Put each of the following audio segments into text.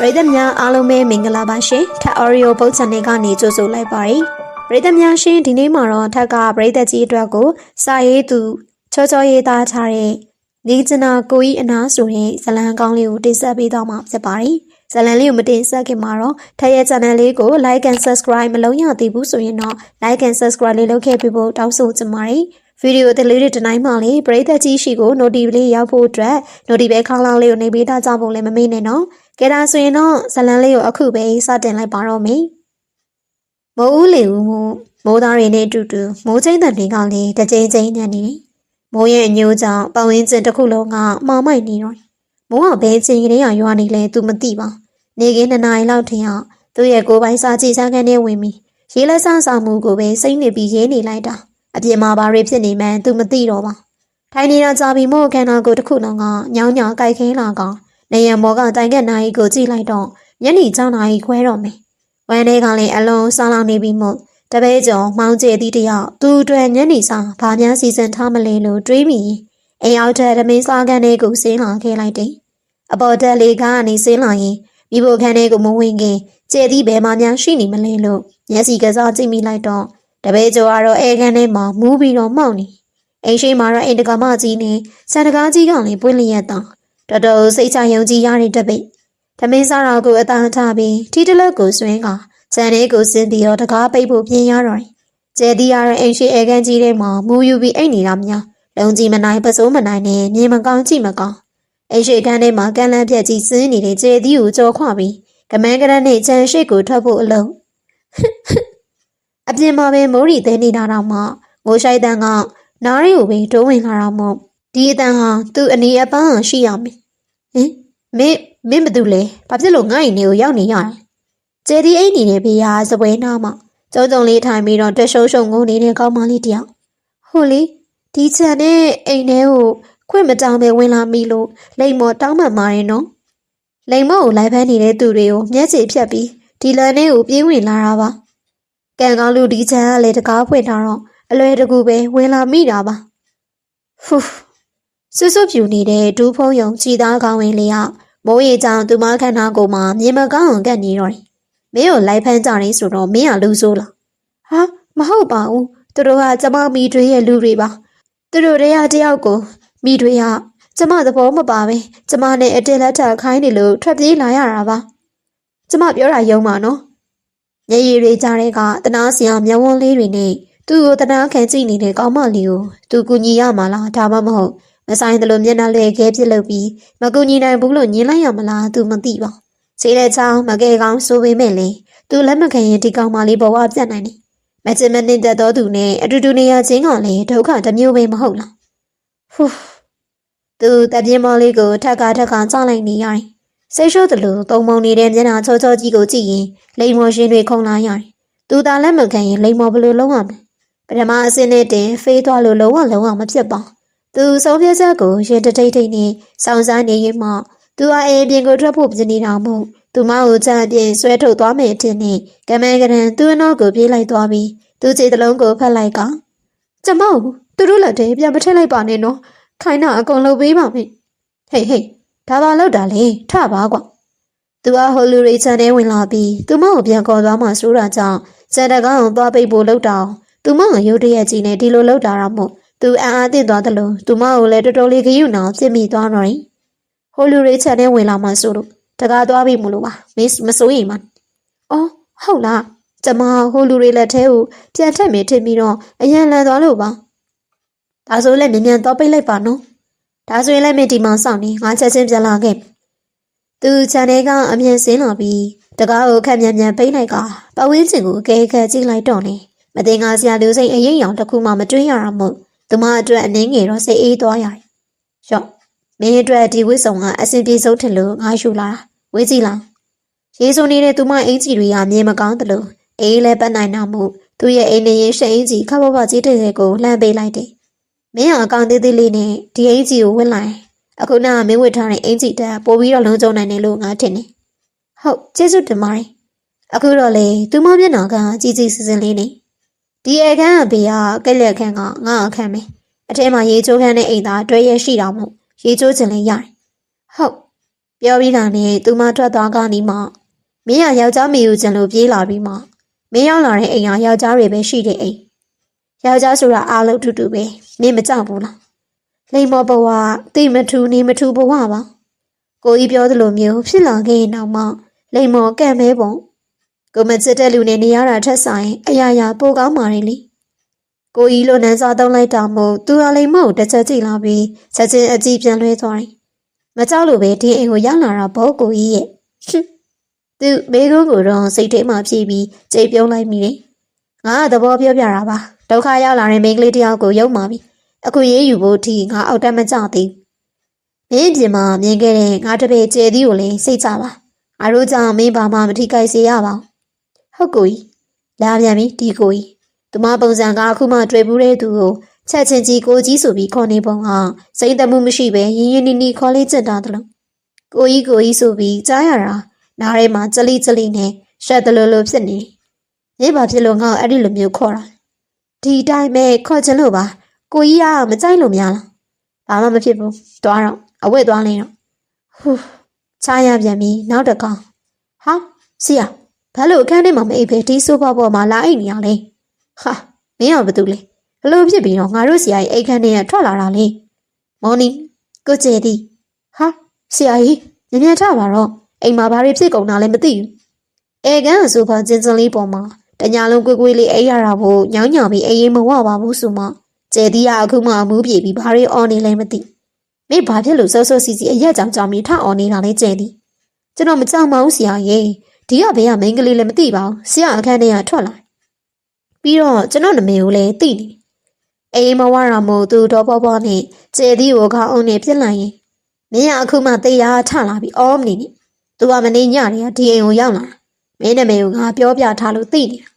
ပရိသတ်များအားလုံးပဲမင်္ဂလာပါရှင်ထက်အော်ရီယိုပုတ်ချန်နယ်ကနေကြိုဆိုလိုက်ပါရယ်ပရိသတ်များရှင်ဒီနေ့မှာတော့ထက်ကပရိသတ်ကြီးအတွက်ကိုစာရေးသူချောချောရေးသားထားတဲ့နေကျနာကိုကြီးအနာဆိုတဲ့ဇလံကောင်းလေးကိုတင်ဆက်ပေးတော့မှာဖြစ်ပါတယ်ဇလံလေးကိုမတင်ဆက်ခင်မှာတော့ထက်ရဲ့ channel လေးကို like and subscribe မလုပ်ရသေးဘူးဆိုရင်တော့ like and subscribe လေးလုပ်ခဲ့ပြီးဖို့တောင်းဆိုချင်ပါတယ်ဗီဒီယိုတလေးတွေတနိုင်မှလေးပရိသတ်ကြီးရှိကို notification လေးရောက်ဖို့အတွက် notification ခေါင်းလောင်းလေးကိုနေပေးထားကြဖို့လည်းမမေ့နဲ့နော်ကဲဒါဆိုရင်တော့ဇလံလေးကိုအခုပဲစတင်လိုက်ပါတော့မယ်မိုးဦးလေဦးမိုးသားတွေနဲ့အတူတူမိုးချင်းတန်တွေကလည်းတကြိမ်ကြိမ်ညံ့နေတယ်မိုးရဲ့အညိုးကြောင့်ပဝင်းကျင်တစ်ခုလုံးကမှောင်မိုက်နေတော့မိုးကဘဲချင်းကလေးရွာနေလဲသူမသိပါနေကင်း2 နာရီလောက်ထင်အောင်သူ့ရဲ့ကိုယ်ပိုင်စာကြည့်စားခန်းထဲဝင်ပြီးရေးလက်စားစာမှုကိုပဲစိတ်နေပြီးရေးနေလိုက်တာအပြင်မှာဘာတွေဖြစ်နေမှန်းသူမသိတော့ပါထိုင်နေတာကြာပြီမို့ခန္ဓာကိုယ်တစ်ခုလုံးကညောင်းညောင်းကြိုက်ခင်းလာကောင်နေရမောကတိုင်ကက်နိုင်ကိုကြည့်လိုက်တော့ညနေ6 နာရီခွဲတော့မယ်ဝမ်းထဲကလည်းအလုံးစားလောင်နေပြီးမို့တပည့်ကျော်မောင်ကျဲသီးတယောက်သူ့အတွက်ညနေစာဘာများစီစဉ်ထားမလဲလို့တွေးမိအိမ်အောင်တဲ့သမင်းစားခန်းလေးကိုဆင်းလာခဲ့လိုက်တယ်အပေါ်တက်လေးကနေဆင်းလာရင်မိဖို့ခန်းလေးကိုမဝင်ခင်ကျဲသီးဘယ်မှများရှိနေမလဲလို့မျက်စိကစားကြည့်မိလိုက်တော့တပည့်ကျော်ကတော့အဲခန်းထဲမှာမူးပြီးတော့မှောက်နေအိမ်ရှိမှာတော့အိမ်တကာမကြီးနဲ့ဆန်တကားကြီးကလည်းပွင့်လျက်တော့တော်တော်စိတ်ချယုံကြည်ရတဲ့တပိတ်သမင်းစားတော်ကိုအသာထားပြီးထီတလက်ကိုဆွင်းကဆန်လေးကိုစင်းပြီးတော့တကားပိတ်ဖို့ပြင်ရတော့ကျဲသီးရတဲ့အိမ်ရှိအဲခန်းကြီးထဲမှာမူယူပြီးအိတ်နေတာများလုံကြီးမနိုင်ပစိုးမနိုင်နဲ့မြင်မကောင်းကြည့်မကောင်းအိမ်ရှိခန်းထဲမှာကန်လန်းပြက်ကြီးစင်းနေတဲ့ကျဲသီးကိုကြော်ခွပြီးကမန်းကရနဲ့ချန်ရှိကိုထွက်ဖို့အလုံးအပြင်မှာပဲမိုးရီသေးနေတာတော့မှငိုရှိုက်တန်းကနားရီကိုပဲတိုးဝင်လာတော့မို့ဒီအတန်းဟာသူ့အနေအပန်းရှိရမယ်ဟင်မင်းဘာတူလဲဘာဖြစ်လို့ငါ့အိမ်ထဲကိုရောက်နေရလဲကျဲဒီအိမ်နေတဲ့ဘေးဟာစပွဲနားမှာကျုံလေးထိုင်ပြီးတော့တရှုံရှုံငုံနေတဲ့ကောင်းမလေးတယောက်ဟိုလေဒီချန်နဲ့အိမ်ထဲကိုခွင့်မတောင်းပဲဝင်လာမိလို့လိမ်မော်တောင်းမှန်ပါတယ်နော်လိမ်မော်ကိုလိုက်ဖမ်းနေတဲ့သူတွေကိုမျက်ခြေဖြတ်ပြီးဒီလန်ထဲကိုပြေးဝင်လာတာပါကံကောင်းလူဒီချန်ကလည်းတကားဖွင့်ထားတော့အလွယ်တကူပဲဝင်လာမိတာပါဖူးစွတ်ပြူနေတဲ့ဒူးဖုံးယုံခြိသားကောင်းဝင်လေးကမိုးရေကြောင်သူမခန္ဓာကိုယ်မှာမြေမကောင်းအောင်ကတ်နေတော့တယ်မင်းကိုလိုက်ဖမ်းကြတယ်ဆိုတော့မင်းကလူဆိုးလားဟာမဟုတ်ပါဘူးသူတို့ကကျမမိတွေရဲ့လူတွေပါသူတို့တယောက်ကိုမိတွေကကျမသဘောမပါပဲကျမနဲ့အတင်လက်ထခိုင်းနေလို့ထွက်ပြေးလာရတာပါကျမပြောတာယုံပါနော်မျက်ရည်တွေကြားတဲ့ကတနာစရာမျက်ဝန်းလေးတွေနဲ့သူ့ကိုတနာခံကြည့်နေတဲ့ကောင်းမလေးကိုသူကူညီရမှာလားဒါမှမဟုတ်မဆိုင်တယ်လို့မျက်နှာလဲခဲပြစ်လုပ်ပြီးမကူညီနိုင်ဘူးလို့ညင်လိုက်ရမလားသူမသိပါခြေတဲ့ချောင်းမကဲကောင်းဆိုပေမဲ့လေသူလက်မခံရင်ဒီကောင်းမလေးဘဝပြတ်နိုင်တယ်မချင်မနှင့်သက်တော်သူနဲ့အတူတူနေရချင်းကလည်းဒုက္ခတစ်မျိုးပဲမဟုတ်လားဟူးသူတပြင်းမော်လေးကိုထက်ကကြားလိုက်နေရတယ်စိတ်ရှုပ်တယ်လို့သုံးမုံနေတဲ့မျက်နှာချောချောကြီးကိုကြည့်ရင်လိမ်မော်ရှင်တွေခုန်လာရတယ်သူသာလက်မခံရင်လိမ်မော်ဘယ်လိုလုံးရမလဲပထမအစင်းနဲ့တင်ဖေးသွားလို့လုံးဝမဖြစ်ပါသူဆုံးဖြတ်ချက်ကိုရင်တိတ်နဲ့စောင့်စားနေရင်မှသူအအိမ်ပြင်ကိုထွက်ဖို့ပြင်နေတာမို့သူမကိုချမ်းအပြင်ဆွဲထုတ်သွားမယ်တင်နဲ့ကမန်းကရန်သူ့အနောက်ကိုပြေးလိုက်သွားပြီးသူ့ခြေတလုံးကိုဖက်လိုက်ကကျမသူတို့လက်ထဲပြန်မထည့်လိုက်ပါနဲ့နော်ခိုင်းတာအကုန်လုပ်ပေးပါမယ်ဟေးဒါပါလောက်တာလေထပါကွာသူကဟိုလူရိချန်ထဲဝင်လာပြီးသူမကိုပြန်ခေါ်သွားမှဆိုးတာကြောင့်စံတကားကိုသွားပိတ်ဖို့လုပ်တာသူမကရုတ်တရက်ကြီးနဲ့ဒီလိုလုပ်တာတော့မို့သူအားသင့်သွားတယ်လို့သူမကိုလည်းတော်တော်လေးဂရုဏာပြစ်မိသွားတော့တယ်ဟိုလူရိချန်ထဲဝင်လာမှဆိုလို့တကားသွားပြီမလို့ပါမစိုးရိမ်ပါအော်ဟုတ်လားကျမဟိုလူတွေလက်ထဲကိုပြန်ထက်မိထင်ပြီးတော့အရန်လန်သွားလို့ပါဒါဆိုလည်းမြန်သွားပိတ်လိုက်ပါနော်ဒါဆိုရင်လည်းမင်းဒီမှာစောင့်နေငါချက်ချင်းပြန်လာခဲ့သူခြံထဲကအမြန်ဆင်းလာပြီးတကားကိုခက်မြန်ပိတ်လိုက်ကပဝင်းကျင်ကိုအကဲခက်ကြည့်လိုက်တော့နေမတင်ကားစရာလူစိတ်အရင်ရောင်တစ်ခုမှမတွေ့ရတာမို့သူမအတွက်အနှင်းငယ်တော့စိတ်အေးသွားရတယ်ရော့မင်းအတွက်ဒီဝိဆုံကအဆင်ပြေဆုံးထင်လို့ငါယူလာတာဝေးကြည့်လားရေးစုံနေတဲ့သူမအင်ကြီးတွေကမြင်မကောင်းတယ်လို့အေးလဲပတ်နိုင်တာမို့သူ့ရဲ့အိမ်နေရင်ရှက်အင်ကြီးခပ်ပေါ်ကြီးတဲ့ကိုလှမ်းပေးလိုက်တယ်မင်းအကောင်သေးသေးလေးနဲ့ဒီအင်ကြီးကိုဝတ်လိုက်အခုနကမင်းဝတ်ထားတဲ့အင်ကြီးတက်ပို့ပြီးတော့လုံးကျုံနိုင်တယ်လို့ငါထင်တယ်ဟုတ်ကျေးဇူးတင်ပါတယ်အခုတော့လေသူမမျက်နှာကကြီးစင်လေးနေဒီအခန်းအဖေကကက်လက်ခန်းကငါအခန်းပဲအထဲမှာရေချိုးခန်းနဲ့အိမ်သားတွဲရဲရှိတာမို့ရေချိုးချင်လဲရတယ်ဟုတ် ပြောပြီးတာနဲ့သူမထွက်သွားကနေမှမင်းယောက်ျားမေယူချင်လို့ပြေးလာပြီးမှမင်းရောက်လာတဲ့အိမ်ကယောက်ျားတွေပဲရှိတဲ့အိမ်ယောက်ျားဆိုတာအားလုံးတူတူပဲမင်းမကြောက်ဘူးလားလိမ္မောဘဝတိမထူနေမထူဘဝပါကိုကြီးပြောသလိုမျိုးဖြစ်လာခဲ့ရင်တော့မှလိမ္မောကန့်မဲပုံကိုမချစ်တဲ့လူနဲ့နေရတာထက်ဆိုင်အရာရာပိုကောင်းပါလေကိုကြီးလိုနန်းစားသုံးလိုက်တာမို့သူအလိမ္မောကိုတစ်ချက်ကြည့်လာပြီးချက်ချင်းအကြည့်ပြန်လွှဲသွားတယ်မကြောက်လို့ပဲဒီအိမ်ကိုရောက်လာတာဘောကိုကြီးရဲ့သူမိကုန်းကိုတော့စိတ်ထဲမှာဖြည့်ပြီးကြိတ်ပြုံးလိုက်မိတယ်ငါကသဘောပြောပြတာပါဒုက္ခရောက်လာတဲ့မိန်းကလေးတယောက်ကိုယုံပါပြီအခုရေးယူဖို့ထိငါအောက်တက်မကြသေးမင်းပြင်မှာမြင်ခဲ့တဲ့ငါတပည့်ကျဲသီးကိုလည်းစိတ်ချပါငါတို့ကြောင့်မင်းဘာမှမထိခိုက်စေရပါဘူးဟုတ်ကိုကြီးလာပြန်ပြီဒီကိုကြီးသူမပုံစံကအခုမှတွေ့ဘူးတဲ့သူကိုချက်ချင်းကြီးကိုကြီးဆိုပြီးခေါ်နေပုံကစိတ်တမှုမရှိပဲရင်းရင်းနှီးနှီးခေါ်လေးကျင့်တာတလို့ကိုကြီးဆိုပြီးကြားရတာနားထဲမှာကြလိနဲ့ရှက်တလို့လို့ဖြစ်နေနေဘာဖြစ်လို့ငါ့ကိုအဲ့ဒီလိုမျိုးခေါ်တာဒီတိုင်းပဲခေါ်ချင်လို့ပါကိုကြီးကမကြိုက်လို့များလားဘာမှမဖြစ်ဘူးတွားတော့အဝတ်သွားနေတော့ဟူးချားရပြန်ပြီနောက်တစ်ကောင်ဟာဆရာဘာလို့အခန်းထဲမှာမအိပ်ပဲဒီဆိုဖာပေါ်မှာလာအိပ်နေရလဲဟာမင်းကဘာတူလဲဘလို့ဖြစ်ပြီးတော့ငါတို့ဆရာကြီးအိတ်ခန်းထဲကထွက်လာတာလေမော်နီကိုကျဲသည်ဟာဆရာကြီးညဉ့်ထပါတော့အိမ်မှာဘာတွေဖြစ်ကုန်တာလဲမသိဘူးအဲကန်ကဆိုဖာကျင်းစလေးပေါ်မှာတညာလုံးကွေးလေးအိပ်ရတာကိုညောင်းပြီးအေးမဝပါဘူးဆိုမှကျဲသည်ကအခုမှအမူးပြေပြီးဘာတွေအော်နေလဲမသိမင်းဘာဖြစ်လို့စောစီအရက်ကြောင်ကြောင်ပြီးထအော်နေတာလဲကျဲသည်ကျွန်တော်မကြောက်ပါဘူးဆရာကြီးဒီကဘေးကမိန်းကလေးလည်းမသိပါဘူးဆရာအခန်းထဲကထွက်လာပြီးတော့ကျွန်တော်နမေကိုလည်းသိနေအေးမဝရမို့သူတော့ပေါ်နဲ့ကျဲသည်ကိုခေါင်းအောင်နေပြစ်လိုက်ရင်မင်းကအခုမှတေးရထလာပြီးအော်မနေနဲ့သူကမနေညနေဒီအိမ်ကိုရောက်လာမင်းနမေကိုငါပြောပြထားလို့သိနေတာ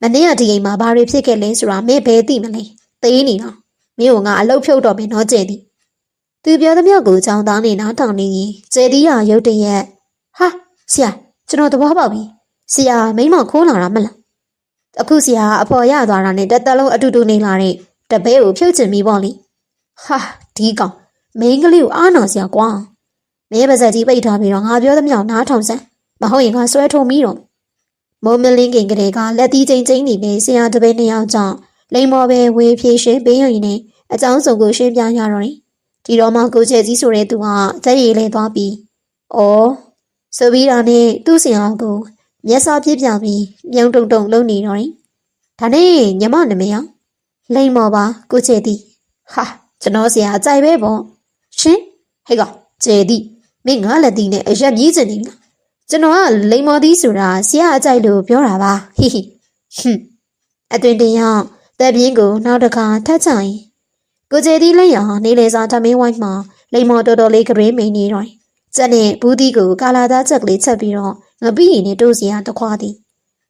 မနေ့ကဒီအိမ်မှာဘာတွေဖြစ်ခဲ့လဲဆိုတာမင်းဘယ်သိမလဲသေးနေတော့မင်းကငါအလုတ်ဖြုတ်တော့မယ်နော်ကျဲသည်သူပြောသမျှကိုချောင်းသားနေနားထောင်နေရင်ကျဲသည်ကရုတ်တရက်ဟာဆရာကျွန်တော်သဘောပေါက်ပြီဆရာမိမခိုးလာတာမလားအခုဆရာအဖော်ရသွားတာနဲ့တစ်သက်လုံးအတူတူနေလာတဲ့တပည့်ကိုဖြုတ်ချင်ပြီပေါ့လေဟာဒီကောင်မိန်းကလေးကိုအားနာစရာကွာမင်းပါဇက်ကြီးပိတ်ထားပြီးတော့ငါပြောသမျှနားထောင်စမ်းမဟုတ်ရင်ငါဆွဲထုံပြီးတော့မိုးမလင်းခင်ကလေးကလက်သီးချင်းနေတဲ့ဆရာတပည့်နှစ်ယောက်ကြောင့်လိမ္မောပဲဝေဖြေရှင်းပေးရင်နဲ့အကြောင်းစုံကိုရှင်းပြရတော့တယ်ဒီတော့မှကိုကျဲကြီးဆိုတဲ့သူကဇက်ရည်လဲသွားပြီးအော်ဆိုပြီးတာနဲ့သူ့ဆရာကိုမျက်စာပြပြပြီးမြုံတုံလုံနေတော့တယ်ဒါနဲ့ညီမနမေအောင်လိမ္မောပါကိုကျဲသည်ဟာကျွန်တော်ဆရာအကြိုက်ပဲပေါ့ရှင်ဟဲ့ကောင်ကျဲသည်မင်းငါလက်သီးနဲ့အရက်မြည်ချင်နေလားကျွန်တော်ကလိမ္မောသည်ဆိုတာဆရာအကြိုက်လို့ပြောတာပါဟိဟိဟွန်းအတွင်တင်ရောက်တပ်ပြင်းကိုနောက်တစ်ခါထပ်ချရင်ကိုကျဲသည်လက်ရနေလေစာထမင်းဝိုင်းမှာလိမ္မောတော်တော်လေးကရေးမိန်နေတော့စက်နဲ့ဘူးတီကိုကာလာသားချက်ကလေးချက်ပြီးတော့ငပိရင်နဲ့တို့စီရတခွားသည်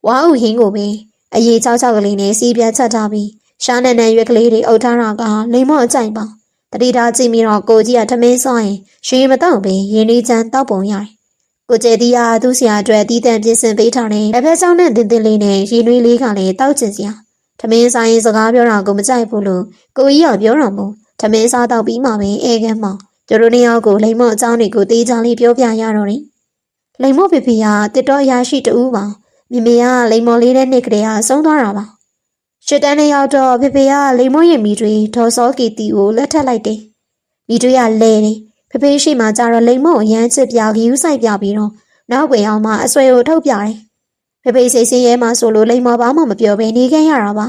ဝါဥဟင်းကိုပင်အရေးချောက်ကလေးနဲ့စီးပြတ်ချက်ထားပြီးရှားနဲ့ရွက်ကလေးတွေအုပ်ထားတာကလိမ္မောအကြိုက်ပါတတိထားကြည့်ပြီးတော့ကိုကြီးကထမင်းစောရင်ရွှေမတော့ပင်ရင်းနှီးချမ်းတောက်ပုံရတယ်ကိုကျဲတီးကသူ့ဆရာအတွက်တီးတန့်ပြင်ဆင်ပေးထားတယ်လက်ဖက်ဆောင်နဲ့တင်းလေးနဲ့ရည်နွေးလေးကလည်းတောက်ကျင်စရာထမင်းဆိုင်စကားပြောတာကိုမကြိုက်ဘူးလို့ကိုကြီးကပြောတော့မို့ထမင်းစားတော့ပြီးမှပဲအဲကန်းမှာကျတို့နှစ်ယောက်ကိုလိမ္မောအကြောင်းတွေကိုတေးချလေးပြောပြရတော့တယ်လိမ္မောဖေဖေကတစ်တော်ရရှိတူပါမိမိကလိမ္မောလေးတဲ့နှစ်ကလေးကဆုံးသွားတာပါရှစ်တန်းနဲ့ရောက်တော့ဖေဖေကလိမ္မောရဲ့မိတွေဒေါ်စောကီတီကိုလက်ထပ်လိုက်တယ်မိတွေကလဲတယ်ဖေဖေရှိမှကြတော့လိမ္မောကိုရမ်းချစ်ပြဂီယူဆိုင်ပြပြီးတော့နောက်ွယ်အောင်မှအဆွဲကိုထုတ်ပြတယ်ဖေဖေစိတ်ဆင်းရဲမှဆိုလို့လိမ္မောဘာမှမပြောဘဲနေခဲ့ရတာပါ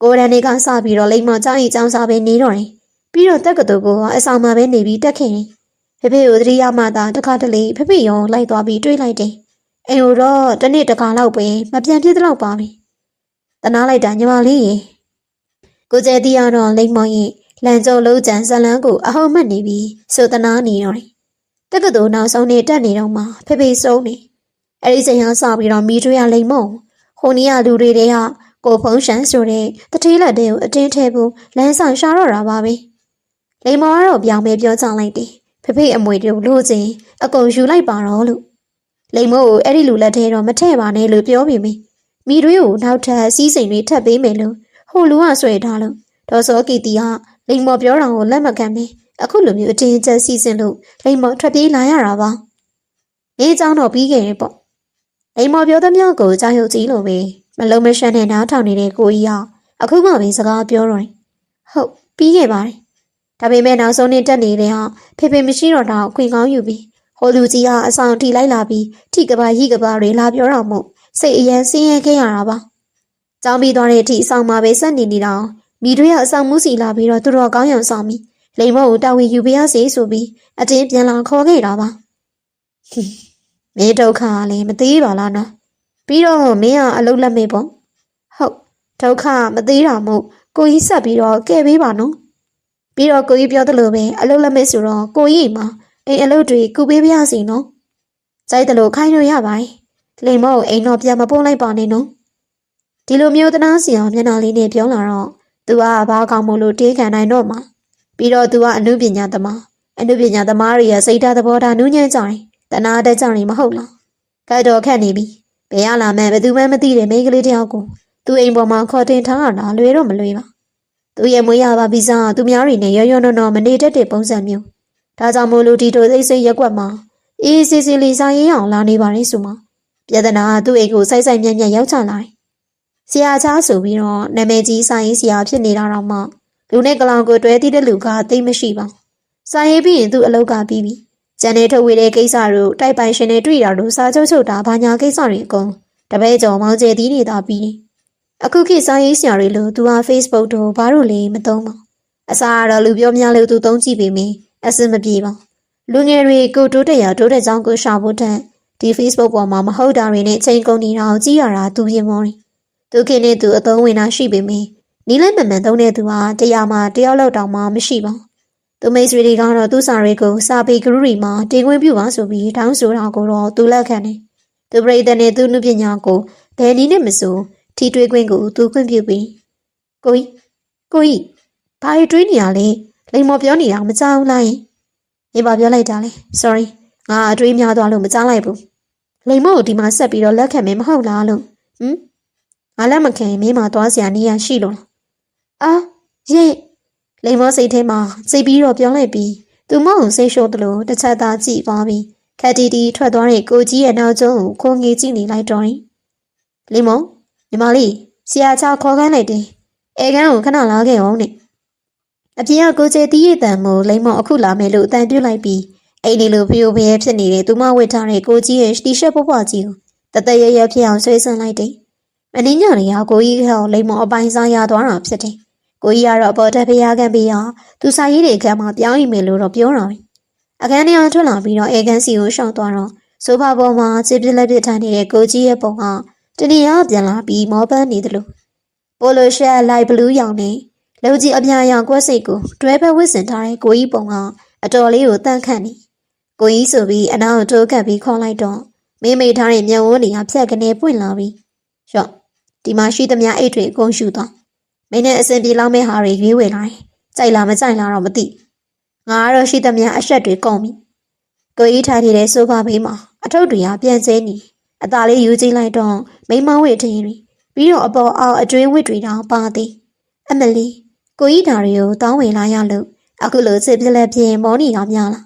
ကိုရန်နေကစပြီးတော့လိမ္မောကျောင်းကြီးကျောင်းစားပဲနေတော့တယ်ပြီးတော့တက်ကတူကအဆောင်မှာပဲနေပြီးတက်ခဲ့တယ်ဖေဖေကိုသတိရမှသာတခါတလေဖေဖေရောလိုက်သွားပြီးတွေးလိုက်တယ်အိမ်ကိုတော့တစ်နေ့တစ်ခါလောက်ပဲမပြန်ဖြစ်တော့ပါဘူးတနာလိုက်တာညီမလေးရေကိုကျဲတီးရတော့လိမ္မောရဲ့လန်ကျုံလုံးကျန်ဇလန်းကိုအဟုတ်မှတ်နေပြီးဆိုတနာနေတော့တယ်တက်ကတူနောက်ဆုံးနေတက်နေတော့မှဖေဖေဆုံးနေအဲ့ဒီချိန်ကစပြီးတော့မိထွေးရလိမ္မောဟိုနီးရလူတွေတွေကကိုဖုံးရှန်ဆိုတဲ့တထေးလက်တွေကိုအတင်းထဲဖို့လမ်းဆောင်ရှာတော့တာပါပဲလိမ္မောကတော့ပြောင်းပဲပြောချလိုက်တယ်ဖေဖေအမွေတို့လို့ချင်းအကုန်ယူလိုက်ပါတော့လို့လိမ္မောကိုအဲ့ဒီလူလက်ထဲတော့မထည့်ပါနဲ့လို့ပြောပြီးမိတွေကိုနောက်ထပ်စီးစိမ်တွေထပ်ပေးမယ်လို့ဟိုလူကဆွဲထားလို့ဒေါ်စောကီတီကလိမ္မောပြောတာကိုလက်မခံပဲ အခုလိုမျိုးအတင်းကျပ်စီစဉ်လို့လိမ္မော်ထွက်ပြေးလာရတာပါ။နေကြောင်းတော့ပြီးခဲ့တယ်ပေါ့။လိမ္မော်ပြောသမျှကိုကြောက်ရွံ့ကြည့်လို့ပဲမလုံးမရှမ်းနဲ့နားထောင်နေတဲ့ကိုကြီးကအခုမှပဲစကားပြောတော့တယ်။ဟုတ်ပြီးခဲ့ပါတယ်။ဒါပေမဲ့နောက်ဆုံးနေ့တက်နေတဲ့ဟာဖေဖေမရှိတော့တာခွင့်ကောင်းယူပြီးဟိုလူကြီးကအဆောင်ထိလိုက်လာပြီးထိကပါရိကပါတွေလာပြောတော့မို့စိတ်အရန်ဆင်းရဲခဲ့ရတာပါ။ကြောင်းပြီးသွားတဲ့အထိအဆောင်မှာပဲဆက်နေနေတာမိတွေကအဆောင်မှုစီလာပြီးတော့သူတော်ကောင်းရံဆောင်ပြီးလိမ္မော်ကိုတာဝန်ယူပေးရစေဆိုပြီးအတင်းပြန်လာခေါ်ခဲ့တာပါမင်းဒုက္ခလည်းမသေးပါလားနော်ပြီးတော့မင်းကအလုပ်လက်မဲ့ပေါ့ဟုတ်ဒုက္ခမသေးတာမို့ကိုကြီးဆက်ပြီးတော့ကဲပေးပါနော်ပြီးတော့ကိုကြီးပြောသလိုပဲအလုပ်လက်မဲ့ဆိုတော့ကိုကြီးမှာအိမ်အလုပ်တွေကူပေးပြရစီနော်ကြိုက်တယ်လို့ခိုင်းလို့ရပါတယ်လိမ္မော်ကိုအိမ်တော့ပြန်မပို့လိုက်ပါနဲ့နော်ဒီလိုမျိုးတနာစီအောင်မျက်နှာလေးနဲ့ပြောလာတော့သူကဘာကောင်းမို့လို့တေးခံနိုင်တော့မှာပြီးတော့သူကအနုပညာသမားတွေရဲ့စိတ်ဓာတ်သဘောထားနူးညံ့ကြတယ်တနာတတ်ကြတယ်မဟုတ်လားခက်တော့ခက်နေပြီဘယ်ရလာမှန်းဘယ်သူမှမသိတဲ့မိန်းကလေးတယောက်ကိုသူအိမ်ပေါ်မှာခေါ်တင်ထားတာလွယ်တော့မလွယ်ပါသူရဲ့မွေးရပါပြီးစားသူများတွေနဲ့ရောနော်မနေတတ်တဲ့ပုံစံမျိုးဒါကြောင့်မို့လို့ဒီတို့စိတ်ရက်ွက်မှာအေးစီလေးစားရင်အောင်လာနေပါလေဆိုမှပြဿနာကသူ့အိမ်ကိုစိုက်မြတ်ရောက်ချလာတယ်ဆရာချားဆိုပြီးတော့နာမည်ကြီးစာရေးဆရာဖြစ်နေတာတော့မှလူနဲ့ကလောင်ကိုတွဲတည်တဲ့လူကသိမရှိပါစာရေးပြီးရင်သူ့အလုပ်ကပြီးပြီကျန်တဲ့ထုတ်ဝေတဲ့ကိစ္စတို့တိုက်ပိုင်ရှင်တွေတွေ့တာတို့စာချုပ်တာဘာညာကိစ္စတွေအကုန်တပည့်ကျော်မောင်ကျဲသီးနေတာပြီးအခုခေတ်စာရေးဆရာတွေလို့သူက Facebook တို့ဘာလို့လဲမသုံးပါအစားကတော့လူပြောများလို့သူသုံးကြည့်ပေမယ့်အဆင်မပြေပါလူငယ်တွေကိုတိုးတက်ကြောင်းကိုရှာဖို့တဲ့ဒီ Facebook ပေါ်မှာမဟုတ်တာတွေနဲ့ချိန်ကုန်နေတာကိုကြည့်ရတာသူပြင်မောတယ်သူခင်နဲ့သူအသုံးဝင်တာရှိပေမယ့်နီးလိုက်မှန်သုံးတဲ့သူဟာတရားမှာတယောက်လောက်တောင်မှမရှိပါသူမိတ်ဆွေတွေကတော့သူ့စာတွေကိုစာပေဂရုတွေမှာတင်ခွင့်ပြုပါဆိုပြီးတောင်းဆိုတာကိုတော့သူလက်ခံတယ်သူပရိသတ်နဲ့သူ့နုပညာကိုဘယ်နည်းနဲ့မဆိုထိတွေ့ခွင့်ကိုသူခွင့်ပြုပြီးကိုကြီးဘာတွေးနေရလဲလိမ္မော်ပြောနေတာမကြောက်လားယင်မင်းဘာပြောလိုက်တာလဲ sorry ငါအတွေးများသွားလို့မကြားလိုက်ဘူးလိမ္မော်ကိုဒီမှာဆက်ပြီးတော့လက်ခံမင်းမဟုတ်လားလို့ငါလက်မခံရင်မင်းမသွားစရာနေရရှိလို့လားရဲ့လိမ္မော်စိတ်ထဲမှာစိတ်ပြီးတော့ပြောလိုက်ပြီးသူမအောင်စိတ်ရှုပ်တယ်လို့တစ်ချက်သားကြည့်သွားပြီးခက်တီတီထွက်သွားတဲ့ကိုကြီးရဲ့နောက်ကျုံးကိုခိုးငေးကြည့်နေလိုက်တော့ရင်လိမ္မော်ညီမလေးဆရာချခေါ်ခိုင်းလိုက်တယ်အဲကန်းကိုခဏလာခဲ့အောင်နဲ့အပြင်ကကိုကျဲတီးရတန်မို့လိမ္မော်အခုလာမယ်လို့အတန်ပြုတ်လိုက်ပြီးအိမ်ဒီလိုဖျို့ဖျဲဖြစ်နေတဲ့သူမဝတ်ထားတဲ့ကိုကြီးရဲ့တီရှပ်ပွားကြီးကိုတရဖြစ်အောင်ဆွဲဆန့်လိုက်တယ်မင်းညနေကကိုကြီးကလိမ္မော်အပိုင်းစားရသွားတာဖြစ်တယ်ကိုကြီးကတော့ပေါ်တက်ဖျားကန်ပြီးတော့သူစာရေးတွေအခန်းမှာပြောင်းရည်မယ်လို့တော့ပြောတာပဲအခန်းထဲအောင်ထွက်လာပြီးတော့အေကန်စီကိုရှောင်သွားတော့ဆိုဖာပေါ်မှာခြေပြလက်ပြထိုင်နေတဲ့ကိုကြီးရဲ့ပုံကတနေရာပြန်လာပြီးမောပန်းနေတယ်လို့ပိုလိုရှက်လိုက်ဘလူးရောင်နေလူကြီးအပြာရောင်ကွက်စိတ်ကိုတွဲဖက်ဝစ်စင်ထားတဲ့ကိုကြီးပုံကအတော်လေးကိုတန့်ခန့်နေကိုကြီးဆိုပြီးအနောက်တိုးကပ်ပြီးခေါ်လိုက်တော့မိထားတဲ့မျက်ဝန်းတွေကဖြတ်ကနေပွင့်လာပြီးရော့ဒီမှာရှိသမျှအိတ်တွေအကုန်ရှူသွားမင်းနဲ့အစင်ပြေလောက်မဲ့ဟာတွေရွေးဝယ်လာတယ်ကြိုက်လားမကြိုက်လားတော့မသိငါကတော့ရှိသမျှအဆက်တွေကုန်ပြီကိုကြီးထိုင်နေတဲ့ဆိုဖာဘေးမှာအထုပ်တွေကပြန်ကျဲနေအသာလေးယူကြည့်လိုက်တော့မိမဝစ်ထင်းတွေပြီးတော့အပေါ်အောက်အတွင်းဝစ်တွေတောင်ပါသေးအမလီကိုကြီးဓာတွေကိုတောင်းဝင်လာရလို့အခုလိုစစ်ပြလက်ပြင်းမောနေအောင်များလား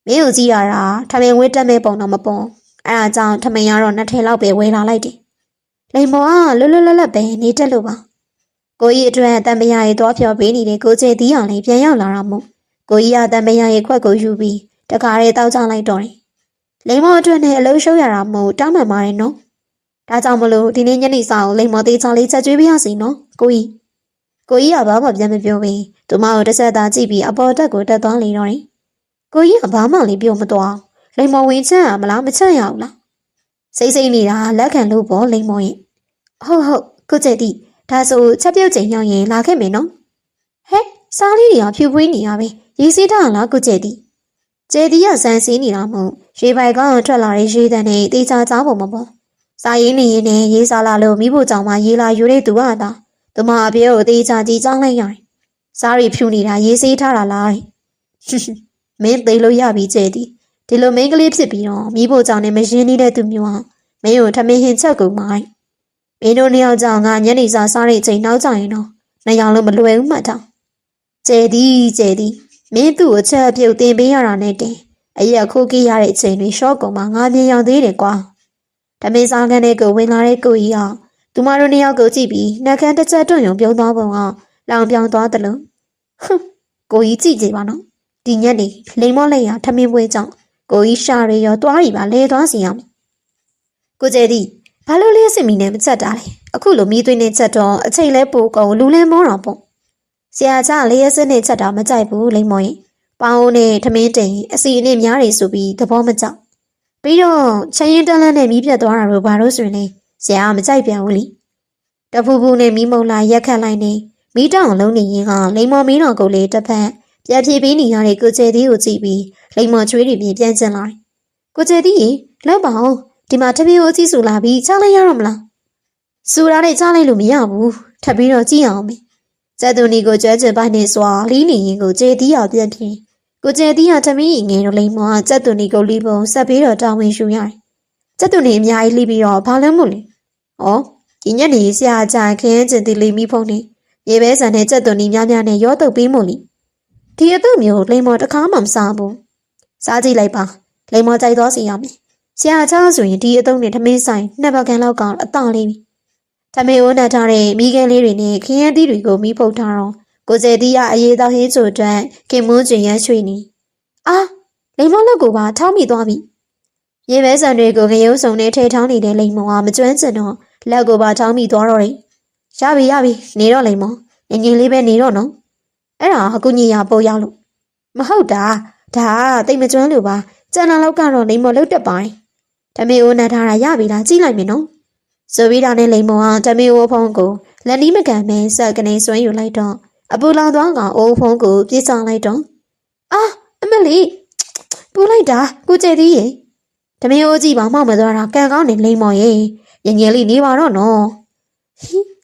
မင်းကိုကြည့်ရတာထမင်ဝစ်တက်မဲ့ပုံတော့မပေါ်အဲဒါကြောင့်ထမင်ရတော့နှစ်ထည်လောက်ပဲဝယ်လာလိုက်တယ်လိမ္မော်ကလွတ်လပ်ပဲနေတက်လို့ပါကိုကြီးအတွက်တန်မယားရဲ့သွားဖြောပေးနေတဲ့ကိုကျဲသီးအောင်လေးပြန်ရောက်လာတာမို့ကိုကြီးကတန်မယားရဲ့ခွက်ကိုယူပြီးတခါရဲတောက်ချလိုက်တော့တယ်လိမ္မော်အတွက်နဲ့အလုံးရှုံးရတာမို့တောင်းပန်ပါတယ်နော်ဒါကြောင့်မလို့ဒီနေ့ညနေစာကိုလိမ္မော်သေးချလေးချက်ကျွေးပြရစီနော်ကိုကြီးကဘာမှပြန်မပြောဘဲသူမကိုတစ်ဆက်သားကြည့်ပြီးအပေါ်တက်ကိုတက်သွားလေတော့တယ်ကိုကြီးကဘာမှလည်းပြောမသွားလိမ္မော်ဝင်ချက်ရမလားမချက်ရဘူးလားစိတ်နေတာလက်ခံလို့ပေါ့လိမ္မော်ရဲ့ဟုတ်ကိုကျဲတီဒါဆိုချက်ပြုတ်ချိန်ရောက်ရင်လာခဲ့မယ်နော်ဟဲ့စားလေးတွေကဖြူဖွေးနေရပဲရေးစေးထားလားကိုကျဲတီကျဲတီကစမ်းစင်းနေတာမို့ရေပိုက်ကောင်းထွက်လာတဲ့ရေတန်နဲ့တေချာချောင်းပုံမပေါ်စားရင်းနေရင်နဲ့ရေးစားလာလို့မိဖို့ကြောင့်မှရေးလာယူတဲ့သူကတာသူမအပြေကိုတေချာကြည့်ကြောင်းလိုက်ရတယ်စားရီဖြူနေတာရေးစေးထားတာလားမင်းသိလို့ရပြီကျဲတီဒီလိုမင်းကလေးဖြစ်ပြီးတော့မိဖို့ကြောင့်နဲ့မရင်းနေတဲ့သူမျိုးဟာမင်းကိုထမင်းဟင်ချက်ကုန်မိုင်းမင်းတို့နှစ်ယောက်ကြောင့်ငါညနေစာစားတဲ့ချိန်နောက်ကျရင်တော့နှစ်ယောက်လုံးမလွယ်ဘူးမှတ်ထားကျဲသည် မင်းသူ့ကိုချက်ပြုတ်တင်ပေးရတာနဲ့တင်အရက်ခိုးကြီးရတဲ့အချိန်တွေရှော့ကုန်မှာငါမြင်ရောက်သေးတယ်ကွာ။ဓမင်းစားခန်းထဲကိုဝင်လာတဲ့ကိုကြီးကသူမတို့နှစ်ယောက်ကိုကြည့်ပြီးနှက်ခမ်းတစ်ချက်တွန့်ယုံပြုံးသွားပုံကလောင်ပြောင်သွားတယ်လို့ကိုကြီးကြည့်ကြည့်ပါနော်ဒီညက်နေလိမ်မော့လိုက်ရထမင်းပွဲကြောင့်ကိုကြီးရှာရီရောတွားရီပါလဲသွားစီအောင်ကိုကျဲသည်ဘာလို့လဲစစ်မီနဲ့မချက်တာလဲအခုလိုမီးသွင်းနေချက်တော့အချိန်လဲပိုကုန်လူလဲမောတော့ပေါ့ဆရာချလေးရစစ်နဲ့ချက်တာမကြိုက်ဘူးလိမ်မော့ရင်ပေါင်းနဲ့ထမင်းတိန်အစီအနစ်များနေဆိုပြီးသဘောမကျပြီးတော့ချရင်တန်းလန်းနဲ့မီးပြတ်သွားတာတို့ဘာလို့ဆိုရင်လဲဆရာမကြိုက်ပြန်ဘူးလीတဖူဖူနဲ့မီးမုံလာရက်ခတ်လိုက်နေမီးတောင်လုံးနေရင်ကလိမ်မော်မီးတော်ကိုလေတစ်ဖက်ပြန်ပြေးပြီးနေရတဲ့ကိုကျဲသည်ကိုကြည့်ပြီးလိမ်မော်ချွေးတွေပြန်ကျင်လာတယ်ကိုကျဲသည်လောက်ပါအောင်ဒီမှာထမင်းကိုကြည့်စုလာပြီးချလိုက်ရတော့မလားစူတာနဲ့ချလိုက်လို့မရဘူးထပ်ပြီးတော့ကြည့်အောင်မေကျက်သူနီကိုကျွဲကျင်ပိုက်နေစွာလီးနေရင်ကိုကျဲသည်အောင်ပြန်ပြေးကိုကျဲသည်ကထမင်းငယ်တော့လိမ်မော်ကကျက်သူနီကိုလီးပုံဆက်ပြီးတော့တောင်းဝင်ရှူရတယ်ကျက်သူနီအများကြီးလီးပြီးတော့ဘာလဲမို့လဲဩဒီညနေဆရာကြခင်းကျင်တီလီမီဖုံးနေရေပဲဆန်နဲ့ကျက်သွန်နီများများနဲ့ရောတုပ်ပေးမို့လीဒီအတုမျိုးလိမ်မော်တစ်ခါမှမစားဘူးစားကြည့်လိုက်ပါလိမ်မော်ကြိုက်တော့စီရမယ်ဆရာချားဆိုရင်ဒီအတုံးနဲ့ထမင်းဆိုင်နှစ်ပတ်ကန်လောက်ကအတောင့်လေးပြီထမင်းအိုးနဲ့ထားတဲ့မိခဲလေးတွေနဲ့ခင်းရဲသီးတွေကိုမိဖုတ်ထားတော့ကိုကျဲသီးကအရေးတော်ဟင်းချိုအတွက်ခင်မွန်းကျင်ရရွှေနေအာလိမ်မော်လက်ကိုပါထောင်းမိသွားပြီရေပဲဆန်တွေကိုငရုံးစုံနဲ့ထဲထောင်းနေတဲ့လိမ်မော်ကမကျွမ်းကျင်တော့လက်ကိုပါထောင်းမိသွားတော့တယ်ရပြီနေတော့လိမ်မော်ငင်ငင်လေးပဲနေတော့နော်အဲ့ဒါအကူညီရပို့ရောက်လို့မဟုတ်တာဒါတိတ်မကျွမ်းလို့ပါကျန်လာလောက်ကတော့လိမ်မော်လုတ်တက်ပါတယ်ဓမေအိုးနဲ့ထားတာရပြီလားကြည့်လိုက်မယ်နော်ဆိုပြီးတာနဲ့လိမ်မော်ကဓမေအိုးဖုံးကိုလက်နီးမကန်မဲဆက်ကနေဆွဲယူလိုက်တော့အပူလောင်သွားကအိုးဖုံးကိုပြေးဆောင်လိုက်တော့အာအမလီပူလိုက်တာကိုကျဲသေးရဲ့ဓမေအိုးကြည့်ပါမောက်မသွားတာကန်ကောင်းနေလိမ်မော်ရဲ့ငင်ငယ်လေးနေပါတော့နော်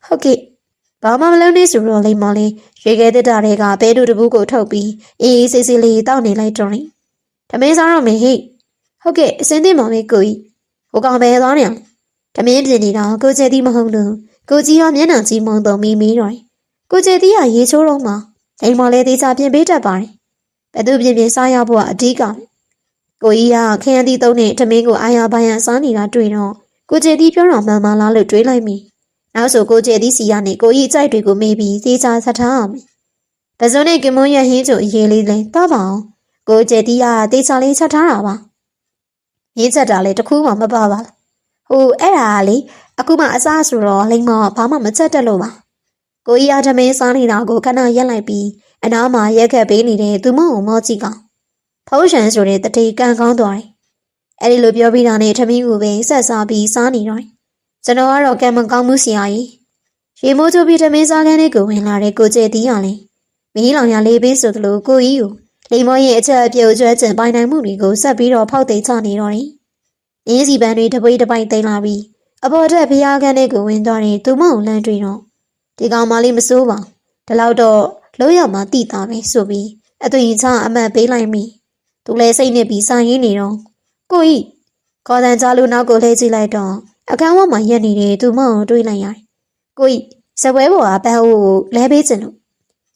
ဟုတ်ကဲ့ဘာမှမလုပ်နေဆိုတော့လိမ်မော်လေးရွေခဲတက်တာတွေကဘဲတူတပူးကိုထုတ်ပြီးအေးအေးဆေးဆေးလေးတောက်နေလိုက်တော့တယ်ဓမင်းစားတော့မေဟိဟုတ်ကဲ့အစင်းသိမော်လေးကိုကြီးဟိုကောင်ပဲသွားနေအောင်ဓမင်းပြင်နေတော့ကိုကျဲသည်မဟုတ်လို့ကိုကြီးရောမျက်နှာကြီးမုံတော့မီတော့ကိုကျဲသည်ကရေချိုးတော့မှလိမ်မော်လေးသေးချပြင်ပေးတတ်ပါတယ်ဘယ်သူပြင်စားရဖို့ကအဓိကကိုကြီးကခရမ်းသီးသုံးနဲ့ဓမင်းကိုအာရပါရန်စားနေတာတွေ့တော့ကိုကျဲသည်ပြောတော့မှန်မှလားလို့တွေးလိုက်မိနောက်ဆိုကိုကျဲသည်စီရနေကိုကြီးအကြိုက်တွေကိုမေးပြီးသေးချဆက်ထားအောင်ပဇွန်နဲ့ကင်မွန်ရဟင်းချိုအရေးလေးလဲတော့ပါအောင်ကိုကျဲသည်ကသေချာလေးချက်ထားတာပါရင်းချက်တာလေတခုမှမပါပါလားဟိုအဲ့ဒါလေအခုမှအစားဆိုတော့လိမ္မောဘာမှမချက်တက်လို့ပါကိုကြီးအားဓမင်းစားနေတာကိုခဏရက်လိုက်ပြီးအနားမှာရက်ခက်ပေးနေတဲ့သူမကိုမောကြည့်ကောင်ဖုံးရှန်ဆိုတဲ့တတိကန်ကောင်းသွားတယ်အဲ့ဒီလိုပြောပြီးတာနဲ့ဓမင်းကိုပဲဆက်စားပြီးစားနေတော့ကျွန်တော်ကတော့ကံမကောင်းမှုဆရာကြီးရေမိုးချိုးပြီးဓမင်းစားခန်းလေးကိုဝင်လာတဲ့ကိုကျဲသည်ရလဲမီးလောင်ရလေးပေးဆိုသလိုကိုကြီးကိုလိမ်မောရဲ့အချက်အပြုတ်ကျွဲကျင်ပိုင်နိုင်မှုတွေကိုဆက်ပြီးတော့ဖောက်သိမ်းချနေတော့တယ်။အင်းစီပန်းတွေတပွေးတပိုက်သိမ်းလာပြီးအပေါ်ထက်ဖျားခန်းလေးကိုဝင်သွားတဲ့သူမုံလန်းတွေ့တော့ဒီကောင်မလေးမစိုးပါဒီလောက်တော့လို့ရမှတိတာပဲဆိုပြီးအသွင်ချအမှတ်ပေးလိုက်မိသူလည်းစိတ်နဲ့ပြီးဆိုင်ရင်းနေတော့ကိုကြီးခေါ်တန်ချလို့နောက်ကိုလှည့်ကြည့်လိုက်တော့အခန်းဝမှာရက်နေတဲ့သူမုံကိုတွေးလိုက်ရတယ်။ကိုကြီးစပွဲပေါ်ကပန်းအိုးကိုလဲပေးချင်လို့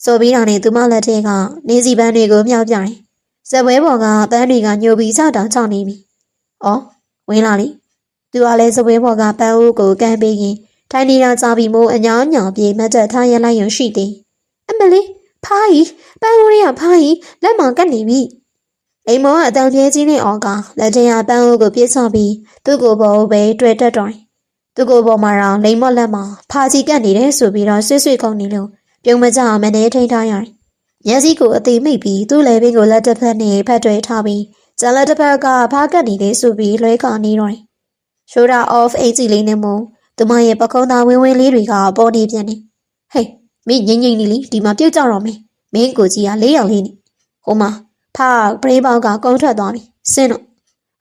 ဆိုပြီးတာနဲ့သူမလက်ထဲကနေစီပန်းတွေကိုမြောက်ပြတယ်။စပွဲပေါ်ကပန်းတွေကညှို့ပြီးချတောင်ချနေပြီ။အော်ဝင်လာလေ။သူကလည်းစပွဲပေါ်ကပန်းအိုးကိုကမ်းပေးရင်ထိုင်နေတာကြာပြီးမို့အညာညောင်ပြေမတ်တက်ထားရလိုက်ရုံရှိသေး။အမလေးဖားကြီးပန်းအိုးတွေကဖားကြီးလက်မောင်ကတ်နေပြီ။အိမ်မောကအတန်ပြဲကြီးနဲ့အော်ကလက်ထဲကပန်းအိုးကိုပြစ်ချပြီးသူ့ကိုယ်ပေါ်ပဲတွေ့တက်တော့သူ့ကိုယ်ပေါ်မှာတော့လိမ်မော့လက်မှာဖားကြီးကတ်နေတယ်ဆိုပြီးတော့ဆွေ့ဆွေ့ခုန်နေလို့ပြုံးမကြအောင်မနေထိန်ထားရတယ်။မျက်စိကိုအသေးမိတ်ပြီးသူ့လေပင်ကိုလက်တစ်ဖက်နဲ့ဖက်တွဲထားပြီးကျန်လက်တစ်ဖက်ကဖားကတ်နေလေဆိုပြီးလွဲကနေတော့တယ်။ shoulder off အင်ကြီးလေးနဲ့မို့သူမရဲ့ပကုံးသားဝင်းဝင်းလေးတွေကပေါ်နေပြန်နေ။ဟေးမင်းငိမ့်ငိမ့်နေလေဒီမှာပြုတ်ကြတော့မင်းမင်းကိုကြီးက၄ယောက်လေးနေ။ဟိုမှာဖားပရိပေါက်ကကုန်းထွက်သွားပြီ။စင်းတော့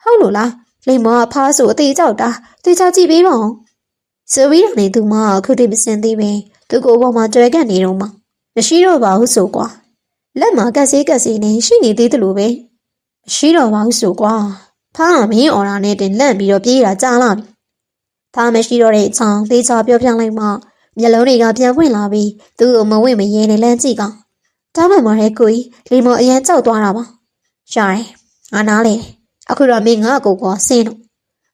ဟုတ်လို့လားလိမ္မောကဖားဆိုအသေးကြောက်တာသေချာကြည့်ပေးပါဦး။ဆိုပြီးတော့နေသူမအခုတည်းမစင်သေးပဲသူကိုပေါ်မှာကြွယ်ကပ်နေတော့မှမရှိတော့ပါဘူးဆိုကွာလက်မှာကက်ဆေးနဲ့ရှိနေသေးတယ်လို့ပဲမရှိတော့ပါဘူးဆိုကွာဖားမင်းအော်ရာနဲ့တင်လန့်ပြီးတော့ပြေးတာကြားလာပြီဖားမရှိတော့တဲ့အချောင်းသေချာပြောပြလိုက်မှမျက်လုံးတွေကပြန်ပွင့်လာပြီးသူ့ကိုမဝင့်မရဲနဲ့လန့်ကြည့်ကောင် တောင်းပန်ပါတယ်ကိုကြီးလိမ္မော်အရန်ကြောက်သွားတာပါရှာတယ်ငါနားလေအခုတော့မင်းငါ့ကိုပေါ်ဆင်းတော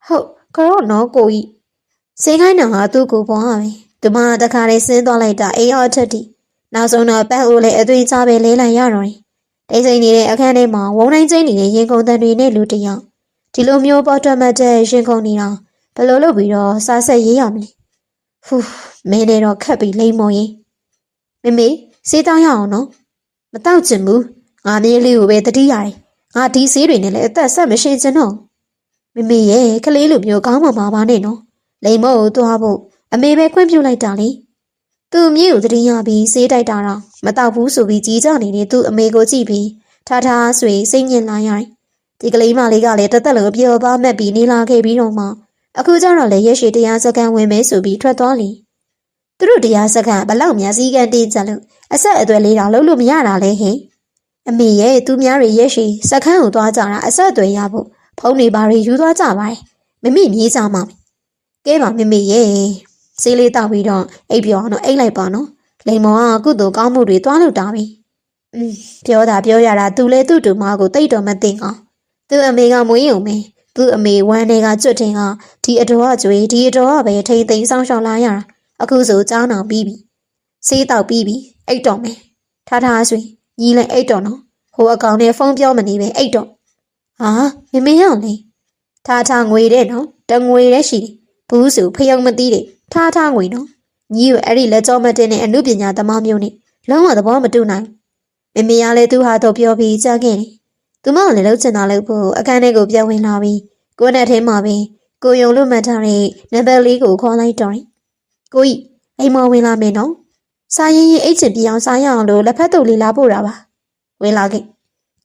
့ဟုတ်ကတော့နော်ကိုကြီးဆင်းခိုင်းတာကသူ့ကိုပေါ်ဟာပဲသူမတခါလေးဆင်းသွားလိုက်တာအိမ်ရောအထက်တီနောက်ဆုံးတော့ပန်းအိုးလေးအသွင်ချပဲလေးလိုက်ရတော့တယ်တိတ်ဆိတ်နေတဲ့အခန်းထဲမှာဝုန်းတိုင်းကျင်းနေတဲ့ရင်ကုန်တန်တွေနဲ့လူတယောက်ဒီလိုမျိုးပေါ်ထွက်မှတ်တဲ့ရင်ကုန်နေတာဘယ်လိုလုပ်ပြီးတော့စားဆက်ရေးရမလဲဟူးမင်းလည်းတော့ခက်ပြီးလိမ့်မော်ရင်မေစေးတောင်းရအောင်နော်မတောက်ချင်ဘူးငါမြေးလေးကိုပဲတတိရတယ်ငါဒီဆေးတွေနဲ့လည်းအသက်ဆက်မရှင်ချင်တော့မေရဲ့ကလေးလိုမျိုးကောင်းမှမှာပါနဲ့နော်လိမ္မော်ကိုသွားဖို့အမေပဲခွင့်ပြုလိုက်တာလေသူ့မြေးကိုတတိရပြီးဆေးတိုက်တာတော့မတောက်ဘူးဆိုပြီးကြီးကြနေတဲ့သူ့အမေကိုကြည့်ပြီးထားဆွေစိတ်ညစ်လာရတယ်ဒီကလေးမလေးကလည်းတသက်လုံးပြောပါမှတ်ပြီးနေလာခဲ့ပြီးတော့မှအခုကျတော့လေရက်ရှည်တရားစကန်ဝင်မယ်ဆိုပြီးထွက်သွားလေသူတို့တရားစကန်ဘလောက်များစည်းကမ်းတင်းကြလို့အဆက်အသွယ်လေးတော့လုံးလို့မရတာလေဟင်အမေရဲ့သူများတွေရက်ရှည်စခန်းကိုသွားကြတာအဆက်အသွယ်ရဖို့ဖုန်းတွေပါတွေယူသွားကြပါတယ်မမေမြေးကြမှာကဲပါမမေရဲ့ဆေးလေးတောက်ပြီးတော့အိပ်ပြောတော့အိပ်လိုက်ပါနော်လိမ္မော်ကကုသိုလ်ကောင်းမှုတွေသွားလို့တာပဲပြောတာပြောရတာသူလဲသူ့တူမကိုတိတ်တော်မသိအောင်သူ့အမေကမွေးရုံပဲသူ့အမေဝမ်းတွေကကျွတ်တင်ကဒီအတော်ကကြွေဒီအတော်ကပဲထိမ့်သိမ်းဆောင်ရှောက်လာရတာအခုဆိုကြားနာပြီးပြီဆေးတောက်ပြီးပြီအိတ်တော်မယ်ထားဆွေညီလည်းအိတ်တော်နော်ဟိုအကောင်နဲ့ဖုန်းပြောမနေပဲအိတ်တော်ဟာမေရောက်လေထားငွေတဲ့နော်တငွေတဲ့ရှိတယ်ဘူးစုဖျုံမသိတယ်ထားငွေနော်ညီကိုအဲ့ဒီလက်ကြောမတင်တဲ့အမှုပညာသမားမျိုးနဲ့လုံးဝသဘောမတူနိုင်မေကလည်းသူ့ဟာတော့ပြောပြီးကြားခဲ့တယ်သူမကလည်းလှုပ်ချင်တာလို့ဖို့အခန်းထဲကိုပြန်ဝင်လာပြီးကိုယ်နဲ့ထဲမှာပဲကိုယုံလို့မှတ်ထားတဲ့နံပါတ်လေးကိုခေါ်လိုက်တော့ကိုကြီးအိမ်မဝင်လာမယ်နော်စားရင်အိတ်ချင်ပြအောင်စားရအောင်လို့လက်ဖက်တုပ်လေးလာပို့တာပါဝင်လာခဲ့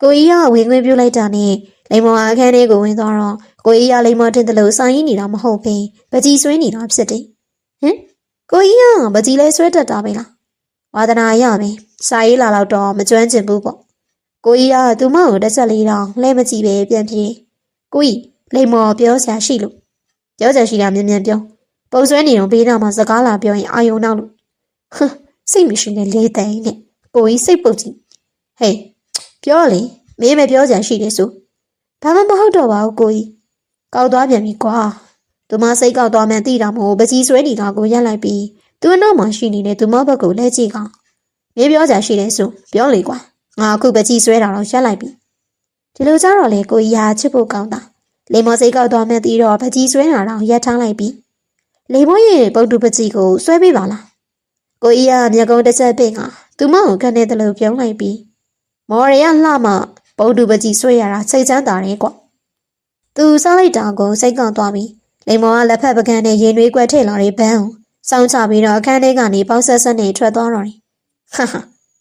ကိုကြီးကဝင်ခွင့်ပြုလိုက်တာနဲ့လိမ္မော်အခန်းထဲကိုဝင်သွားတော့ကိုကြီးကလိမ္မော်တင်တယ်လို့စားရင်နေတာမဟုတ်ဘဲပကြီးဆွဲနေတာဖြစ်တယ်ဟင်ကိုကြီးကပကြီးလဲဆွဲတတ်တာပဲလားဝါသနာရမယ်စားရေးလာတော့မကျွမ်းကျင်ဘူးပေါ့ကိုကြီးကသူမကိုတစ်ချက်လေးတော့လဲမကြည့်ပဲပြန်ပြေးကိုကြီးလိမ္မော်ပြောစရာရှိလို့ပြောစရာရှိတာမြန်ပြောပုံဆွဲနေတော့ဘေးနားမှာစကားလာပြောရင်အာယုံနောက်လို့ဟမ်စိတ်မရှိနဲ့လေးတိုင်နဲ့ကိုကြီးစိတ်ပုတ်ကြည့်ဟေးပြောလေမင်းမပြောစရာရှိတယ်ဆိုဘာမှမဟုတ်တော့ပါဘူးကိုကြီးကောက်သွားပြန်ပြီကွာသူမစိတ်ကောက်သွားမှန်းသိတာမို့ပကြီးဆွဲနေတာကိုရက်လိုက်ပြီးသူ့အနောက်မှာရှိနေတဲ့သူမဘက်ကိုလဲကြည့်ကောင်မင်းပြောစရာရှိတယ်ဆိုပြောလေကွာငါအခုပကြီးဆွဲတာတော့ရက်လိုက်ပြီဒီလိုကြတော့လေကိုကြီးဟာချစ်ဖို့ကောင်းတာလေမောစိတ်ကောက်သွားမှန်းသိတော့ပကြီးဆွဲတာတော့ရက်ထားလိုက်ပြီလေမိုးရဲ့ပုတ်တူပကြီးကိုဆွဲပေးပါလားကိုကြီးကမျက်ကုံးတစ်ချက်ပင်ကသူမကိုကနေတယ်လို့ပြောလိုက်ပြီးမော်ရီယာလှမှပုတ်တူပကြီးဆွဲရတာစိတ်ချမ်းသာတယ်ကွသူစားလိုက်တာကိုစိတ်ကောက်သွားပြီးလိမ္မော်ကလက်ဖက်ပကန်းနဲ့ရင်တွေးကွက်ထည့်လာတဲ့ဘန်းကိုစောင်းချပြီးတော့အခန်းထဲကနေပေါက်ဆက်ဆက်နဲ့ထွက်သွားတော့တယ်ဟ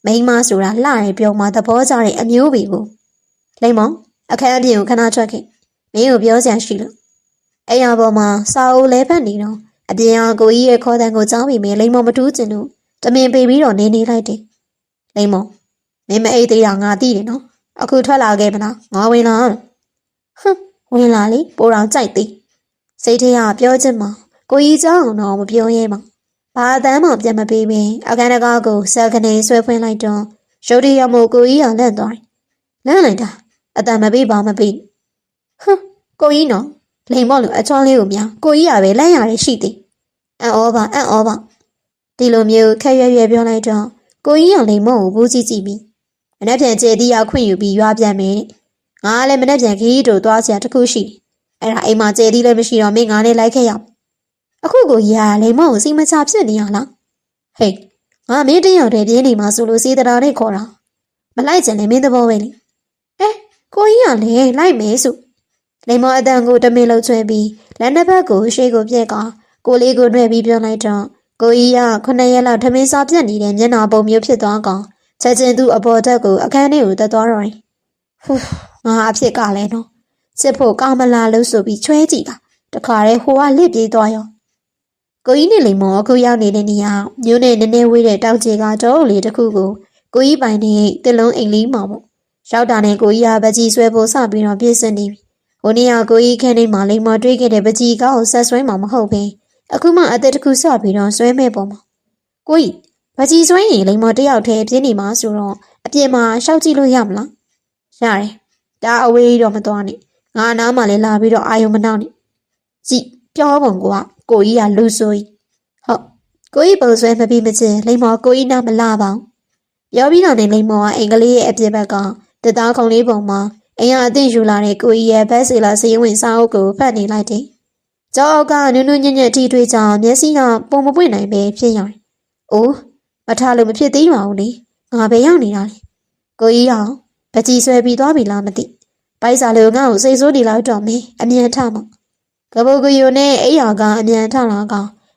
ာမိန်းမဆိုတာလှရဲပြောမှသဘောကျတဲ့အမျိုးပဲကိုလိမ္မော်အခန်းအပြင်ကိုခဏထွက်ခဲ့မင်းကိုပြောစရာရှိလို့အဲ့ရပေါ်မှာစာအုပ်လဲဖက်နေတော့အပြင်ကကိုကြီးရဲ့ခေါ်တန်ကိုကြားပြီးမြင်လိမ္မော်မထူးကျင်လို့တမင်ပေးပြီးတော့နေလိုက်တယ်လိမ္မော်မင်းမအိတ်သေးတာငါသိတယ်နော်အခုထွက်လာခဲ့မလားငါဝင်လာဝင်လာလေပိုတော်ကြိုက်သေးစိတ်ထဲကပြောချင်မှကိုကြီးကြောင်းတော့မပြောရဲမှဘာအတန်းမှပြန်မပေးမင်းအခန်းတကားကိုဆက်ကနေဆွဲဖွင့်လိုက်တော့ရုတ်တရက်မို့ကိုကြီးကလန့်သွားတယ်လန့်လိုက်တာအတန်မပေးပါမပေးကိုကြီးနော်လိမ္မော်လိုအချောင်းလေးကိုများကိုကြီးကပဲလန့်ရတယ်ရှိသေးအံ့ဩပါဒီလိုမျိုးခက်ရွယ်ပြောလိုက်တော့ကိုကြီးကလိမ္မော်ကိုဘူးကြည့်ပြီးမနှက်ပြန်ကျေတီးရခွင့်ယူပြီးရွာပြန်မယ်ငါလည်းမနှက်ပြန်ခီးတို့သွားစရာတခုရှိတယ်အဲ့ဒါအိမ်မှာကျေတီးလည်းမရှိတော့မင်းငါနဲ့လိုက်ခဲ့ရအောင်အခုကိုကြီးကလိမ္မော်ကိုစိတ်မချဖြစ်နေရလားဟေးငါမင်းတယောက်တည်းပြင်းနေမှာဆိုလို့စေတရာနဲ့ခေါ်တာမလိုက်ချင်လည်းမင်းသဘောပဲလေကိုကြီးကလည်းလိုက်မယ်ဆိုလိမ္မော်အတန်ကိုတမင်လှုပ်ချွဲပြီးလက်နှစ်ဖက်ကိုရှေ့ကိုပြက်ကကိုလေးကိုနှွဲပြီးပြောလိုက်တော့ကိုကြီးက9 ရက်လောက်ထမင်းစားပြတ်နေတဲ့မျက်နှာပုံမျိုးဖြစ်သွားကောင်ချက်ချင်းသူ့အပေါ်တက်ကိုအခန်းထဲကိုတက်သွားတော့တယ်ဟူးငါအဖြစ်ကလည်းနော်စစ်ဖို့ကောင်းမလားလို့ဆိုပြီးချွဲကြည့်တာတခါတည်းဟိုကလစ်ပြေးသွားရောကိုကြီးနဲ့လိမ္မော်အခုရောက်နေတဲ့နေရာမျိုးနဲ့နည်းနည်းဝေးတဲ့တောက်ချေကတောအုပ်လေးတစ်ခုကိုကိုကြီးပိုင်နဲ့တစ်လုံးအိမ်လေးမှာပေါ့ရောက်တာနဲ့ကိုကြီးကပကြီးဆွဲဖို့စပြီးတော့ပြည့်စင်နေပြီဟိုနေ့ကကိုကြီးခန်းထဲမှာလိမ္မော်တွေးခဲ့တဲ့ပကြီးကောက်ကိုဆက်ဆွဲမှာမဟုတ်ဘဲအခုမှအသက်တစ်ခုစပြီးတော့ဆွဲမဲ့ပုံမှာကိုကြီးပကြီးဆွဲရင်လိမ္မော်တယောက်တည်းပြင်းနေမှာဆိုတော့ အပြင်မှာရှောက်ကြည့်လို့ရမလားရတယ်ဒါအဝေးတော့မသွားနဲ့ငါနားမှလည်းလာပြီးတော့အာယုံမနှောက်နဲ့ကြည့်ပြောပုံကကိုကြီးကလူဆိုကြီးဟုတ်ကိုကြီးပုံဆွဲမပြီးမချင်းလိမ္မော်ကိုကြီးနားမလာပါဘူးပြောပြီးတော့နေလိမ္မော်ကအင်္ဂလိပ်ရဲ့အပြင်ဘက်ကတသားခုံလေးပုံမှာအင်ရအသင့်ယူလာတဲ့ကိုကြီးရဲ့ဘက်စီလာစီဝင်စာအုပ်ကိုဖတ်နေလိုက်တယ်ကျောင်းကနုနုညံ့ညံ့တီထွေးကြောင်မျက်စိကပုံမပွင့်နိုင်ပဲဖြစ်ရတယ်။အိုးမထားလို့မဖြစ်သေးပါဘူးလေ။ငါပဲရောက်နေတာလေ။ကိုကြီးအောင်ပကြီးဆွဲပြီးသွားပြီလားမသိ။ပိုက်စာလေးငါ့ကိုစိတ်ဆိုးနေလောက်တော့မင်းအမြန်ထမှာ။ကပုတ်ကယိုနဲ့အိယာကအမြန်ထလာက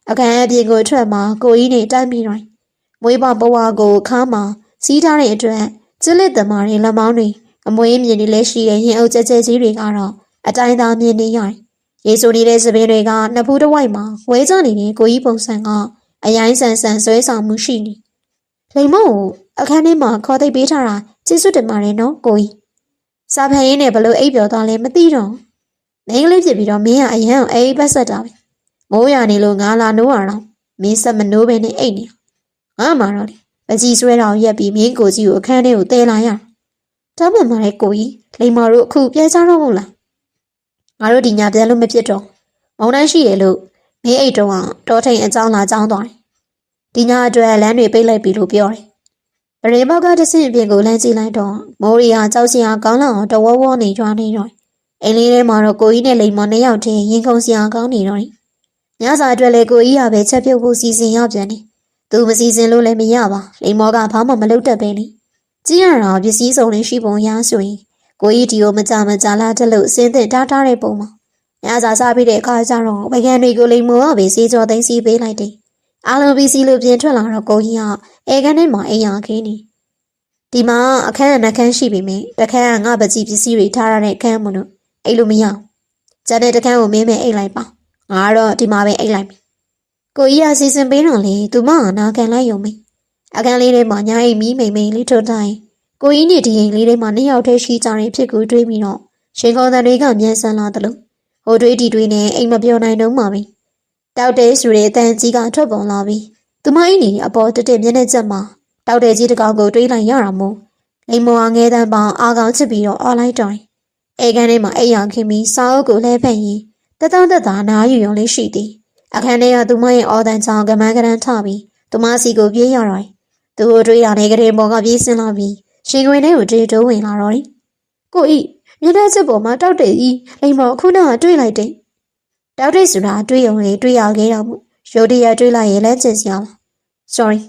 အခန်းအပြင်ကိုထွက်မှာကိုကြီးနဲ့တိုက်ပြီးတော့မွေးပဘဝကိုခါမှာစီးထားတဲ့အတွက်ကျစ်လက်သမားတွေလက်မောင်းတွေအမွေးမြင်နေလဲရှိတဲ့ရင်အုပ်ကြဲကြဲကြီးတွေကတော့အတိုင်းသားမြင်နေရတယ်။ရေဆိုနေတဲ့စပင်းတွေကနှစ်ဖူးတစ်ဝိုက်မှာဝဲကြနေတဲ့ကိုကြီးပုံစံကအရိုင်းဆန်ဆန်ဆွဲဆောင်မှုရှိနေ။လိမ္မောကိုအခန်းထဲမှာခေါ်သိပ်ပေးထားတာကျေးဇူးတင်ပါတယ်နော်ကိုကြီး။စာဖန်ရင်းနဲ့ဘလို့အိပ်ပျော်သွားလဲမသိတော့။မင်းကလေးဖြစ်ပြီးတော့မင်းကအရန်အိပ်ပတ်ဆက်တာပဲ။မိုးရနေလို့ငါလာနိုးရတော့မင်းဆက်မနိုးပဲနဲ့အိပ်နေ။ငါမှတော့လေပကြီးဆွဲတော်ရက်ပြီးမင်းကိုကြီးကိုအခန်းထဲကိုတဲလာရ။ဒါမှမဟုတ်ကိုကြီးလိမ္မောတို့အခုပြဲကြတော့မို့လား။ငါတို့ဒီညပြန်လို့မဖြစ်တော့မုံတန်းရှိတယ်လို့မင်းအိတ်တော့တော်ထိန်အကြောင်းလာကြောင်းသွားတယ်ဒီညအတွက်လမ်းတွေပိတ်လိုက်ပြီလို့ပြောတယ်ပရိမောက်ကတဆင့်အပြင်ကိုလမ်းကြည့်လိုက်တော့မိုးရီဟာကြောက်စရာကောင်းလောက်အောင်တဝဝနေကြွားနေတော့အိမ်လေးထဲမှာတော့ကိုကြီးနဲ့လိမ္မော်နှစ်ယောက်တည်းရင်ခုန်စရာကောင်းနေတော့ညစာအတွက်လည်းကိုကြီးကပဲချက်ပြုတ်ဖို့စီစဉ်ရပြန်တယ်သူမစီစဉ်လို့လည်းမရပါလိမ္မော်ကဘာမှမလုပ်တတ်ပဲလေကြည့်ရတော့ပစ္စည်းစုံလေးရှိပုံရဆိုရင်ကိုကြီးဒီကိုမကြလာတက်လို့အစင်းသင့်တားထားတဲ့ပုံမှာညစာစားပြီးတဲ့အခါကျတော့ပကံတွေကိုလိမ္မော်ကပဲစီကြောသိမ်းစီပေးလိုက်တယ်အားလုံးပြီးစီလို့ပြင်ထွက်လာတော့ကိုကြီးကအဲခန်းထဲမှာအိမ်ရခင်းနေဒီမှာအခန်းနှခန်းရှိပြီမင်းတခန်းကငါပကြီးပစ္စည်းတွေထားရတဲ့အခန်းမလို့အိမ်လို့မရကျန်တဲ့တခန်းကိုမင်းမဲအိမ်လိုက်ပါငါတော့ဒီမှာပဲအိမ်လိုက်မယ်ကိုကြီးကစီစဉ်ပေးတော့လေသူမနာခံလိုက်ရုံပဲအခန်းလေးထဲမှာညာအိမ်မီးမိန်လေးထုတ်တိုင်းကိုကြီးနဲ့ဒီအိမ်လေးထဲမှာနှစ်ယောက်တည်းရှိကြတဲ့ဖြစ်ကိုတွေးပြီးတော့ရှင်ခေါ်တဲ့တွေကမြန်ဆန်လာတယ်လို့ဟိုတွေးဒီတွေနဲ့အိမ်မပြောနိုင်တော့မှပဲတောက်တဲ့ဆိုတဲ့အတန်ကြီးကထွက်ပေါ်လာပြီးသူမအိမ်နေအပေါ်တက်တက်မျက်နှာချက်မှာတောက်တဲ့ကြီးတကောင်ကိုတွေးလိုက်ရတာမို့လိမ္မော်ငဲတန်းပေါင်းအာကောင်ချစ်ပြီးတော့အော်လိုက်တိုင်းအိမ်ခန်းထဲမှာအိမ်ရခင်းပြီးစာအုပ်ကိုလဲဖက်ရင်တက်တာနားယူရုံလေးရှိသည်အခန်းထဲကသူမရဲ့အော်တန်ချောင်းကမန်းကရန်ထပြီးသူမစီကိုပြေးရတော့သူ့ကိုတွေးတာနဲ့ကလေးမော်ကပြေးစင်းလာပြီးရှင်ခွင်ထဲကိုတေးတိုးဝင်လာတော့ကိုဤမျက်နှာချက်ပေါ်မှာတောက်တဲ့ဤလိမ္မော်ခုနကတွေးလိုက်တယ်တောက်တဲ့ဆိုတာတွေးရုံလေးတွေးရခဲ့တော့မှုရိုးတရတွေးလိုက်ရင်လည်းကျင်စရာလား sorry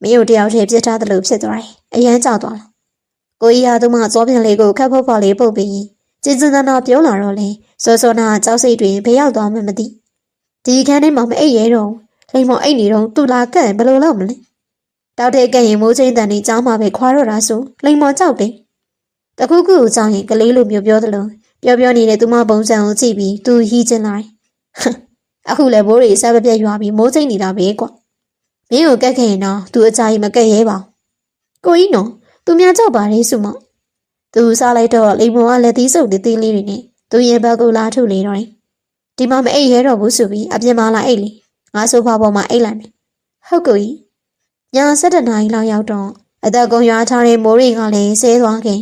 မင်းတို့တယောက်တည်းပြစ်ထားတယ်လို့ဖြစ်သွားတယ်အရန်ကြောက်သွားလားကိုကြီးဟာသူမစောပြန်လေးကိုခက်ဖို့ဖို့လေးပုတ်ပြီးကျင်းစနာပြောလာတော့လေစောနာကြောက်စိတ်တွေဘယ်ရောက်သွားမှမသိဒီခန်းထဲမှာမအိပ်ရဲတော့လိမ္မော်အိတ်နေတော့သူလာကန့်ဘယ်လိုလုပ်မလဲတောက်တဲ့ကန့်ရင်မိုးချင်းတန်နေကြောင်းမှာပဲခွာတော့တာဆိုလိမ္မော်ကြောက်တယ်တခုခုကြောင့်ရင်ကလေးလိုမျိုးပြောသလိုပြောနေတဲ့သူမပုံစံကိုကြည့်ပြီးသူဟီးချင်လာတယ်အခုလည်းဘိုးတွေဆက်ပြက်ရွာပြီးမိုးချင်းနေတာပဲကွာမင်းကိုကက်ခဲ့ရင်တော့သူအကြိုင်မကက်ရဲပါကိုကြီးနော်သူများကြောက်ပါလေစုမသူစားလိုက်တော့လိမ္မော်ကလက်သီးစုပ်သေးသေးလေးတွေနဲ့သူရင်ဘက်ကိုလာထုလေတော့ဒီမှာမအိပ်ရဲတော့ဘူးဆိုပြီးအပြင်မှာလာအိတ်လေငါဆိုဖာပေါ်မှာအိတ်လိုက်မယ်ဟုတ်ကိုကြီးည7 နာရီလောက်ရောက်တော့အသက်ကုန်ရွာထားတဲ့မိုးတွေကလည်းဆဲသွားခင်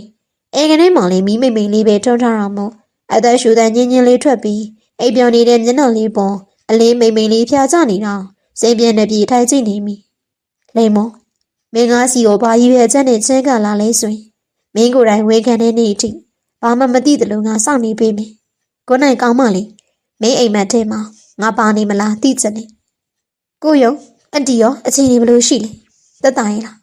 အဲကနေမှလည်းမီးမိန်လေးပဲထွန်းထားတာမို့အသက်ရှူတဲ့ညင်းလေးထွက်ပြီးအိပ်ပျော်နေတဲ့မျက်နှာလေးပေါ်အလေးမိန်လေးဖြာကျနေတာစိတ်ပြင်းနေပြီးထိုင်ကြည့်နေမိလိမ္မော်မင်းကားစီကိုဘာကြီးပဲအချက်နဲ့ချင်းကလာလဲဆိုရင်မင်းကိုယ်တိုင်ဝေခံတဲ့နေ့အထိဘာမှမသိတယ်လို့ငါစောင့်နေပေးမယ်ကိုနိုင်ကောင်းမလေးမင်းအိမ်မက်ထဲမှာငါပါနေမလားသိချင်တယ်ကိုယုံအန်တီရောအချိန်ကြီးဘလို့ရှိလဲတက်တာရင်လား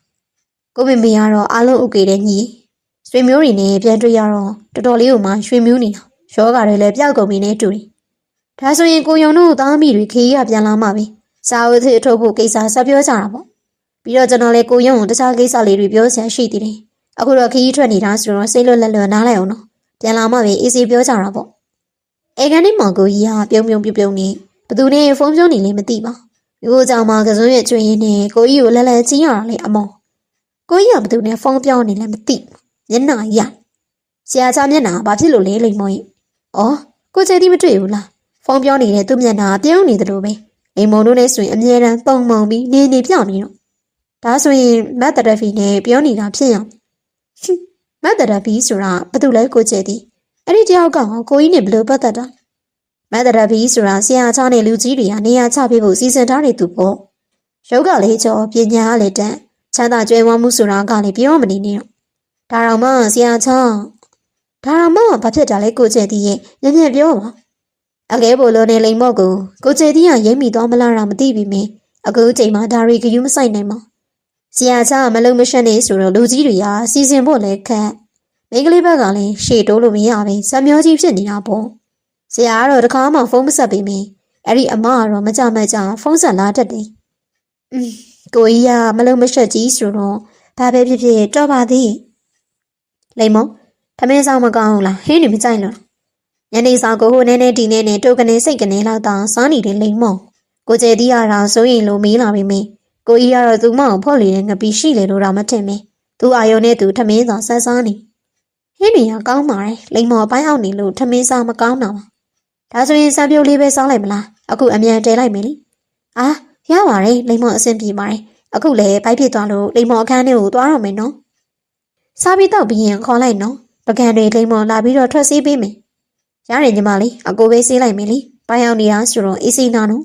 ကိုမေမေကတော့အားလုံး okay တဲ့ညီရွှေမျိုးတွေနဲ့ပြန်တွေ့ရတော့တော်တော်လေးကိုမှရွှေမျိုးနေတာရောဂါတွေလည်းပျောက်ကုန်ပြီနဲ့တူတယ်ဒါဆိုရင်ကိုယုံတို့သားမိတွေခေးရပြန်လာမှပဲစာအုပ်ထည့်ထုတ်ဖို့ကိစ္စဆက်ပြောကြတာပေါ့ပြီးတော့ကျွန်တော်လည်းကိုယုံကိုတခြားကိစ္စလေးတွေပြောဆရာရှိသေးတယ်အခုတော့ခီးထွက်နေတာဆိုတော့စိတ်လွတ်လက်လွတ်နားလိုက်အောင်နော်ပြန်လာမှပဲအေးစီပြောကြတာပေါ့အဲကနေမှကိုကြီးကပြုံနေဘသူနဲ့ဖုန်းပြောနေလဲမသိပါမျိုးကြောင်မှကစွန်းရဲ့ကျွင်းရင်းနဲ့ကိုကြီးကိုလဲလဲကြီးရတာလေအမောကိုကြီးကဘသူနဲ့ဖုန်းပြောနေလဲမသိမျက်နှာရဆရာချမျက်နှာဘာဖြစ်လို့လဲလိမ္မော်ကြီးဩကိုချေတီမတွေ့ဘူးလားဖုန်းပြောနေတဲ့သူ့မျက်နှာပြုံးနေတယ်လို့ပဲလိမ္မော်တို့နဲ့ဆိုရင်အမြဲတမ်းပုံမှန်ပြီးနေပြနေတော့ဒါဆိုရင်မတ်တရဖီနဲ့ပြောနေတာဖြစ်ရ မတ်တရဘီဆိုတာဘာတူလဲကိုကျဲသည်အဲ့ဒီတယောက်ကကိုကြီးနဲ့ဘလို့ပတ်သက်တာမတ်တရဘီဆိုတာဆရာချားနဲ့လူကြီးတွေကနေရာချပေးဖို့စီစဉ်ထားတဲ့သူပေါ့ရုပ်ကလေးကျော်ပညာကလည်းတန်ချမ်းသာကြွယ်ဝမှုဆိုတာကလည်းပြောမနေနဲ့ဒါတော့မှဆရာချားဒါတော့မှဘာဖြစ်တာလဲကိုကျဲသည်ရဲ့ညံ့ညံ့ပြောပါအကဲပိုလိုနဲ့လိမ်မော့ကိုကျဲသည်ကရိမ့်မိသွားမလားတော့မသိပြီမင်းအခုချိန်မှာဒါရီကယူမဆိုင်နိုင်ပါဆရာချားမလုံးမရှက်နေဆိုတော့လူကြီးတွေကစီစဉ်ဖို့လည်းခက်မိန်းကလေးဘက်ကလည်းရှေ့တိုးလို့မရပဲစံမျောကြီးဖြစ်နေတာပေါ့ဆရာကတော့တခါမှဖုန်းမဆက်ပေးမင်းအဲ့ဒီအမကတော့မကြမကြဖုန်းဆက်လာတတ်တယ်ကိုကြီးကမလုံးမရှက်ကြီးဆိုတော့ဘာပဲဖြစ်ဖြစ်တော့ပါသေးလိမ့်မောထမင်းဆောင်မကောင်းဘူးလားဟင်းနေမကြိုက်လို့ညနေစာကိုဟိုနဲဒီနဲ့တိုကနေစိတ်ကနေလောက်တော့စားနေတဲ့လိမ့်မောကိုကျဲတီးရတာဆိုရင်လို့မေးလာပြီမင်းကိုကြီးကတော့သူ့မောင်ဖော့လေတဲ့ငပီရှိလေလို့တော့မထင်မင်းသူအာယုံနဲ့သူထမင်းစာဆက်စားနေဟင်းနေရကောင်းပါလေလိမ္မော်ပိုင်းအောင်နေလို့ထမင်းစားမကောင်းတော့ဒါဆိုရင်စံပြုတ်လေးပဲစားလိုက်မလားအခုအမြန်တဲလိုက်မယ်လေအာရပါတယ်လိမ္မော်အဆင်ပြေပါတယ်အခုလည်းဘိုက်ဖြစ်သွားလို့လိမ္မော်အခန်းထဲကိုသွားတော့မယ်နော်စားပြီးတော့ပြီးရင်ခေါ်လိုက်နော်ပကံတွေလိမ္မော်လာပြီးတော့ထွက်ဆေးပေးမယ်ရတယ်ညီမလေးအကိုပဲဆေးလိုက်မယ်လေပိုင်းအောင်နေတာဆိုတော့အေးစိနာနော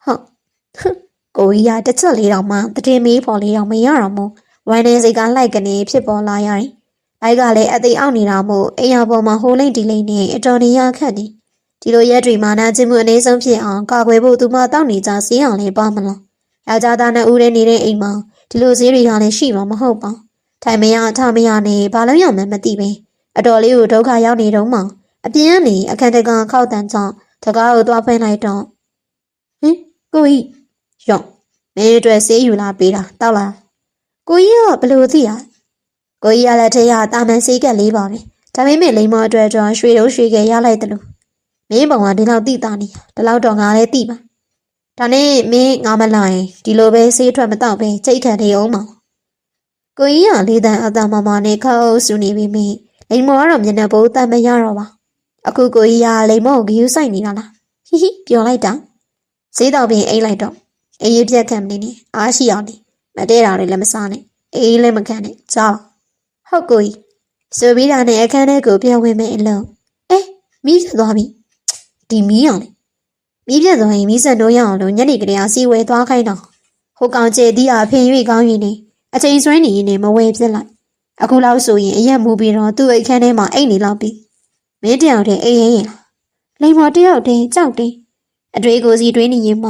်ဟုတ်ကိုကြီးကတစ်ချက်လေးတော့မှတည်မေးပေါ်လေးတော့မရတော့မို့ဝိုင်းနေစိတ်ကလိုက်ကနေဖြစ်ပေါ်လာရတယ်။လိုက်ကလည်းအသိအောက်နေတာမို့အိမ်ရပေါ်မှာဟိုလိမ့်ဒီလိမ့်နဲ့အတော်နေရခက်နေ။ဒီလိုရက်တွေမှာနာကျင်မှုအနေဆုံးဖြစ်အောင်ကာကွယ်ဖို့သူမတောက်နေကြစီးအောင်လေးပါမလား။ယောက်ျားသားနဲ့ဦးရဲနေတဲ့အိမ်မှာဒီလိုဈေးတွေကလည်းရှိမှာမဟုတ်ပါ။ထိုင်မရထမရနဲ့ဘာလို့ရမှန်းမသိပဲ။အတော်လေးကိုဒုက္ခရောက်နေတော့မှအပြင်းကနေအခက်တကခောက်တန်ကြောင့်တကားကိုသွားဖွင့်လိုက်တော့ကိုကြီးရော့မင်းအတွက်ဆေးယူလာပေးတာတောက်လာကိုကြီးကဘလို့သိရကိုကြီးကလည်းထဲရတာမန်ဆေးကက်လေးပါပဲဒါပေမဲ့လိမ္မော်အတွက်တော့ရွှေတုံးရွှေကဲရလိုက်တယ်လို့မင်းပုံကဒီလောက်တိတာနေဒီလောက်တော့ငါလည်းတိပါဒါနဲ့မင်းငါမလာရင်ဒီလိုပဲဆေးထွက်မတော့ပဲကြိတ်ခံနေအောင်ပါကိုကြီးကလေးတန်းအသားမမနဲ့ခေါက်ဆူနေပြီမင်းလိမ္မော်ကတော့မျက်နှာပိုးတတ်မရတော့ပါအခုကိုကြီးကလိမ္မော်ကိုဂယူးဆိုင်နေတာလားဟိဟိပြောလိုက်တာဈေးတော့ပြင်အိတ်လိုက်တော့အေးပြက်ခံမနေနဲ့အားရှိအောင်နေမတဲတာတွေလည်းမစားနဲ့အေးလည်းမခံနဲ့ကြောက်ဟုတ်ကိုကြီးဆိုပြီးတာနဲ့အခန်းထဲကိုပြန်ဝင်မယ်အလုံးမီးပြတ်သွားပြီဒီမီးအောင်လေမီးပြတ်သွားရင်မီးစံတော့ရအောင်လို့ညနေကလေးအစီဝဲသွားခိုင်းတော့ဟိုကောင်ကျဲတီးအဖင်၍ကောင်းရင်နေအချိန်ဆွဲနေရင်နေမဝဲပြစ်လိုက်အခုလောက်ဆိုရင်အရက်မူပြီးတော့သူ့အခန်းထဲမှာအိတ်နေလောက်ပြီမင်းတယောက်တည်းအေးရင်လိမ္မော်တယောက်တည်းကြောက်တယ်အတွေးကိုစီတွေးနေရင်မှ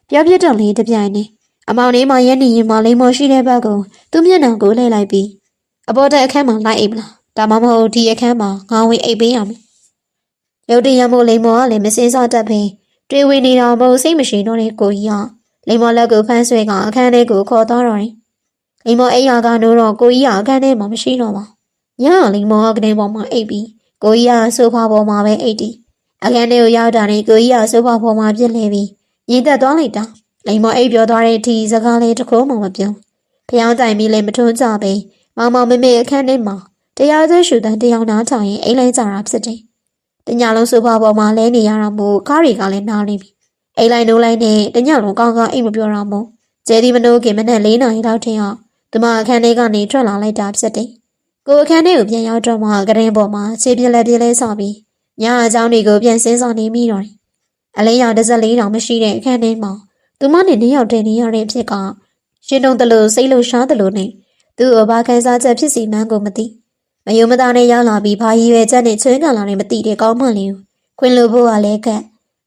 ပြောပြတော့လေတပြိုင်နေအမောင်လေးမရဲနေရင်မလိမ္မော်ရှိတဲ့ဘက်ကိုသူ့မျက်နှာကိုလှည့်လိုက်ပြီးအပေါ်တဲ့အခန်းမှာလိုက်အိပ်မလားဒါမှမဟုတ်ဒီအခန်းမှာငါဝင်အိပ်ပေးရမယ်ရုတ်တရက်မို့လိမ္မော်ကလည်းမစင်းစားတတ်ပဲတွေးဝေနေတာမဟုတ်စိတ်မရှိတော့တဲ့ကိုကြီးကလိမ္မော်လက်ကိုဖမ်းဆွဲကအခန်းထဲကိုခေါ်သွားတော့တယ်လိမ္မော်အိပ်ရာကနိုးတော့ကိုကြီးကအခန်းထဲမှာမရှိတော့ပါညလိမ္မော်ကကနေပေါ်မှာအိပ်ပြီးကိုကြီးကဆိုဖာပေါ်မှာပဲအိပ်တည်အခန်းထဲကိုရောက်တာနဲ့ကိုကြီးကဆိုဖာပေါ်မှာပြစ်လဲပြီးရင်သက်သွားလိုက်တာလိမ္မော်အိပ်ပြောသွားတဲ့အထိစကားလေးတစ်ခုမှမပြောဖျောင်းတိုင်ပြီးလည်းမထွန်းကြပဲမောင်မောင်မေမေအခန်းထဲမှာတရားစွဲရှူတန်းတရားနာထောင်ရင်အိမ်လိုက်ကြတာဖြစ်တယ်တညလုံးဆိုဖာပေါ်မှာလဲနေရတာမို့ကားတွေကလည်းနားနေပြီအိမ်လိုက်နိုးလိုက်နဲ့တညလုံးကောင်းကောင်းအိမ်မပြောတာမို့ကျဲဒီမနိုးခင်မနဲ့၄နာရီလောက်ထင်အောင်သူမအခန်းထဲကနေထွက်လာလိုက်တာဖြစ်တယ်ကိုအခန်းထဲကိုပြန်ရောက်တော့မှကရင်ပေါ်မှာခြေပြက်လက်ပြက်လဲဆော့ပြီးညအကြောင်းတွေကိုပြန်စင်းစားနေမိတော့တယ်အလေးရောင်14တောင်မရှိတဲ့အခန်းထဲမှာသူမနဲ့နေရောက်တဲ့နေရတဲ့အဖြစ်ကရှင်တုံတလို့စိတ်လို့ရှားတလို့နဲ့သူ့ဘာခံစားချက်ဖြစ်စီမှန်းကိုမသိမယုံမသားနဲ့ရောက်လာပြီးဘာရည်ရွယ်ချက်နဲ့ချွေးကန်လာနေမသိတဲ့ကောင်းမလေးကိုခွင်လို့ဖို့ကလည်းကတ်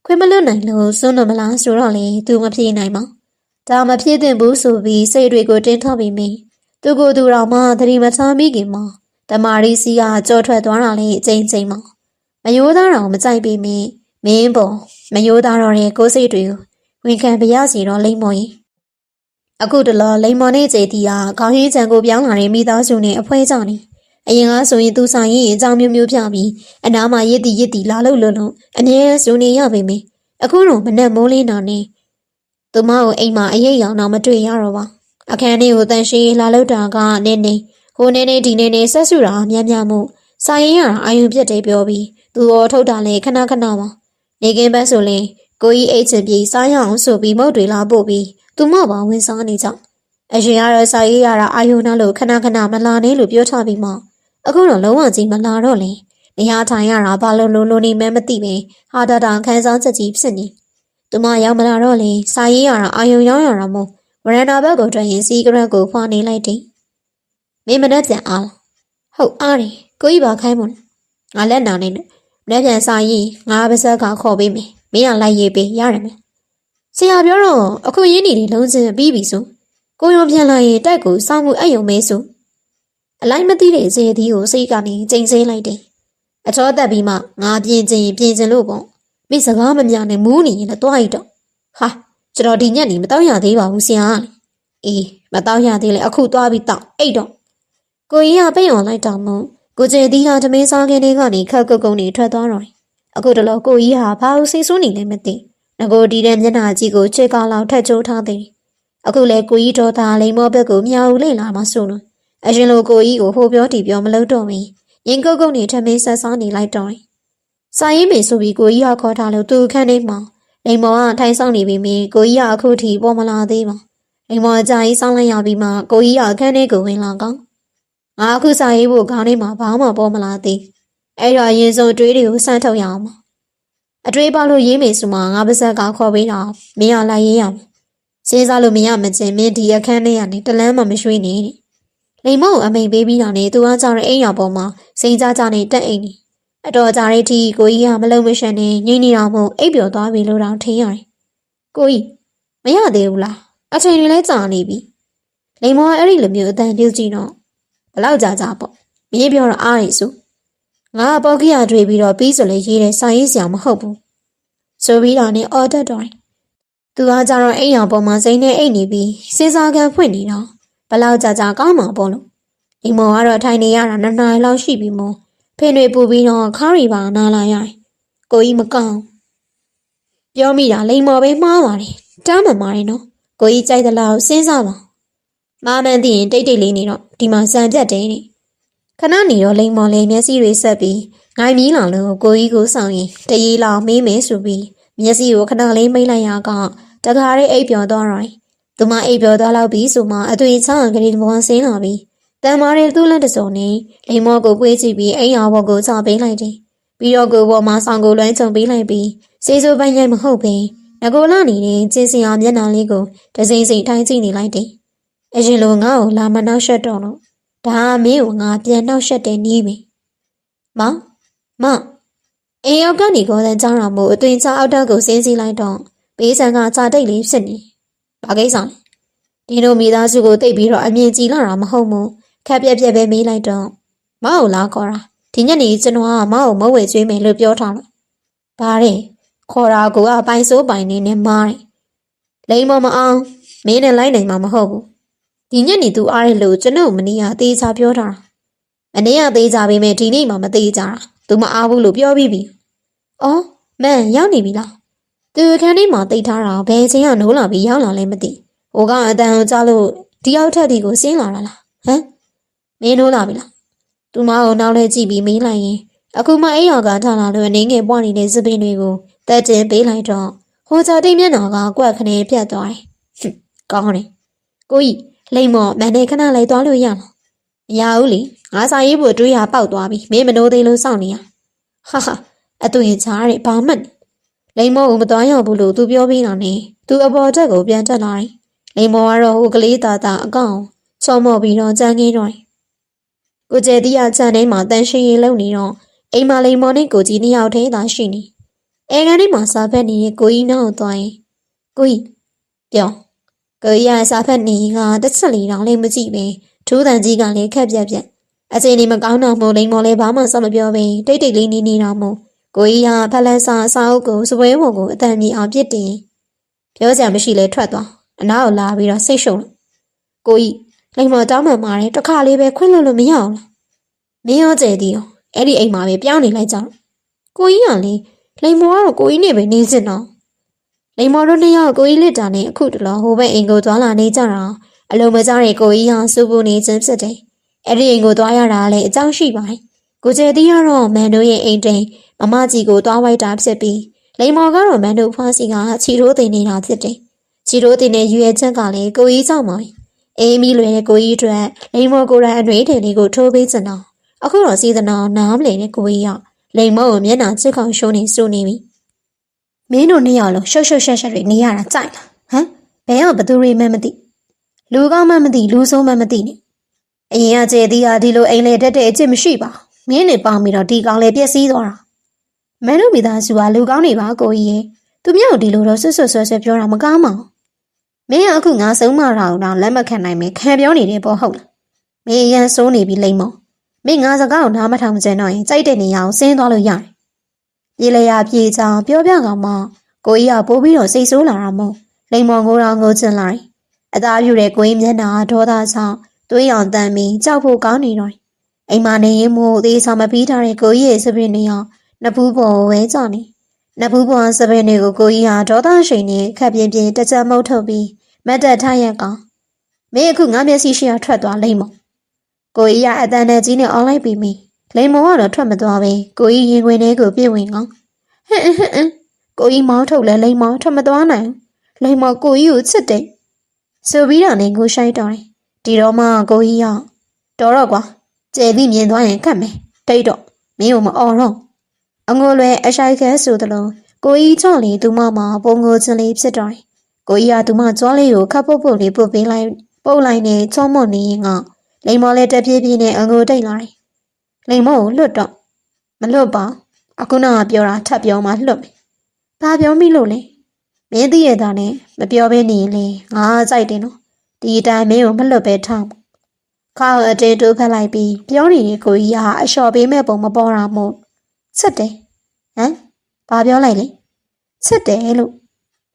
ခွင်မလွတ်နိုင်လို့စွန့်တော့မလားဆိုတော့လေသူမပြေနိုင်ပါဒါမဖြစ်သင့်ဘူးဆိုပြီးစိတ်တွေကိုတင်းထောက်ပြီးမိသူကိုယ်သူတော်မှသတိမထားမိခင်မှာတမာရီစီကကြောထွက်သွားတာလေအချိန်ချင်းမှာမယိုးသားတော်မကြိုက်ပြီးမင်းပေါ်မယိုးသားတော်ရဲ့ကိုယ်စိတ်တွေကိုဝန်ခံပြရစီတော့လိမ့်မော်ရင်အခုတလောလိမ္မော်နဲ့ကျေတီကခေါင်းရင်းချံကိုပြောင်းလာတဲ့မိသားစုနဲ့အဖွဲကြနေအရင်ကဆိုရင်သူဆိုင်ရင်အကြောင်းမျိုးမျိုးပြပြီးအနားမှာရစ်တီလာလို့အမြဲစူနေရပေမယ့်အခုတော့မနဲ့မိုးလင်းတာနဲ့သူမကိုအိမ်မှာအရေးရောင်တော့မတွေ့ရတော့ပါအခန်းထဲကိုတန်ရှင်းလာလို့တာကနဲ့ဟိုနေဒီနေဆက်စုတာများမှုဆိုင်ရင်ရတာအာယုံပြတ်တယ်ပြောပြီးသူတော်ထုတ်တာလဲခဏပါနေကင်းဘက်ဆိုရင်ကိုကြီးအိတ်ချင်ပြီးစားရအောင်ဆိုပြီးမုတ်တွေလာပို့ပြီးသူမပါဝင်စားနေကြအရင်ကတော့စာရေးရတာအာယုံနာလို့ခဏမလာနဲ့လို့ပြောထားပြီးမှ အခုတော့လုံးဝကြီးမလာတော့လေနေရာထိုင်ရတာဘာလို့နေမှန်းမသိပဲဟာတာတာခန်းစားချက်ကြီးဖြစ်နေသူမရောက်မလာတော့လေစာရေးရတာအာယုံရောက်ရတာမို့ဝရန်တာဘက်ကိုထွက်ရင်စီးကရက်ကိုဖွာနေလိုက်တယ်မင်းမနဲ့ပြန်အားဟုတ်အားတယ်ကိုကြီးပါခိုင်းမလို့ငါလက်နာနေတယ်မနဲ့ပြန်စာရေးငါပါဇက်ကခေါ်ပေးမယ်မင်းကလိုက်ရေးပေးရတယ်မယ်ဆရာပြောတော့အခုရင်းနေတယ်လုံးစင်ပြီးပြီဆိုကိုရုံပြန်လာရင်တိုက်ကိုစောင့်မှုအဲ့ယုံမဲဆိုအလိုက်မသိတဲ့ဇေဒီကိုစိတ်ကနေကျိန်ဆင်းလိုက်တယ်အချောတက်ပြီးမှငါပြင်ချင်လို့ပေါ့မိစကားမများနဲ့မူးနေရင်လည်းတွားရတော့ဟာကျွန်တော်ဒီညက်နေမတော့ရသေးပါဘူးဆရာအေးမတော့ရသေးလေအခုတွားပြီးတော့အိတ်တော့ကိုကြီးကပိတ်အောင်လိုက်တော့မို့ကိုကျေဒီဟာသမင်းစားခင်းလေးကနေခက်ကုတ်ကုန်းနေထွက်သွားတော့အခုတလောကိုကြီးဟာဘာလို့စိတ်ဆိုးနေလဲမသိငကိုဒီတဲ့မျက်နှာကြီးကိုချစ်ကောင်းလောက်ထက်ချိုးထားသေးအခုလေကိုကြီးတော်သားလိမ္မောဘက်ကိုမြောက်လေလာမှဆိုလို့အရင်လိုကိုကြီးကိုဟိုပြောတီပြောမလုပ်တော့မင်းရင်ကုတ်ကုတ်နေထမင်းဆက်စားနေလိုက်တော့စာရေးမေဆိုပြီးကိုကြီးကခေါ်ထားလို့သူခန်းထဲမှာလိမ္မောကထိုင်ဆောင်နေပြီးမြင်ကိုကြီးကအခုထိပေါ်မလာသေးပါလိမ္မောအကြိုင်ဆောင်လိုက်ရပြီးမှကိုကြီးကအခန်းထဲကိုဝင်လာကောင်းငါအခုစာရေးဖို့ခေါင်းထဲမှာဘာမှပေါ်မလာသေးအဲ့တော့အရင်ဆုံးအတွေးတွေကိုစမ်းထုတ်ရအောင်အတွေးပေါလို့ရေးမေဆိုမှငါပါဇက်ကခေါ်ပေးတာမင်းကလိုက်ရေးရမယ်စဉ်းစားလို့မရမချင်းမင်းဒီအခန်းထဲကနေတလန်းမှမရွှေ့နေနဲ့လိမ္မောအမိန်ပေးပြီးတာနဲ့သူကကြောင့်အိမ်ရပေါ်မှာစိန်ကြကြနဲ့တက်အိမ်နေအတော်ကြာတဲ့အထိကိုကြီးကမလုံးမရှက်နဲ့ငိမ့်နေတော့မို့အိပ်ပျော်သွားပြီလို့တော့ထင်ရတယ်ကိုကြီးမရသေးဘူးလားအချိန်တွေလည်းကြာနေပြီလိမ္မောကအဲ့ဒီလိုမျိုးအတန်ပြုတ်ကြည့်တော့ဘလောက်ကြာပေါ့မင်းပြောတော့အားရစို့ငါပေါကိရတွေ့ပြီးတော့ပြီးဆိုလေရေးတဲ့စာရေးဆရာမဟုတ်ဘူးဆိုပြီးတော့နဲ့အော်တက်တော့သူကကြတော့အိမ်ရပေါ်မှာစိမ့်နဲ့အိတ်နေပြီးစဉ်းစားကန်ဖွင့်နေတော့ဘလောက်ကြာကောင်းမှာပေါ့လို့လိမ္မောကတော့ထိုင်နေရတာနှစ်နာရီလောက်ရှိပြီမို့ဖင်တွေပူပြီးတော့ခါးရီပါနားလာရကိုကြီးမကောင်းပြောမိတာလိမ္မောပဲမှားပါတယ်တားမှန်ပါတယ်နော်ကိုကြီးကြိုက်သလားစဉ်းစားပါမမှန်သိရင်တိတ်လေးနေတော့ဒီမှာစံပြတ်တယ်နေခဏနေတော့လိမ္မောလေးမျက်စိတွေဆက်ပြီးငိုင်းမြီးလာလို့ကိုကြီးကိုဆောင်ရင်တရေလောင်မေးမယ်ဆိုပြီးမျက်စိကိုခဏလေးမိတ်လိုက်ရကတခါလေးအိပ်ပျော်သွားတော့သူမအိပ်ပျော်သွားလောက်ပြီးဆိုမှအသွင်ချောင်းကလေးဘောဆင်းလာပြီးတန်မားတဲ့သူ့လက်တစုံနဲ့လိမ္မောကိုပွေးကြည့်ပြီးအိမ်အောင်ဘောကိုချပေးလိုက်တယ်ပြီးတော့ကိုဘောမှာဆောင်ကိုလွှမ်းချုံပေးလိုက်ပြီးစေစိုးပိုင်းရိုက်မဟုတ်ပဲငကိုလာနေတဲ့ကျင်းစင်အောင်မျက်နှာလေးကိုတစိမ့်စိမ့်ထိုင်းကြည့်နေလိုက်တယ်အရင်လိုငါ့ကိုလာမနှောက်ရှက်တော့လို့ဒါမင်းကိုငါပြန်နှောက်ရှက်တယ်နီးပြီမအိမ်ရောက်ကနေခေါ်တဲ့ကြောင်းတော်မို့အသွင်ချအောက်တက်ကိုစင်းစီလိုက်တော့ဘေးဆန်ကကြာတိတ်လေးဖြစ်နေဘာကိစ္စလဲဒီလိုမိသားစုကိုတိတ်ပြီးတော့အမြင်ကြည်လာတာမဟုတ်ဘူးခက်ပြက်ပဲမေးလိုက်တော့မအောင်လားခေါ်တာဒီညနေကျွန်တော်ကမအောင်မဝဲကျွေးမယ်လို့ပြောထားလို့ဘာတဲ့ခေါ်တာကပိုင်စိုးပိုင်နေနဲ့မားတယ်လိမ္မောမအောင်မင်းနဲ့လိုက်နိုင်မှာမဟုတ်ဘူးဒီညနေသူအားရလို့ကျွန်တော်မနီးရသေးချာပြောထားတာမနေ့ကသေးကြပေမဲ့ဒီနေ့မှမသေးကြတာသူမအားဘူးလို့ပြောပြီးပြီအော်မန်ရောက်နေပြီလားသူအခန်းထဲမှာတိတ်ထားတာဘယ်ချိန်ကနိုးလာပြီးရောက်လာလဲမသိဟိုကအတန်ကိုကြားလို့ဒီရောက်ထက်ဒီကိုဆင်းလာတာလားဟမ်မင်းနိုးလာပြီလားသူမကိုနောက်လဲကြည့်ပြီးမေးလိုက်ရင်အခုမှအိမ်ရောက်ကထားလာလို့အနေငယ်ပွားနေတဲ့စပင်းတွေကိုတက်တင်ပေးလိုက်တော့ဟိုကြတိတ်မျက်နှာကကွက်ခနေပြတ်သွားတယ်ကောင်းတယ်ကိုကြီးလိမ္မောမန်နဲ့ခဏလိုက်သွားလို့ရလားမရဘူးလေငါစာရေးဖို့တွေးရပေါက်သွားပြီမင်းမနိုးသေးလို့စောင့်နေရဟာအသွင်ချားတဲ့ဘာမှတ်လိမ္မောကိုမသွားရဘူးလို့သူပြောပြီးတာနဲ့သူအပေါ်တက်ကိုပြန်တက်လာတယ်လိမ္မောကတော့ဟိုကလေးသားအကောင်ချောမော့ပြီးတော့ကြမ်းခင်းတော့ကိုကျဲတီးရချန်ထဲမှာတန်ရှင်းရင်လုံနေတော့အိမ်မလိမ္မောနဲ့ကိုကြီးနှစ်ယောက်ထဲသာရှိနေအဲကန်ထဲမှာစာဖက်နေတဲ့ကိုကြီးနောက်သွားရင်ကိုကြီးပြောကိုကြီးကစာဖက်နေကတစ်ချက်လေးတောင်လည်းမကြည့်ပဲထူးတန်ကြီးကလည်းခက်ပြက်အချိန်ဒီမကောင်းတော့မို့လိမ္မောလည်းဘာမှစမပြောပဲတိတ်လေးနေတော့မို့ကိုကြီးကဖက်လက်စာအစာအုပ်ကိုစပွဲဝုံကိုအတန်မြင်အောင်ပြစ်တင်ပြောစရာမရှိလဲထွက်သွားအနားကိုလာပြီးတော့စိတ်ရှုံလို့ကိုကြီးလိမ္မောတောင်းမှမာတယ်တစ်ခါလေးပဲခွင့်လို့မရအောင်လားမင်းရောကျဲသည်ရောအဲ့ဒီအိမ်မှာပဲပြောင်းနေလိုက်ကြတော့ကိုကြီးကလေလိမ္မောကတော့ကိုကြီးနဲ့ပဲနေစင်တော့လိမ္မောတို့နှစ်ယောက်ကိုကြီးလက်တာနဲ့အခုတလောဟိုဘက်အိမ်ကိုသွားလာနေကြတာအလုံးမကြတဲ့ကိုကြီးဟာစူပူနေခြင်းဖြစ်တယ်အဲ့ဒီအိမ်ကိုသွားရတာလည်းအကြောင်းရှိပါတယ်ကိုကျဲသည်ကတော့မန်တို့ရဲ့အိမ်တိန်မမကြီးကိုသွားဝိုက်တာဖြစ်ပြီးလိမ္မောကတော့မန်တို့ဖွားစီကချီရိုးသိနေတာဖြစ်တယ်ချီရိုးသိတဲ့ရွေချက်ကလည်းကိုကြီးကြောင့်ပါအေးမီလွယ်တဲ့ကိုကြီးအတွက်လိမ္မောကိုယ်တိုင်အနှွေးထည်လေးကိုထိုးပေးချင်တော့ အခုတော့စေတနာနားမလည်တဲ့ကိုကြီးကလိမ်မောကိုမျက်နှာချစ်ကောင်ရှုံးနေစူနေပြီမင်းတို့နှစ်ယောက်လုံးရှုပ်ရှုပ်ရှက်ရှက်တွေနေရတာကြိုက်လားဟမ်ဘယ်ကဘသူတွေမှမသိလူကောင်းမှမသိလူဆိုးမှမသိနဲ့အရင်ကကျေသည်ဟာဒီလိုအိမ်လေတက်တဲ့အစ်မရှိပါမင်းနေပေါင်းပြီးတော့ဒီကောင်လေးပြက်စီးသွားတာမင်းတို့မိသားစုကလူကောင်းနေပါကိုကြီးရဲ့သူမြောက်ဒီလိုတော့ဆွတ်ဆွတ်ဆွဲဆွဲပြောတာမကောင်းပါဘူးမင်းကအခုငါဆုံးမတာတော့လက်မခံနိုင်မယ်ခံပြောနေတယ်ပေါ့ဟုတ်လားမင်းရန်ဆိုးနေပြီလိမ့်မောမင်းငါစကားကိုနားမထောင်ကြတော့ရင်ကြိုက်တဲ့နေရာကိုဆင်းသွားလို့ရတယ်ပြေလျာပြေချောင်းပြောပြကောင်မှကိုကြီးကပိုးပြီးတော့စိတ်ဆိုးလာတာမို့လိမ္မော်ကိုတော့ငိုချင်လိုက်အသားပြူတဲ့ကိုကြီးမျက်နှာဒေါသဆောင်သွေးရောင်တန်ပြီးကြောက်ဖို့ကောင်းနေတော့အိမ်မနေရင်မို့သေးဆောင်မပြီးထားတဲ့ကိုကြီးရဲ့စပင်းနေအောင်နဖူးပေါ်ဝဲကြနေနဖူးပေါ်စပင်းတွေကိုကိုကြီးဟာဒေါသရှိန်နဲ့ခက်ပြင်းပြင်းတကြမုတ်ထုတ်ပြီးမတ်တက်ထားရကောင်မင်းအခုငါမျက်စိရှိရထွက်သွားလိမ့်မော်ကိုကြီးကအတန်နဲ့ကြီးနဲ့အွန်လိုက်ပြီးမိလိမ္မော်ကတော့ထွက်မသွားပဲကိုကြီးရင်ခွင်ထဲကိုပြည့်ဝင်ကောင်ဟင်ကိုကြီးမောင်းထုတ်လဲလိမ္မော်ထွက်မသွားနိုင်လိမ္မော်ကိုကြီးကိုချစ်တယ်ဆိုပြီးတော့နေကိုရှိုက်တော်တယ်ဒီတော့မှကိုကြီးကတော်တော့ကွာကျဲပြီးမြင်သွားရင်ခတ်မယ်တိတ်တော့မင်းကိုမအော်တော့အငိုလွယ်အရှိုက်ခဲဆိုသလိုကိုကြီးချော့လေသူမပုံငိုချင်းလေးဖြစ်တော်တယ်ကိုကြီးကသူမကြွားလေးကိုခပ်ပုတ်ပုတ်လေးပုတ်ပေးလိုက်ပုတ်လိုက်နဲ့ချော့မွတ်နေရင်ကလိမ္မော်လည်းတပြေးပြေးနဲ့အငိုတိတ်လာတယ်လိမ္မော်ကိုလွတ်တော့မလွတ်ပါအခုနကပြောတာထပ်ပြောမှလွတ်မယ်ဘာပြောမိလို့လဲမင်းသိရတာနဲ့မပြောဘဲနေရင်လေငါကြိုက်တယ်နော်ဒီအတိုင်းမင်းကိုမလွတ်ပဲထောင်းခါအတင်းတိုးဖက်လိုက်ပြီးပြောနေတဲ့ကိုကြီးကအလျှော်ပေးမဲ့ပုံမပေါ်တာမို့ချက်တယ်ဟမ်ဘာပြောလိုက်လဲချက်တယ်လို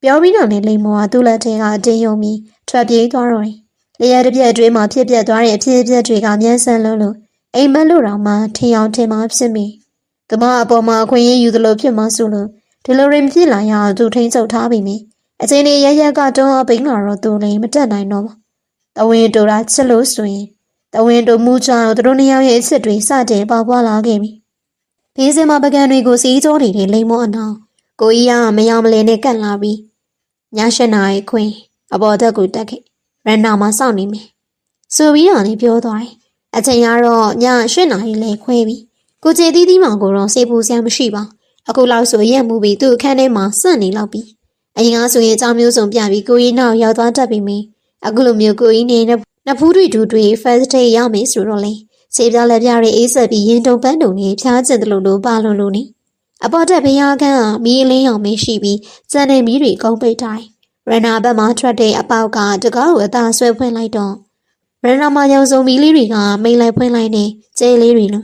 ့ပြောပြီးတော့လေလိမ္မော်ကသူ့လက်ထဲကအတင်းယုံပြီးထွက်ပြေးသွားတော့တယ်လျှက်တစ်ပြက်အတွင်းမှာဖြစ်ပျက်သွားတဲ့အဖြစ်အပျက်တွေကမြန်းဆန်းလို့အိမ်မက်လို့တော့မှထင်အောင်ထင်မှဖြစ်မိသူမအပေါ်မှာအခွင့်အရေးယူသလိုဖြစ်မှဆိုလို့ဒီလိုရင်ဖြစ်လာရအောင်သူထိန်းချုပ်ထားပြီမိအချိန်လေးရရကတွန်းအပိန်လာတော့သူလည်းမတက်နိုင်တော့ဘူးတဝင်းတို့ရာချစ်လို့ဆိုရင်တဝင်းတို့မူချောင်းတို့နှစ်ယောက်ရဲ့အစ်စ်တွေစတင်ပေါပွားလာခဲ့ပြီဘေးစင်မှာပကံတွေကိုစီးကြောနေတဲ့လိမ္မော်အနောင်ကိုကြီးကမယောင်မလဲနဲ့ကန့်လာပြီးည၈နာရီခွင်အပေါ်တက်ကိုတက်ခဲ့ရန်နာမှာစောင့်နေမယ်ဆိုပြီးတော့လည်းပြောသွားတယ်အချိန်ကတော့ည၈နာရီလဲခွဲပြီကိုကျေတီးတီးမောင်ကိုတော့စေပူစရာမရှိပါအခုလောက်ဆိုရက်မှုပြီးသူ့အခန်းထဲမှာစွန့်နေလောက်ပြီအရင်ကဆိုရင်အကြောင်းမျိုးစုံပြပြီးကိုကြီးနောက်ရောက်သွားတတ်ပြီမင်းအခုလိုမျိုးကိုကြီးနေနဖူးတွေတူတွေ first day ရမယ်ဆိုတော့လေစေပြလက်ပြတွေအေးဆက်ပြီးရင်တုံပန်းတုံနေဖြားကျင်တယ်လို့ပါလို့နေအပေါ်တက်ဘုရားခန်းကမီးအလင်းရောင်မရှိပြီးစံနေမီးတွေကုန်းပိတ်တိုင်းရန်နာဘက်မှာထွက်တဲ့အပေါက်ကတကားကိုအသာဆွဲဖွင့်လိုက်တော့ရန်နာမှာရောင်စုံမီးလေးတွေကမိန်လိုက်ဖွင့်လိုက်နေကျဲလေးတွေလို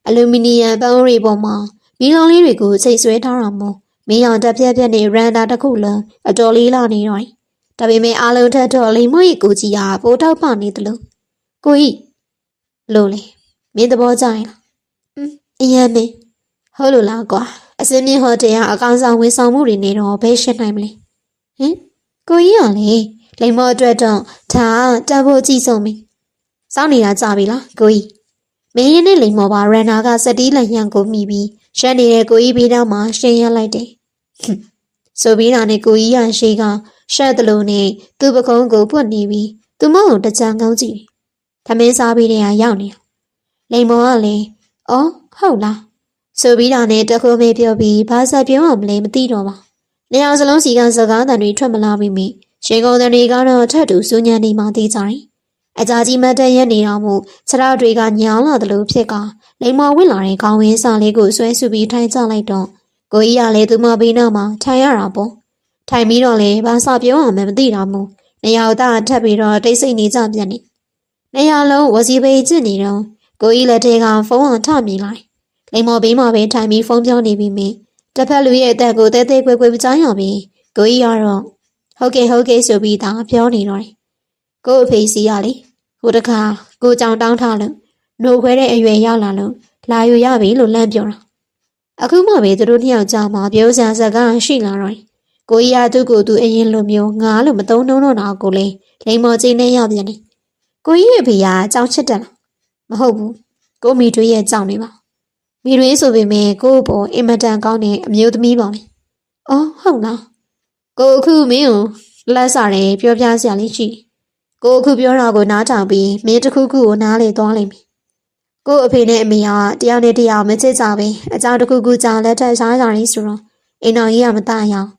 အလူမီနီယံပန်းအိုးတွေပေါ်မှာမီးလုံးလေးတွေကိုချိတ်ဆွဲထားတာမို့မင်းရောင်တက်ပြက်ပြက်နေရန်တာတစ်ခုလုံးအတော်လေးလာနေတော့ဒါပေမဲ့အားလုံးထက်တော့လိမ္မော်ရဲ့ကိုကြီးကပိုးတောက်ပနေတယ်လို့ကိုကြီးလို့လေမင်းသဘောကျရင်အရင်မင်းဟုတ်လို့လားကွာအစင်းမြင့်ဟိုတယ်ကအကောင်ဆောင်ဝန်ဆောင်မှုတွေနေတော့ဘယ်ရှင်းနိုင်မလဲဟင်ကိုကြီးကလေလိမ္မော်အတွက်တော့ဒါတက်ဖို့ကြည့်ဆုံးပြီစောင့်နေတာကြပြီလားကိုကြီးမင်းရင်နဲ့လိမ္မော်ပါရန်နာကစတီးလန်ရန်ကိုမိပြီးရှက်နေတဲ့ကိုကြီးဘေးတော့မှရှင်းရလိုက်တယ်ဆိုပြီးတော့နေကိုကြီးရရှိကရှက်တယ်လို့နေသူ့ပကုံးကိုပွတ်နေပြီးသူမကိုတကြံကောင်းကြည့်တယ်ထမင်းစားပြီးတဲ့ဟာရောက်နေလိမ္မော်ကလည်းအော်ဟုတ်လားဆိုပြီးတော့နေတခုမေးပြောပြီးဘာသာပြောအောင်မလဲမသိတော့ပါနေအောင်စလုံးစီကစကားတန်တွေထွက်မလာပြီမိရှင်ကုန်တန်တွေကတော့ထပ်တူစူးညံနေမှသိကြတယ်အကြာကြီးမတ်တက်ရက်နေတော့မှခြေထောက်တွေကညောင်းလာတယ်လို့ဖြစ်ကလိမ္မော်ဝင်လာတဲ့ခေါင်းဝင်းစာလေးကိုဆွဲဆူပြီးထိုင်ကြလိုက်တော့ကိုကြီးကလည်းသူမဘေးနားမှာထိုင်ရတာပေါ့ထိုင်ပြီးတော့လေဘာသာပြောအောင်မသိတာမို့နေရာသားထပ်ပြီးတော့တိတ်ဆိတ်နေကြပြန်နေနေရာလုံးဝစီပေကျစ်နေတော့ကိုကြီးလက်ထဲကဖုန်းအောင်ထမြင်လိုက်လိမ္မော်ဘေးမှာပဲထိုင်ပြီးဖုန်းပြောနေပြီးမြင်တစ်ဖက်လူရဲ့အသက်ကိုတဲတဲကွယ်ကွယ်မကြားရပြီးကိုကြီးကတော့ဟုတ်ကဲ့ဆိုပြီးသားပြောနေတော့တယ်ကို့အဖေစီရလေဟိုတခါကိုကြောင်တောင်းထားလို့နှိုခွဲတဲ့အရွယ်ရောက်လာလို့လာယူရပြီလို့လန့်ပြောတာအခုမှပဲသူတို့နှစ်ယောက်ကြားမှာပြောစရာစကားရှိလာတော့ကိုကြီးကသူ့ကိုယ်သူအရင်လိုမျိုးငါလို့မသုံးတော့တာကိုလေလိမ္မော်ချင်းနဲ့ရောက်ပြန်တယ်ကိုကြီးရဲ့ဖေကကြောင်ချစ်တယ်လားမဟုတ်ဘူးကိုမိတွေးရဲ့ကြောင်နေပါမိတွေးဆိုပေမဲ့ကို့ပေါ်အင်မတန်ကောင်းတဲ့အမျိုးသမီးပါလေအော်ဟုတ်လားကိုအခုမင်းကိုလက်စားတယ်ပြောပြစရာလေးရှိကိုအခုပြောတာကိုနားထောင်ပြီးမင်းတစ်ခုခုကိုနားလေသွားလိမ့်မယ် ကို့အဖေနဲ့အမေကတရားနဲ့တရားမချစ်ကြပဲအကြောင်းတစ်ခုခုကြောင့်လက်ထပ်ရှားကြရင်းဆိုတော့အိမ်တော်ကြီးကမတတ်ရအောင်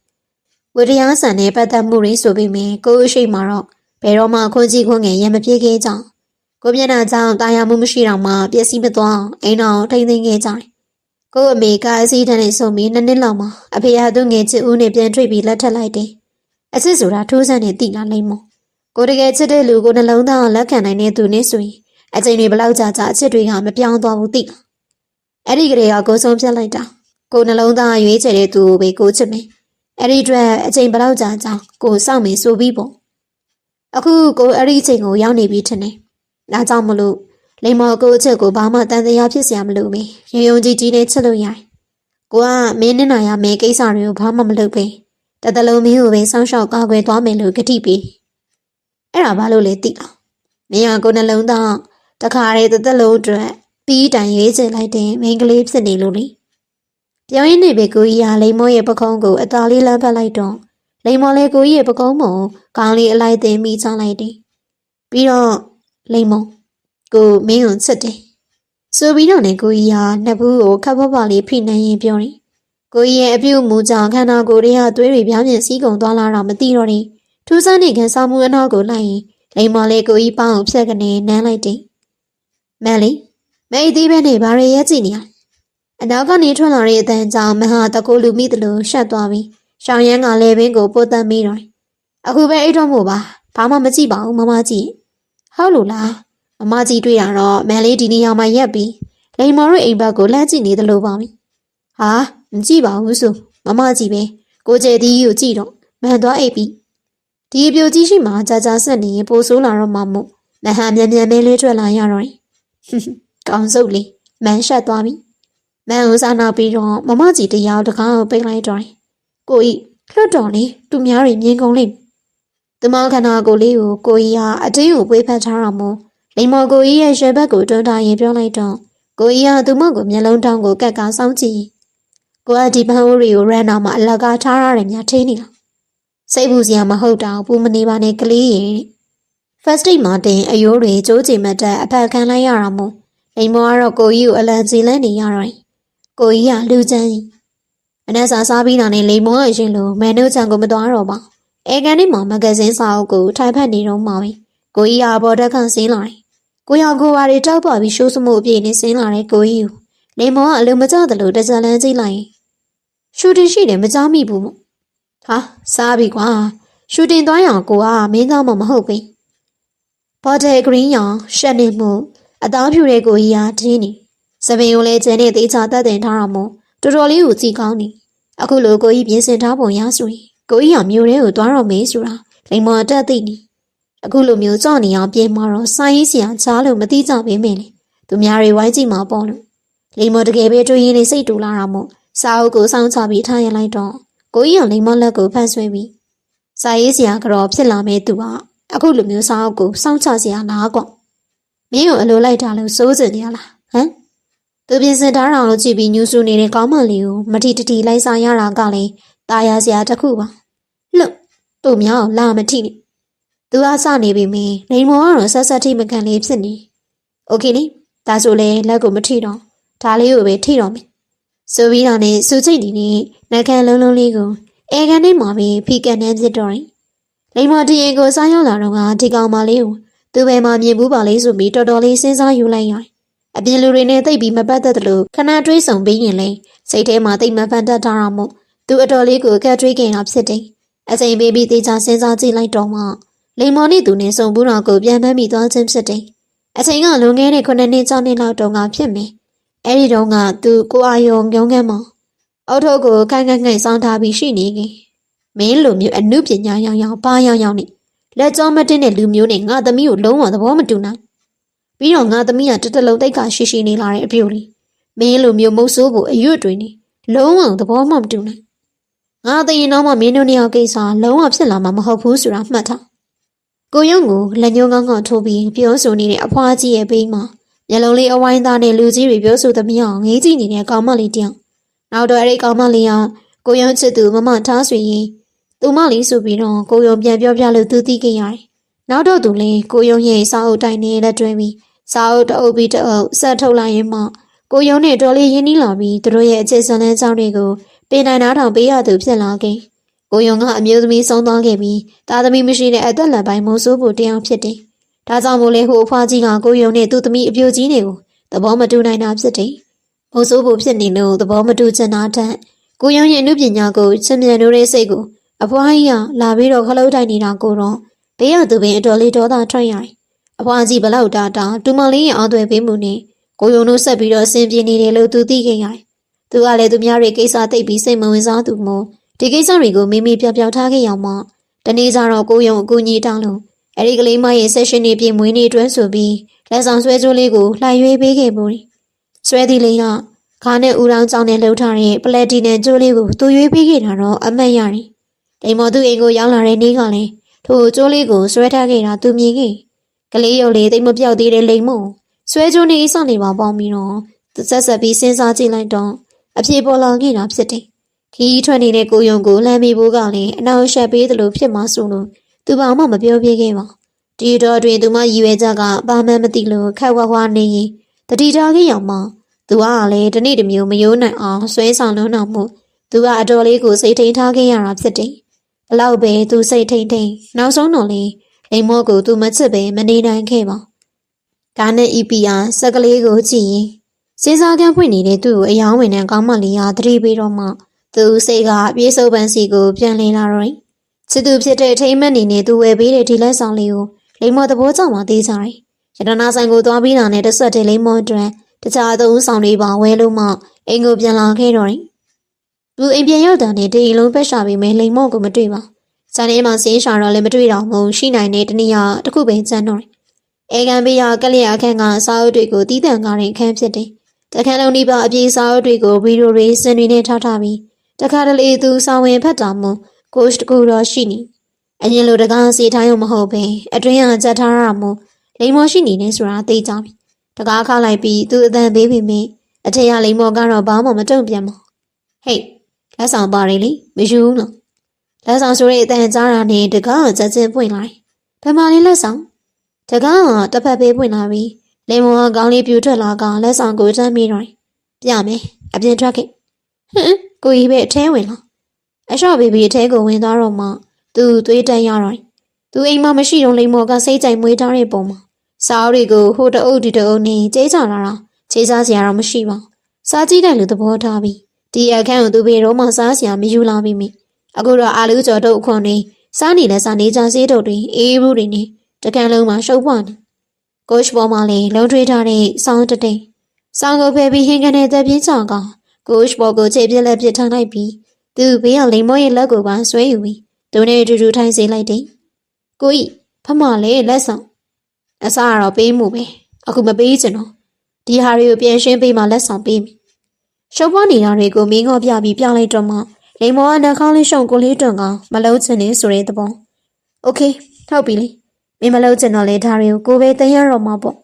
ဝိတရားဆန်တဲ့ပတ်သက်မှုရင်းဆိုပေမဲ့ကို့အရှိမှာတော့ဘယ်တော့မှခွန်ကြီးခွန်ငယ်ရမပြေခဲ့ကြကိုမျက်နှာကြောင့်တာယာမှုမရှိတော့မှပျက်စီးမသွားအိမ်တော်ထိမ့်သိမ်းခဲ့ကြတယ်ကို့အမေကအစည်းတန်းနဲ့ဆုံပြီး2 နှစ်လောက်မှအဖေကသူ့ငယ်ချစ်ဦးနဲ့ပြန်တွေ့ပြီးလက်ထပ်လိုက်တယ်အစ်စ်ဆိုတာထိုးစံနဲ့တိလာလိမ့်မို့ကိုတကယ်ချစ်တဲ့လူကိုနှလုံးသားလက်ခံနိုင်တဲ့သူနဲ့ဆိုရင်အချိန်တွေဘလောက်ကြာကြာအချစ်တွေကမပြောင်းသွားဘူးသိလားအဲ့ဒီကလေးကကိုဆုံးဖြတ်လိုက်တာကိုနှလုံးသားရွေးချယ်တဲ့သူကိုပဲကိုချစ်မယ်အဲ့ဒီအတွက်အချိန်ဘလောက်ကြာကြာကိုစောင့်မယ်ဆိုပြီးပေါ့အခုကိုအဲ့ဒီအချိန်ကိုရောက်နေပြီထင်တယ်ဒါကြောင့်မလို့လိမ္မော်ကိုအချက်ကိုဘာမှတန်တရားဖြစ်စရာမလိုပဲရုံကြည်ကြည်နဲ့ချစ်လို့ရတယ်ကိုကမင်းနဲ့နာရမယ်ကိစ္စတွေကိုဘာမှမလုပ်ပဲတတလုံးမင်းကိုပဲစောင့်ရှောက်ကာကွယ်သွားမယ်လို့ကတိပေးအဲ့ဒါဘာလို့လဲသိလားမင်းကကိုနှလုံးသားတခါတည်းတသက်လုံးအတွက်ပြီးတိုင်ရွေးချယ်လိုက်တဲ့မိန်းကလေးဖြစ်နေလို့လေပြောင်းရင်းနေပဲကိုကြီးဟာလိမ္မော်ရဲ့ပကုံးကိုအသာလေးလမ်းဖက်လိုက်တော့လိမ္မော်လည်းကိုကြီးရဲ့ပကုံးပေါ်ကောင်းလေးအလိုက်သိမ်းမိချလိုက်တယ်ပြီးတော့လိမ္မော်ကိုမင်းကိုချစ်တယ်ဆိုပြီးတော့လည်းကိုကြီးဟာနှစ်ဘူးကိုခပ်ဖော့ဖော့လေးဖိနှိုင်းရင်ပြောတယ်ကိုကြီးရဲ့အပြုတ်မူကြောင့်ခန္ဓာကိုယ်တွေကသွေးတွေပြောင်းပြန်စီးကုန်သွားလာတော့မသိတော့တယ်ထူးဆန်းတဲ့ခံစားမှုအနောက်ကိုလိုက်ရင်လိမ္မော်လေးကိုကြီးပေါင်းဖြတ်ကနေနမ်းလိုက်တယ်မန်လေးမိတ်သေးပဲနေဘာတွေရဲကြည့်နေရအနောက်ကနေထွက်လာတဲ့အတန်းကြောင့်မဟာတကူလူမိတယ်လို့ရှက်သွားပြီးရှောင်းရမ်းကလည်းဘင်းကိုပို့တတ်မိတော့အခုပဲအိတ်တော့မို့ပါဘာမှမကြည့်ပါဘူးမမကြည့်ဟုတ်လို့လားမမကြီးတွေ့ရတော့မန်လေးဒီနေရာမှာရက်ပြီးလိမ္မော်ရဲ့အိမ်ဘက်ကိုလှမ်းကြည့်နေတယ်လို့ပါပြီဟာမကြည့်ပါဘူးဆိုမမကြီးပဲကိုကျဲဒီကိုကြည့်တော့မန်သွားအိပ်ပြီးဒီအပြိုကြီးရှိမှကြာကြာဆက်နေရင်ပိုဆိုးလာတော့မှမို့မဟန်မြန်မဲလေးထွက်လာရတော့ကောင်းစုပ်လေးမန်ရှက်သွားပြီမန်ဦးစားနောက်ပြီးတော့မမကြီးတရားတကားကိုပိတ်လိုက်တော့ကိုကြီးလွတ်တော်လေးသူများတွေမြင်ကုန်လိမ့်သူမောင်ခန္ဓာကိုယ်လေးကိုကိုကြီးဟာအတင်းကိုပွေးဖက်ထားတာမို့လိမ္မော်ကိုကြီးရဲ့ရွှေဘက်ကိုတွန်းထားရင်ပြောလိုက်တော့ကိုကြီးဟာသူမောင်ကိုမျက်လုံးတောင်းကိုကက်ကစောင်းကြည့်ကိုကဒီပန်းအိုးတွေကိုရန်နာမှာအလကားထားရတယ်များထင်းနေလားစိတ်ပူစရာမဟုတ်တာပူမနေပါနဲ့ကလေးရဲ့ first date မှာတင်အယိုးတွေကြိုးချင်မှတက်အဖက်ခံလိုက်ရတာမို့လိမ္မော်ကတော့ကိုကြီးကိုအလံစီလန်းနေရတော့ကိုကြီးကလူချမ်းကြီးအနက်စားစားပြီးတာနဲ့လိမ္မော်အရင်လိုမန်နိုချန်ကိုမသွားတော့ပါအဲကန်ထဲမှာမဂဇင်းစာအုပ်ကိုထိုင်ဖက်နေတော့မှပဲကိုကြီးဟာဘော်တက်ခန့်ဆင်းလာတယ်ကိုရောက်ကိုပါတွေတောက်ပွားပြီးရှိုးစမှုအပြည့်နဲ့ဆင်းလာတဲ့ကိုကြီးကိုလိမ္မော်ကအလိုမကျသလိုတကြလန်းကြည့်လိုက်ရင်ရှူတင်ရှိတယ်မကြားမိဘူးမို့ဟာစားပြီကွာရှူတင်သွားရအောင်ကိုကမင်းသားမမဟုတ်ဘူးဘော်တယ်ဂရင်းရောင်ရှက်နေမှုအသားဖြူတဲ့ကိုကြီးဟာတင်းနေစပင်ကိုလည်းကျန်တဲ့သေးချာတက်တင်ထားတာမို့တော်တော်လေးကိုကြည့်ကောင်းနေအခုလိုကိုကြီးပြင်ဆင်ထားပုံရဆိုရင်ကိုကြီးဟာမျိုးရဲကိုသွားတော့မေးဆိုတာလိမ္မော်တက်သိနေအခုလိုမျိုးကြော့နေအောင်ပြင်မှာတော့စိုင်းစရာချားလို့မသိကြပေးမယ်လေသူများတွေဝိုင်းကြည့်မှာပေါ့လို့လိမ္မော်တကယ်ပဲတွေးရင်းလေးစိတ်တူလာတာမို့စာအုပ်ကိုစောင်းချပြီးထားရလိုက်တော့ကိုကြီးကလိမ္မော်လက်ကိုဖမ်းဆွဲပြီးစာရေးစရာကြော်ဖြစ်လာမဲ့သူကအခုလိုမျိုးစာအုပ်ကိုစောင်းချစရာလားကွမင်းကိုအလိုလိုက်တာလို့စိုးစင်နေရလားဟမ်သူပြင်ဆင်ထားတာကိုကြည့်ပြီးညူးဆူနေတဲ့ကောင်းမလေးကိုမထီတတီလိုက်စားရတာကလည်းตายရစရာတစ်ခုပါလှုပ်သူ့မြောက်လာမထီနဲ့သူကစနေပြီမင်းလိမ္မော်ကတော့ဆက်ဆက်ထိမကန်လေးဖြစ်နေโอเคလေဒါဆိုလေလက်ကိုမထိတော့ဒါလေးကိုပဲထိတော့မယ်ဆိုပြီးတော့နဲ့စူချိတ်နေနဲ့နှက်ခမ်းလုံးလုံးလေးကိုအဲကန်ထဲမှာပဲဖိကန်နှမ်းဖြစ်တော့တယ်လိမ္မော်တရင်ကိုစားရောက်လာတော့ကဒီကောင်မလေးကိုသူ့ဘယ်မှာမြင်ဘူးပါလေးဆိုပြီးတော်တော်လေးစဉ်းစားယူလိုက်ရတယ်အပြင်လူတွေနဲ့သိပ်ပြီးမပတ်သက်သလိုခဏတွေးဆုံပြီးရင်လေစိတ်ထဲမှာသိပ်မဖန်တက်ထားတာမို့သူအတော်လေးကိုကတ်တွေးခဲ့တာဖြစ်တယ်အချိန်ပေးပြီးတေချာစဉ်းစားကြည့်လိုက်တော့မှလိမ္မော်နဲ့သူနဲ့ဆုံဘူးတော်ကိုပြန်ဖမ်းမိသွားခြင်းဖြစ်တယ်အချိန်ကလွန်ခဲ့တဲ့9 နှစ်6 နှစ်လောက်တုန်းကဖြစ်မယ်အဲ့ဒီတုန်းကသူကိုအာယုံငုံငန်းမှာအောက်ထုပ်ကိုခိုင်ခိုင်ခိုင်စောင်းထားပြီးရှိနေခင်မင်းလိုမျိုးအမှုပညာရောင်ရောင်ပါရောင်ရောင်နဲ့လက်ကြောမတင်တဲ့လူမျိုးနဲ့ငါသမီးကိုလုံးဝသဘောမတူနိုင်ပြီးတော့ငါသမီးကတလုံးတိတ်ကရှိနေလာတဲ့အပြိုလေးမင်းလိုမျိုးမုတ်ဆိုးဖို့အရွတ်တွေနဲ့လုံးဝသဘောမှမတူနိုင်ငါသိရင်တော့မှမင်းတို့နှစ်ယောက်ကိစ္စလုံးဝဖြစ်လာမှာမဟုတ်ဘူးဆိုတာမှတ်ထားကိုယုံကိုလက်ညှိုးကောင်းကောင်းထိုးပြီးပြောဆိုနေတဲ့အဖွားကြီးရဲ့ဘေးမှာမျက်လုံးလေးအဝိုင်းသားနဲ့လူကြီးတွေပြောဆိုသမျှငေးကြည့်နေတဲ့ကောင်မလေးတယောက်နောက်တော့အဲ့ဒီကောင်မလေးကကိုယုံချစ်သူမမထားဆွေရင်သူမလေးဆိုပြီးတော့ကိုယုံပြန်ပြောပြလို့သူသိခဲ့ရတယ်နောက်တော့သူလည်းကိုယုံရဲ့စာအုပ်တိုင်းနဲ့လက်တွဲပြီး စာအုပ်တအုပ်ပြီးတအုပ်ဆက်ထုတ်လိုက်ရင်မှကိုယုံနဲ့တော်လေးရင်းနှီးလာပြီးသူတို့ရဲ့အခြေစံလန်းကြောင်းတွေကိုပြင်နိုင်နားထောင်ပေးရသူဖြစ်လာခဲ့ကိုယုံကအမျိုးသမီးဆုံးသွားခဲ့ပြီးသားသမီးမရှိတဲ့အသက်လက်ပိုင်းမိုးဆိုးဖို့တရားဖြစ်တယ်ဒါကြောင့်မို့လဲဟိုအဖွားကြီးကကိုယုံနဲ့သူ့သမီးအပြိုကြီးတွေကိုသဘောမတူနိုင်တာဖြစ်တယ်မိုးဆိုးဖို့ဖြစ်နေလို့သဘောမတူချင်တာတဲ့ကိုယုံရဲ့အမှုပညာကိုချင်မြန်လို့တဲ့စိတ်ကိုအဖွားကြီးကလာပြီးတော့ခလုတ်ထိုင်နေတာကိုတော့ဘေးရသူပင်အတော်လေးဒေါသထွက်ရတယ်အဖွားကြီးဘလောက်တာတူမလေးရဲ့အားသွဲပေးမှုနဲ့ကိုယုံတို့ဆက်ပြီးတော့အဆင်ပြေနေတယ်လို့သူသိခဲ့ရတယ်သူကလည်းသူများတွေကိစ္စသိပြီးစိတ်မဝင်စားသူမို့ဒီကိစ္စတွေကိုမိမိပြောက်ထားခဲ့ရမှတနေ့ကျတော့ကိုယုံအကူကြီးတောင်းလို့အဲဒီကလေးမရဲ့ဆက်ရှင်နေပြင်မွေးနေ့အတွင်းဆိုပြီးလက်ဆောင်ဆွဲကြိုးလေးကိုလှိုင်ရွေးပေးခဲ့ဘူးဆွဲသည့်လေးကခါနဲ့ဦးရောင်ကြောင်နဲ့လှုပ်ထားတဲ့ပလက်တီနဲ့ကြိုးလေးကိုသူရွေးပေးခဲ့တာတော့အမှတ်ရတယ်တိမ်မော်သူအိမ်ကိုရောက်လာတဲ့နေ့ကလည်းထိုကြိုးလေးကိုဆွဲထားခဲ့တာသူမြင်ခဲ့ကလေးရုပ်လေးတိတ်မပြောက်သေးတဲ့လိမ်မို့ဆွဲကြိုးနဲ့အစနေပါပေါင်းပြီးတော့ဆက်ပြီးစဉ်းစားကြည့်လိုက်တော့အပြေပေါ်လာခဲ့တာဖြစ်တယ်ခီးထွက်နေတဲ့ကိုယုံကိုလမ်းမေးဖို့ကလည်းအနောက်ရှက်ပေးသလိုဖြစ်မှဆိုလို့သူဘာမှမပြောပြခဲ့ပါဒီတော့တွင်သူမရည်ရွယ်ချက်ကဘာမှမသိလို့ခက်ဝါးဝါးနေရင်တတိထားခဲ့ရမှသူကလည်းတနေ့တစ်မျိုးမယိုးနိုင်အောင်ဆွဲဆောင်လုံးအောင်မှုသူကအတော်လေးကိုစိတ်ထိန်ထားခဲ့ရတာဖြစ်တယ်ဘလောက်ပဲသူစိတ်ထိန်နောက်ဆုံးတော့လေလိမ်မော့ကိုသူမချစ်ပဲမနေနိုင်ခဲ့ပါဒါနဲ့ EPR စက်ကလေးကိုကြည့်ရင်စေစားကန်းဖွင့်နေတဲ့သူ့ကိုအယောင်းဝင်တဲ့ကောင်းမလေးဟာသတိပေးတော့မှသူစိတ်ကပြေးစုပ်ပန်းစီကိုပြန်လည်လာတော့ချစ်သူဖြစ်တဲ့ထိမ့်မက်နေနဲ့သူဝယ်ပေးတဲ့ဒီလက်ဆောင်လေးကိုလိမ်မော်သဘောကျမှသေးကြတယ်ရတနာဆိုင်ကိုသွားပြီးတာနဲ့တဆွတ်တဲ့လိမ်မော်အတွက်တခြားသုံးဆောင်တွေပါဝဲလို့မှအိမ်ကိုပြန်လာခဲ့တော့တယ်သူအိမ်ပြန်ရောက်တာနဲ့ဒီအိမ်လုံးပက်ရှာပြီးမယ်လိမ်မော်ကိုမတွေ့ပါဇာနေမှာစင်းရှာတော့လည်းမတွေ့တော့မှရှိနိုင်တဲ့တနည်းအားတစ်ခုပဲကျန်တော့တယ်အေကန်ပေးရကလျက်အခန်းကစားအုပ်တွေကိုတီးတန့်ကားတဲ့အခန်းဖြစ်တယ်တခါလုံးဒီပါအပြေစားအုပ်တွေကိုဗီဒီယိုတွေစင်တွေနဲ့ထားပြီးတခါတလေသူစာဝင်ဖတ်တာမို့ကိုရှ်တကူတော့ရှိနေအရင်လိုတကားစီထိုင်းရုံမဟုတ်ပဲအတွင်းကကြက်ထားရမို့လိမ်မော်ရှိနေနေဆိုတာသိကြပြီတကားခါလိုက်ပြီးသူအတန်ပေးပြီးမြင်အထက်ကလိမ်မော်ကတော့ဘာမှမတုံ့ပြန်ဘူးဟေးလက်ဆောင်ပါလေလေမယူဘူးနော်လက်ဆောင်ဆိုတဲ့အတန်ကြားတာနဲ့တကားကြက်ချင်းပွင့်လာဘယ်မှာလဲလက်ဆောင်တကားကတစ်ဖက်ပေးပွင့်လာပြီးလိမ်မော်ကကောင်းလေးပြူထွက်လာကလက်ဆောင်ကိုတမ်းမိတော့ပြမယ်အပြင်ထွက်ခဲ့ဟမ်ကိုကြီးပဲအထဲဝင်လာအလျှော့ဘေဘီအထဲကိုဝင်သွားတော့မှသူသွေးတန်းရတော့သူအိမ်မှာမရှိတော့လိမ်မော်ကစိတ်ကြိုက်မွေးထားတဲ့ပုံမှာစားအုပ်တွေကိုဟိုတအုပ်ဒီတအုပ်နဲ့ကျဲချလာတာခြေစားစရာတော့မရှိပါစားကြည့်တယ်လို့သဘောထားပြီးဒီအခန်းကိုသူဘယ်တော့မှစားစရာမယူလာမိမိအခုတော့အာလူးကျော်တုပ်အခွန်တွေစားနေလဲစားနေကြစေးတုပ်တွေအေးဘူးတွေနဲ့တကန်လုံးမှာရှုပ်ပွားနေကိုရှ်ပေါ်မှာလည်းလုံထွေးထားတဲ့စောင်းတိတ်စောင်းကိုဖယ်ပြီးဟင်းကနေသက်ပြင်းချောင်းကကိုရှ်ပေါ်ကိုခြေပြက်လက်ပြစ်ထားလိုက်ပြီးသူဘေးကလိမ်မော့ရဲ့လက်ကိုပါဆွဲယူပြီးသူနဲ့အတူတူထိုင်စေလိုက်တယ်ကိုကြီးဖမလေးလက်ဆောင်အစားကတော့ပေးမှုပဲအခုမပေးချင်တော့ဒီဟာတွေကိုပြန်ရှင်းပေးမှလက်ဆောင်ပေးမယ်ရှုပ်ပွားနေတာတွေကိုမင်းငေါပြပြီးပြလိုက်တော့မှလိမ်မော့ကနှာခေါင်းလေးရှုံကိုလေးတွန့်ကမလုံးချင်နေဆိုတဲ့သဘောโอเคဟုတ်ပြီလေမင်းမလုံးချင်တော့လေဒါတွေကိုကိုပဲတင်ရတော့မှာပေါ့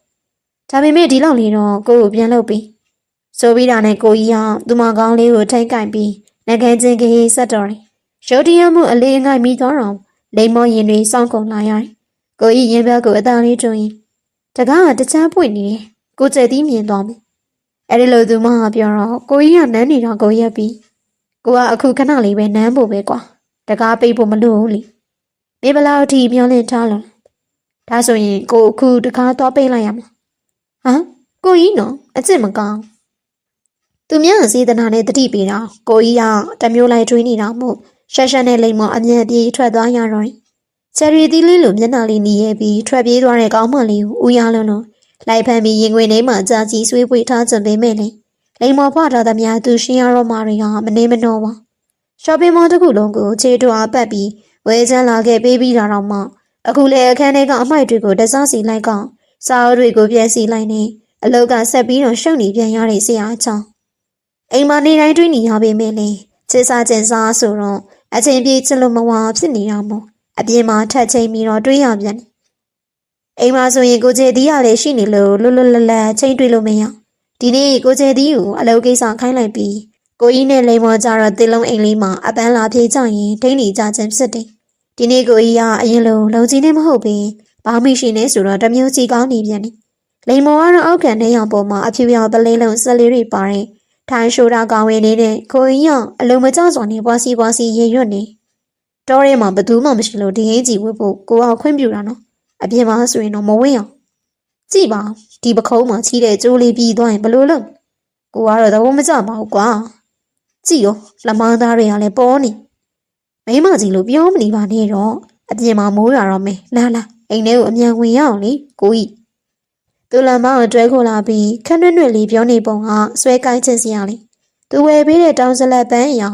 ဒါပေမဲ့ဒီလောက်လေးတော့ကိုကိုပြန်လုပ်ပြီးဆိုပြီးတာနဲ့ကိုကြီးကသူမကောင်းလေးကိုထိတ်ကြိုက်ပြီးနှကန်းချင်းကြီးဆက်တော်တယ်ရုတ်တရက်မှုအလေးငိုက်မိသွားတော့လိမ်မော့ရင်တွေစောင့်ကုန်လာရတယ်ကိုကြီးရင်ဘက်ကိုအသားလေးတွန်းရင်တကားကတချမ်းပွင့်နေတယ်ကိုကျဲသီးမြင်သွားမယ်အဲ့ဒီလိုသူမကပြောတော့ကိုကြီးကနမ်းနေတာကိုရက်ပြီးကိုကအခုခဏလေးပဲနမ်းဖို့ပဲကွာတကားပိတ်ဖို့မလို့ဘူးလေမေဘလာအထိမျောလင့်ထားလို့ဒါဆိုရင်ကိုအခုတကားသွားပိတ်လိုက်ရမှာဟမ်ကိုကြီးနော်အစ်စ်မကောင်းသူများစေတနာနဲ့တတိပေးတာကိုကြီးကတမျိုးလိုက်ထွေးနေတာမို့ရှက်ရှက်နဲ့လိမ်မော်အမြဲပြေးထွက်သွားရတော့ချယ်ရီသီးလေးလိုမျက်နှာလေးနီးရဲပြီးထွက်ပြေးသွားတဲ့ကောင်းမလေးကိုဦးရလုံးလုံးလိုက်ဖမ်းပြီးရင်ခွင်ထဲမှာကြာကြီးဆွေးပွေထားကြပေမဲ့လေလိမ်မော်ဖွာထားသမျှသူရှင်းရတော့မှတွေကမနေမနှောပါရှော့ပင်းမော်တစ်ခုလုံးကိုခြေတွားပတ်ပြီးဝဲချမ်းလာခဲ့ပေးပြီးတာတော့မှအခုလေအခန်းထဲကအမိုက်တွေကိုတစားစီလိုက်ကစာအုပ်တွေကိုပြန်စီလိုက်နေအလောက်ကဆက်ပြီးတော့ရှုပ်နေပြန်ရတဲ့ဆရာချောင်းအိမ်မနေတိုင်းတွင်းနေရပေမဲ့လေချစ်စားကျင်စားဆိုတော့အချိန်ပြေးချလို့မဝါဖြစ်နေတာမို့အပြင်မှာထက်ချိန်ပြီးတော့တွေးရပြန်အိမ်မှာဆိုရင်ကိုကျဲသီးရလည်းရှိနေလို့လွတ်လွတ်လပ်လပ်ချိန်တွေးလို့မရဒီနေ့ကိုကျဲသီးကိုအလုပ်ကိစ္စခိုင်းလိုက်ပြီးကိုကြီးနဲ့လိမ်မော်ကြတော့တစ်လုံးအိမ်လေးမှာအပန်းလာပြေးကြရင်ဒိန်းနေကြခြင်းဖြစ်တယ်ဒီနေ့ကိုကြီးကအရင်လိုလုံကြီးနဲ့မဟုတ်ဘဲဘာမှရှိနေဆိုတော့တမျိုးကြီးကောင်းနေပြန်တယ် လိမ္မောကတော့အောက်ခံတဲ့ရောင်ပေါ်မှာအဖြူရောင်ပလင်းလုံးဆက်လေးတွေပါတဲ့ထိုင်းရှိုးတာကောင်းဝင်နေတဲ့ကိုကြီးရောင်အလုံးမကြောက်စွာနေပွားစီရေရွတ်နေတောထဲမှာဘသူမှမရှိလို့ဒီဟင်းကြီးဝတ်ဖို့ကိုအောင်ခွင့်ပြုတာနော်အပြင်မှာဆိုရင်တော့မဝင့်အောင်ကြည့်ပါဒီပခုံးမှာချီးတဲ့ကျိုးလေးပြီးသွားရင်ဘလို့လုံးကိုကတော့သဘောမကျပါဘူးကွာကြည့်ရောလက်မသားတွေကလည်းပေါ်နေမိမကြီးလို့ပြောမနေပါနဲ့တော့အပြင်မှာမိုးရတော့မယ်လာအိမ်ထဲကိုအမြန်ဝင်ရအောင်လေကိုကြီးသူလမ်းမကိုတွဲခိုလာပြီးခက်နွဲ့နွဲ့လေးပြောနေပုံကဆွဲကိုင်းချင်စရာလေသူဝယ်ပေးတဲ့တောင်စလက်ပန်းအရာ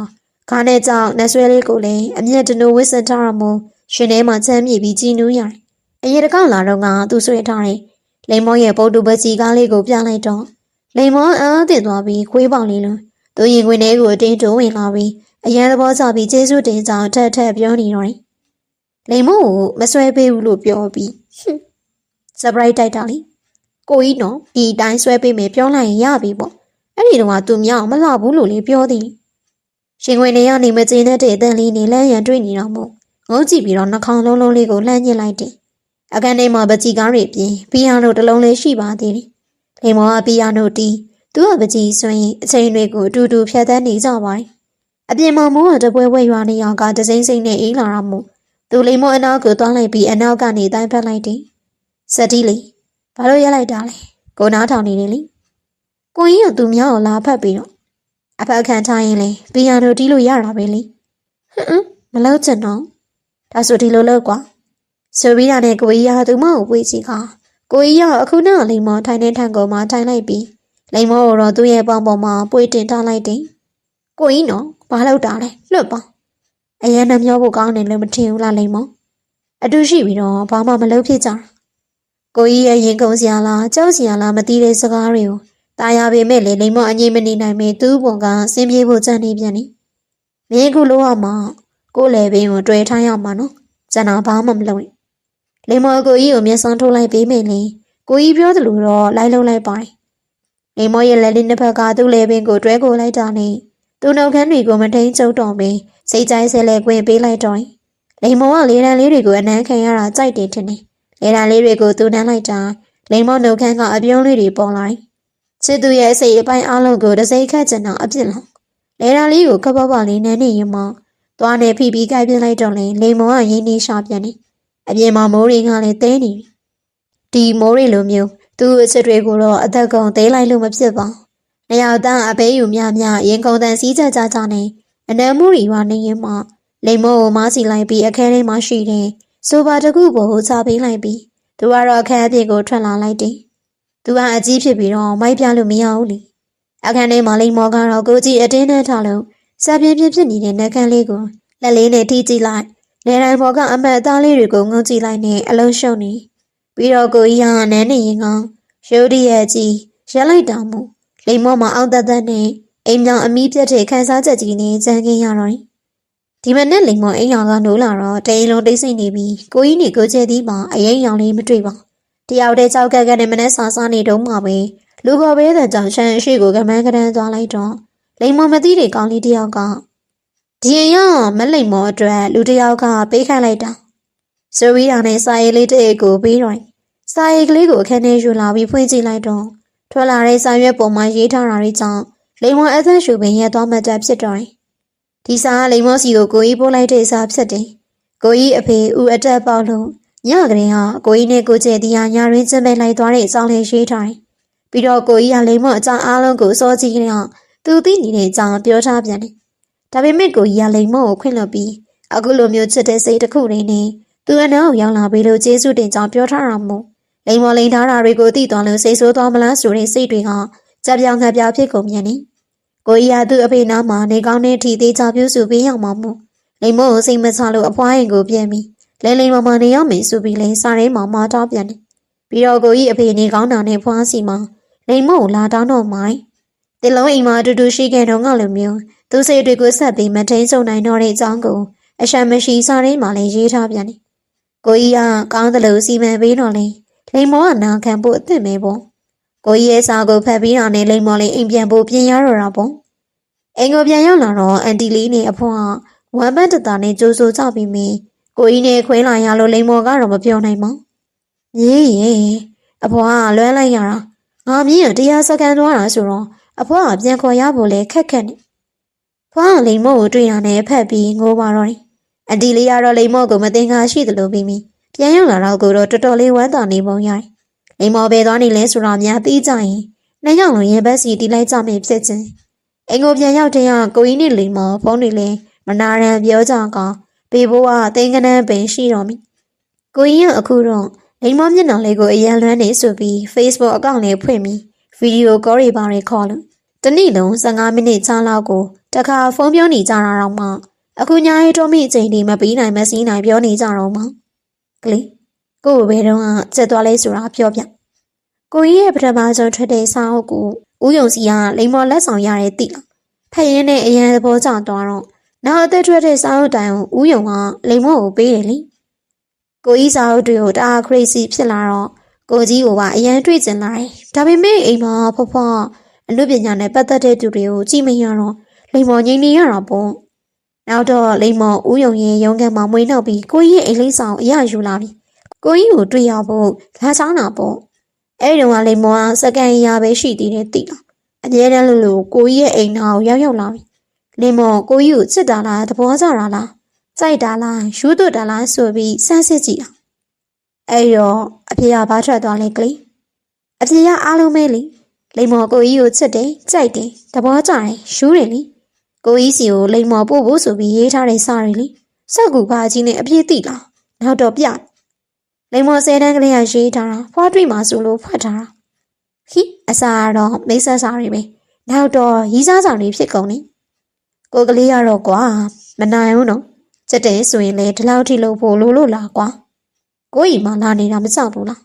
ခါနဲ့ကြောင့်နှဆွဲလေးကိုလည်းအမျက်တနိုးဝစ်စင်ထားရမို့ရှင်ထဲမှာချမ်းမြေပြီးကြည်နူးရတယ်အရေတကောက်လာတော့ကသူဆွဲထားတယ်လိမ္မောရဲ့ပုတ်တူပကြီးကားလေးကိုပြလိုက်တော့လိမ္မောအားတင်သွားပြီးခွေးပေါင်လေးလုံးသူရင်ခွင်ထဲကိုအတင်းတိုးဝင်လာပြီးအရန်သဘောကျပြီးကျေးဇူးတင်ကြောင်းထက်ပြောနေတော့တယ်လိမ္မောကိုမဆွဲပေးဘူးလို့ပြောပြီးဆပ်ပရိုက်တိုက်တာလေကိုကြီးနော်ဒီတိုင်းဆွဲပေးမယ်ပြောလိုက်ရင်ရပြီပေါ့အဲ့ဒီတော့ကသူမြောက်မလှဘူးလို့လေပြောသည်ရှင်ခွင်ထဲကနေမကျေနပ်တဲ့အတန်လေးနဲ့လမ်းရန်တွေ့နေတော့မို့ငုံကြည့်ပြီးတော့နှာခေါင်းလုံးလုံးလေးကိုလှမ်းညှစ်လိုက်တယ်အခန်းထဲမှာပကြီးကားတွေပြင်ပီယာနိုတစ်လုံးလေးရှိပါသေးတယ်လိမ္မောကပီယာနိုတီးသူကပကြီးဆွရင်အချိန်တွေကိုအတူတူဖြတ်သန်းနေကြပါတယ်အပြင်မှာမိုးကတပွဲဝဲရွာနေအောင်ကတစိမ့်စိမ့်နဲ့အေးလာတော့မို့သူလိမ္မောအနောက်ကိုသွားလိုက်ပြီးအနောက်ကနေတိုင်းဖက်လိုက်တယ်စတီးလေဘာလို့ရက်လိုက်တာလဲကိုနားထောင်နေတယ်လေကိုကြီးကသူများကိုလာဖက်ပြီးတော့အဖက်ခံထားရင်လေပီယာနိုတီးလို့ရတာပဲလေမလို့ချင်တော့ဒါဆိုဒီလိုလုပ်ကွာဆိုပြီးတာနဲ့ကိုကြီးကသူမကိုပွေးကြည့်ခါကိုကြီးကအခုနောက်လိမ္မောထိုင်နေထန်ကုန်မှာထိုင်လိုက်ပြီးလိမ္မောကိုတော့သူ့ရဲ့ပေါင်ပေါ်မှာပွေးတင်ထားလိုက်တယ်ကိုကြီးနော်ဘာလုပ်တာလဲလွတ်ပါအရင်နှမျောဖို့ကောင်းတယ်လို့မထင်ဘူးလားလိမ္မောအတူရှိပြီးတော့ဘာမှမလုပ်ဖြစ်ကြတာကိုကြီးရဲ့ရင်ကုန်စရာလားကြောက်စရာလားမသိတဲ့စကားတွေကိုတာယာပေမဲ့လေလိမ္မောအငြိမနေနိုင်ပေသူ့ပုံကစင်ပြေဖို့ကြံနေပြန်နေမင်းခုလို့ရမှာကိုလေပင်ကိုတွေ့ထားရမှာနော်ကျန်တာဘာမှမလုပ်နဲ့လိမ္မောကိုကြီးကိုမျက်စောင်းထိုးလိုက်ပေးမယ်လေကိုကြီးပြောသလိုတော့လိုက်လုံးလိုက်ပါတယ်လိမ္မောရဲ့လက်လေးနှစ်ဖက်ကသူ့လေပင်ကိုတွဲကိုလိုက်တာနဲ့သူ့နှုတ်ခမ်းတွေကိုမထိန်ကျုပ်တော့ပြီးစိတ်ကြိုက်ဆဲလဲခွင့်ပေးလိုက်တော့လိမ္မောကလေတံလေးတွေကိုအနမ်းခံရတာကြိုက်တယ်ထင်တယ်လေတံလေးတွေကိုသူနှမ်းလိုက်တာလိမ္မောနှုတ်ခမ်းကအပြုံးလေးတွေပေါ်လာချစ်သူရဲ့စိတ်အပိုင်းအလုံးကိုတစိမ့်ခတ်ချင်တော့အပြစ်လုံးလေတံလေးကိုခပ်ပလေးနမ်းနေရင်မှသွားနေဖိပြီးကြိုက်ပြလိုက်တော့လေလိမ္မောကရင်းနှီးရှာပြန်နေအပြင်မှာမိုးတွေကလည်းတဲနေပြီဒီမိုးတွေလိုမျိုးသူ့အစ်တွေကိုတော့အသက်ကုန်သေးလိုက်လို့မဖြစ်ပါနှစ်ယောက်သားအဘေးယူများရင်ကုန်တန်စည်းကြနေအနမ်းမှုတွေပါနေရင်မှလိမ္မောကိုမားစီလိုက်ပြီးအခန်းထဲမှာရှိတယ်ဆိုပါတကူပေါ်ကိုချပေးလိုက်ပြီးသူကတော့အခန်းအပြင်ကိုထွက်လာလိုက်တယ်သူကအကြီးဖြစ်ပြီးတော့မိုက်ပြလို့မရဘူးလေအခန်းထဲမှာလိမ္မောကတော့ကိုကြီးအတင်းနဲ့ထားလို့စာပြင်းပြင်းဖြစ်နေတဲ့နှက်ခမ်းလေးကိုလက်လေးနဲ့ထိကြည့်လိုက်နေတိုင်းပေါ်ကအမတ်အသားလေးတွေကိုငုံကြည့်လိုက်နဲ့အလုံးရှုံနေပြီးတော့ကိုကြီးကနန်းနေရင်ကရုတ်တရက်ကြီးရက်လိုက်တာမို့လိမ္မောမှာအောက်သက်သက်နဲ့အိမ်မြောင်အမီးပြတ်တဲ့ခန်းစားချက်ကြီးနဲ့ကြမ်းခင်းရတော့ဒီမနေ့လိမ္မောအိမ်ရောင်ကနိုးလာတော့တိမ်လုံးတိတ်ဆိတ်နေပြီးကိုကြီးနေကိုကျဲသီးပါအရင်ရောင်လေးမတွေ့ပါတယောက်တည်းကြောက်ကနဲ့မနေ့စားနေတော့မှပဲလူခေါ်ပေးတဲ့ကြောင့်ရှမ်းအရှိကိုကမန်းကရန်သွားလိုက်တော့လိမ္မောမသိတဲ့ကောင်းလေးတယောက်ကဒီအရာမလိမ္မောအတွက်လူတယောက်ကပေးခိုင်းလိုက်တာဆိုပြီးတာနဲ့စာရေးလေးတစ်အိတ်ကိုပေးတော့စာရေးကလေးကိုအခန်းထဲယူလာပြီးဖွင့်ကြည့်လိုက်တော့ထွက်လာတဲ့စာရွက်ပေါ်မှာရေးထားတာတွေကြောင့်လိမ္မောအသက်ရှူပင်ရဲ့သွားမှတ်ချက်ဖြစ်တော့ဒီစာကလိမ္မောစီကိုကိုကြီးပို့လိုက်တဲ့စာဖြစ်တယ်ကိုကြီးအဖေဦးအတက်ပေါက်လို့ညကလေးဟာကိုကြီးနဲ့ကိုကျဲတီဟာညာရင်းကျင်းပလိုက်သွားတဲ့အကြောင်းလေးရေးထားပြီးတော့ကိုကြီးကလိမ္မောအကြောင်းအားလုံးကိုစောကြည့်ကြသူသိနေတဲ့အကြောင်းပြောထားပြန်တယ်ဒါပေမဲ့ကိုကြီးကလိမ္မောကိုခွင့်လွှတ်ပြီးအခုလိုမျိုးချစ်တဲ့စိတ်တစ်ခုနဲ့သူအနောက်ရောက်လာပြီးလို့ကျေးဇူးတင်ကြောင်းပြောထားတာမို့လိမ္မောလိန်ထားတာတွေကိုသိသွားလို့စိတ်ဆိုးသွားမလားဆိုတဲ့စိတ်တွေကကြပြောင်ငှက်ပြဖြစ်ကုန်ပြန်နေကိုကြီးကသူ့အဖေနားမှာနေကောင်းတဲ့ထီသေးချပြုစုပေးရောက်မှာမို့လိမ္မောကိုစိတ်မချလို့အဖွားရင်ကိုပြန်ပြီးလိမ္မောနေရောက်မယ်ဆိုပြီးလိန်စားရဲမှာမတောင်းပြန်တယ်ပြီးတော့ကိုကြီးအဖေနေကောင်းတာနဲ့ဖွားစီမှာလိမ္မောကိုလာတောင်းတော့မိုင်းတင်လုံးအိမ်မှာအတူတူရှိခဲ့တော့ငါလိုမျိုးသူစိတ်တွေကိုဆက်ပြီးမထိန်ဆုံနိုင်တော့တဲ့အကြောင်းကိုအရှမ်းမရှိစားရဲမှာလည်းရေးထားပြန်တယ်ကိုကြီးကကောင်းတယ်လို့စီမံပေးတော့လေလိမ္မောကနာခံဖို့အသင့်ပဲပေါ့ကိုကြီးရဲ့စာကိုဖတ်ပြီးတော့နဲ့လိမ္မောလေးအိမ်ပြန်ဖို့ပြင်ရတော့တာပေါ့အိမ်ကိုပြန်ရောက်လာတော့အန်တီလေးနဲ့အဖွားဝမ်းပန်းတတာနဲ့ကြိုးဆိုကြပြီးမြင်ကိုကြီးနဲ့ခွင်းလာရလို့လိမ္မောကတော့မပြောနိုင်ပါမြေးရေ အဖွားကလွမ်းလိုက်ရတာငါမြင်ရတရားစကန်သွားတာဆိုတော့အဖွားကပြန်ခေါ်ရဖို့လဲခက်ခက်နေဖွားကလိမ်မော့ကိုတွေ့ရနဲ့ဖက်ပြီးငိုပါတော့တယ်အန်တီလေးကတော့လိမ်မော့ကိုမတင်ကားရှိသလိုပြီးပြန်ရောက်လာတော့ကိုတော့တော်တော်လေးဝမ်းသာနေပုံရတယ်လိမ်မော့ပဲသွားနေလဲဆိုတာများသိကြရင်နှစ်ယောက်လုံးရင်ဘက်စီတီးလိုက်ကြမယ်ဖြစ်ချင်းအင်ကိုပြန်ရောက်တဲ့ကိုကြီးနဲ့လိမ်မော့ဖုန်းတွေလဲမနာရန်ပြောကြကောင်ပေဘိုးကတိန်ကနန်းပင်ရှိတော်မူကိုကြီးကအခုတော့လိမ်မော့မျက်နှာလေးကိုအရန်လွမ်းနေဆိုပြီး Facebook အကောင့်လေးဖွင့်ပြီးဗီဒီယိုကောတွေပါတွေခေါ်လို့တနေ့လုံး15မိနစ်ချလောက်ကိုတခါဖုန်းပြောနေကြတာတော့မှအခုညာရေးတော်မိအချိန်ဒီမပြီးနိုင်မစည်းနိုင်ပြောနေကြတော့မှကလေးကိုဘယ်တော့မှစက်သွားလဲဆိုတာပြောပြကိုကြီးရဲ့ပထမဆုံးထွက်တဲ့စာအုပ်ကိုဦးယုံစီကလိမ်မော်လက်ဆောင်ရတဲ့တိလားဖက်ရင်းနဲ့အရန်သဘောကျသွားတော့နောက်အသက်ထွက်တဲ့စာအုပ်တိုင်ကိုဦးယုံကလိမ်မော်ကိုပေးတယ်လေကိုကြီးစာအုပ်တွေကိုတအား crazy ဖြစ်လာတော့ကိုကြီးကပါအရန်တွေ့ကျင်လာတယ်ဒါပေမဲ့အိမ်မှာဖွားဖွားအမှုပညာနဲ့ပတ်သက်တဲ့သူတွေကိုကြည့်မရတော့လိမ်မော်ငြိမ်နေရတာပေါ့နောက်တော့လိမ်မော်ဦးယုံရဲ့ရုံးခန်းမှာမွေးနှောက်ပြီးကိုကြီးရဲ့အိမ်လေးဆောင်အရယူလာပြီကိုကြီးကိုတွေ့ရဖို့လာချောင်းတာပေါ့အဲ့ဒီတော့လိမ်မော်ကစကန်ရပဲရှိသေးတယ်တိလားအမြဲတမ်းလို့ကိုကြီးရဲ့အိမ်သားကိုရောက်လာပြီလိမ်မော်ကိုကြီးကိုချစ်တာလားသဘောကျတာလားကြိုက်တာလားယူသွတ်တာလားဆိုပြီးစမ်းစစ်ကြည့်တာအဲ့တော့အဖေကဘာထွက်သွားလဲကလေးအဖေကအားလုံးပဲလေလိမ်မော်ကိုကြီးကိုချစ်တယ်ကြိုက်တယ်သဘောကျတယ်ယူတယ်လေကိုကြီးစီကိုလိမ်မော်ပို့ဖို့ဆိုပြီးရေးထားတဲ့စာတွေလေစက်ကူပါကြီးနဲ့အပြည့်တိလားနောက်တော့ပြလိမ်မော်10တန်းကလေးကရေးထားတာဖွားတွေ့မှာဆိုလို့ဖတ်ထားတာဟိအစာတော့မိတ်ဆက်စာတွေပဲနောက်တော့ရီးစားစာတွေဖြစ်ကုန်နေကိုကလေးကတော့ကွာမနိုင်ဘူးနော်စက်တယ်ဆိုရင်လေဒီလောက်ထိလို့ဖို့လို့လားကွာကိုကြီးမှလာနေတာမကြောက်ဘူးလာ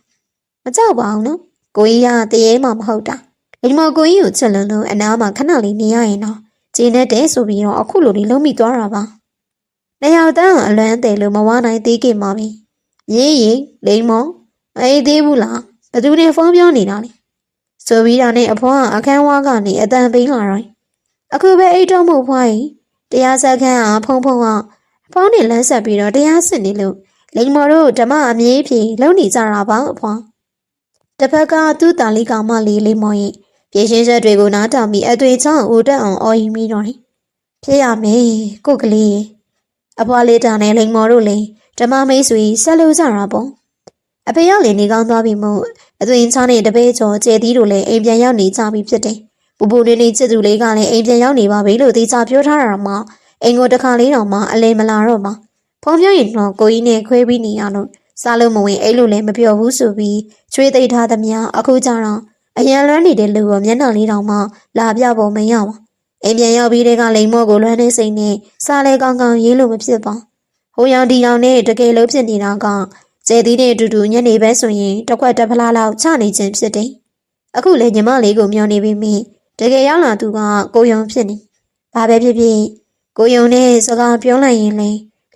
းမကြောက်ပါဘူးနော်ကိုကြီးကတရေမှမဟုတ်တာလိမ်မော်ကိုကြီးကိုချစ်လို့အနားမှာခဏလေးနေရရင်တော့ကျင်းနဲ့တဲဆိုပြီးတော့အခုလိုလေးလုံးမိသွားတာပါနှစ်ယောက်တန်းအလွမ်းတယ်လို့မဝနိုင်သေးခင်ပါပြီရေးရင်လိမ်မော်အေးသေးဘူးလားဘသူနဲ့ဖုန်းပြောနေတာလဲဆိုပြီးတာနဲ့အဖွားကအခန်းဝါးကနေအတန်ပိန်းလာတော့အခုပဲအိတ်တော့မှုဖွားရင်တရားစခန်းကဖုံဖုံကဖုန်းနဲ့လမ်းဆက်ပြီးတော့တရားစစ်နေလို့လိမ်မော်တို့ဓမ္မအမြဲဖြေလုံနေကြတာပါအဖွားတစ်ဖက်ကသူ့တာလီကောင်မလေးလိမ်မော်ရဲ့ပြေရှင်းချက်တွေကိုနားထောင်ပြီးအသွေးချောင်းဦးတက်အောင်အော်ရင်ပြီးတော့ဖြစ်ရမယ်ကိုကလေးအဖွားလေးတာနဲ့လိမ်မော်တို့လေဓမ္မမိတ်ဆွေဆက်လို့ကြတာပေါ့အဖေရောက်လေနေကောင်းသွားပြီမို့အသွင်ချောင်းနဲ့တပည့်ကျော်ကျဲသီးတို့လည်းအိမ်ပြန်ရောက်နေကြပြီဖြစ်တယ်ပူပူနေနေချစ်သူလေးကလည်းအိမ်ပြန်ရောက်နေပါပြီလို့သိချပြောထားတာမှအိမ်ကိုတစ်ခါလေးတော့မှအလဲမလာတော့မှဖုံးပြောရင်တော့ကိုကြီးနဲ့ခွဲပြီးနေရလို့စားလို့မဝင်အိတ်လို့လည်းမပြောဘူးဆိုပြီးချွေးသိပ်ထားသမျှအခုကျတော့အရန်လွမ်းနေတဲ့လူကိုမျက်နှာလေးတောင်မှလာပြဖို့မရပါအိမ်ပြန်ရောက်ပြီးတဲ့ကလိမ်မော့ကိုလွမ်းနေစိမ့်နဲ့စားလဲကောင်းကောင်းရေးလို့မဖြစ်ပါဟိုရောင်ဒီရောင်နဲ့တကယ်လို့ဖြစ်နေတာကကျဲသီးနဲ့အတူတူညနေပဲဆိုရင်တစ်ခွက်တစ်ဖလားလောက်ချနေခြင်းဖြစ်တယ်အခုလည်းညီမလေးကိုမျောနေပြီးမိတကယ်ရောက်လာသူကကိုယုံဖြစ်နေဘာပဲဖြစ်ဖြစ်ကိုယုံနဲ့စကားပြောလိုက်ရင်လ